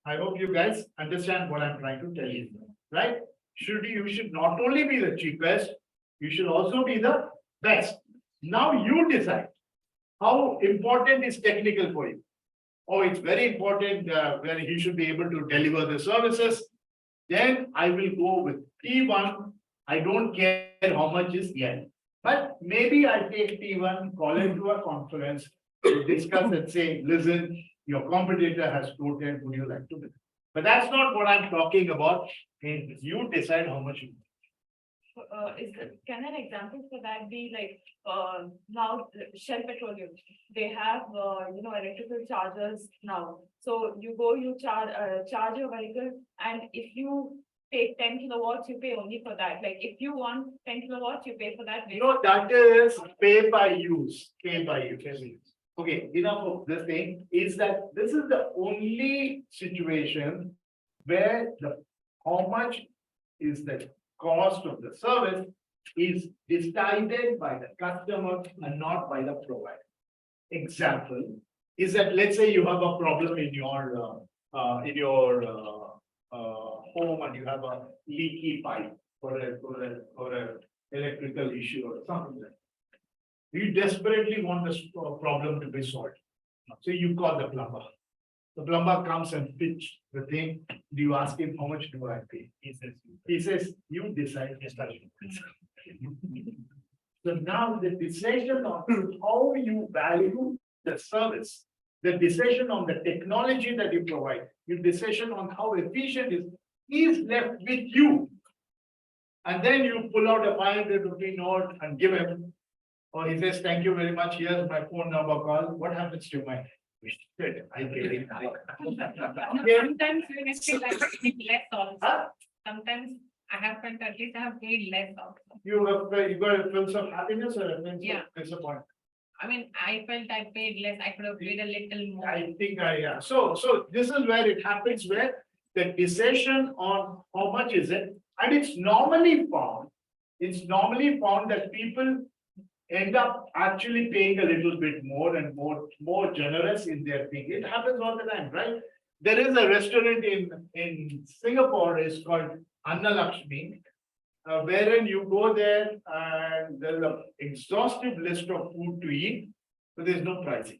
I hope you guys understand what I'm trying to tell you, right? You should not only be the cheapest, you should also be the best. Now you decide how important is technical for you. Oh, it's very important where he should be able to deliver the services. Then I will go with T1. I don't care how much is yen. But maybe I take T1, call him to a conference, discuss and say, listen, your competitor has quoted, would you like to bid? But that's not what I'm talking about. You decide how much you. Can an example for that be like, now Shell Petroleum, they have, electrical chargers now. So you go, you charge your vehicle, and if you take 10 kilowatts, you pay only for that. Like if you want 10 kilowatts, you pay for that. No, that is pay by use, pay by use. Okay, enough of this thing is that this is the only situation where how much is the cost of the service is decided by the customer and not by the provider. Example is that, let's say you have a problem in your home and you have a leaky pipe or a electrical issue or something like that. You desperately want this problem to be solved. So you call the plumber. The plumber comes and fits the thing. Do you ask him how much do I pay? He says, you decide. So now the decision on how you value the service, the decision on the technology that you provide, your decision on how efficient is left with you. and then you pull out a 500 rupee note and give him. Or he says, thank you very much, here's my phone number, call, what happens to you, my? Shit, I gave it. Sometimes when I feel like paying less also. Huh? Sometimes I have felt at least I have paid less also. You got a sense of happiness or a sense Yeah. of disappointment? I mean, I felt I paid less, I could have paid a little more. I think yeah. So this is where it happens, where the decision on how much is it, and it's normally found that people end up actually paying a little bit more and more generous in their thing. It happens all the time, right? There is a restaurant in Singapore, it's called Anna Lakshmi, wherein you go there and there's an exhaustive list of food to eat, but there's no pricing.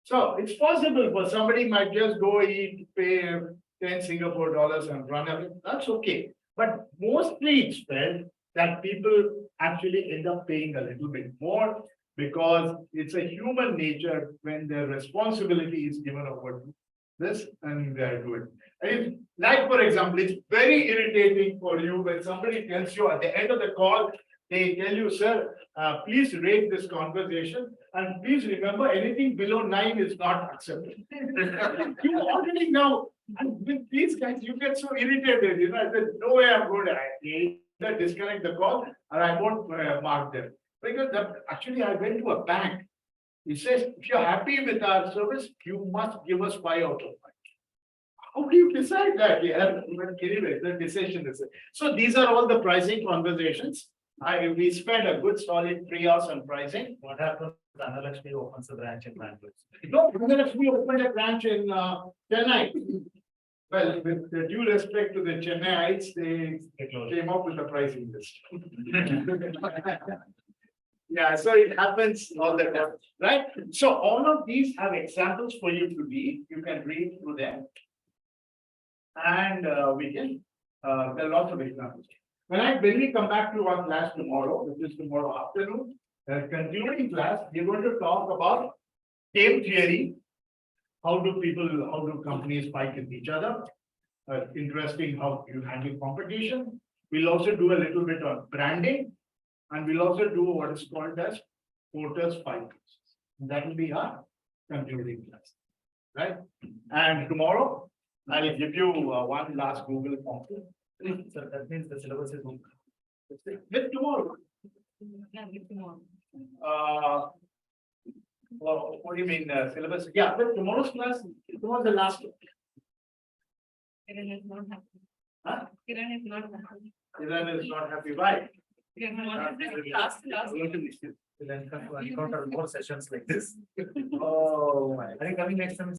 So it's possible for somebody might just go eat, pay 10 Singapore dollars and run away. That's okay. But mostly it's felt that people actually end up paying a little bit more because it's a human nature when the responsibility is given over to this and they do it. And like, for example, it's very irritating for you when somebody tells you at the end of the call, they tell you, sir, please rate this conversation and please remember anything below 9 is not acceptable. You already know, and with these guys, you get so irritated, you know, I said, no way I'm going to either disconnect the call or I won't mark them. Because actually I went to a bank. He says, if you're happy with our service, you must give us 5 out of 5. How do you decide that? Yeah, but anyway, the decision is. So these are all the pricing conversations. We spent a good solid 3 hours on pricing. What happens if Anna Lakshmi opens a branch in Bangalore? No, Anna Lakshmi opened a branch in Chennai. Well, with the due respect to the Chennaites, they came up with a pricing list. Yeah, so it happens all the time, right? So all of these have examples for you to read. You can read through them. And we can, there are lots of examples. When we come back to our class tomorrow, which is tomorrow afternoon, concluding class, we're going to talk about game theory. How do companies fight with each other? Interesting how you handle competition. We'll also do a little bit on branding. And we'll also do what is called as Porter's 5 classes. That will be our concluding class, right? And tomorrow, I will give you one last Google form. So that means the syllabus is. With tomorrow. Yeah, with tomorrow. Well, what do you mean syllabus? Yeah, but tomorrow's class, tomorrow's the last one. Kiran is not happy. Huh? Kiran is not happy. Kiran is not happy. Why? Kiran wanted this last. Then come to encounter more sessions like this. Oh my. Are you coming next time?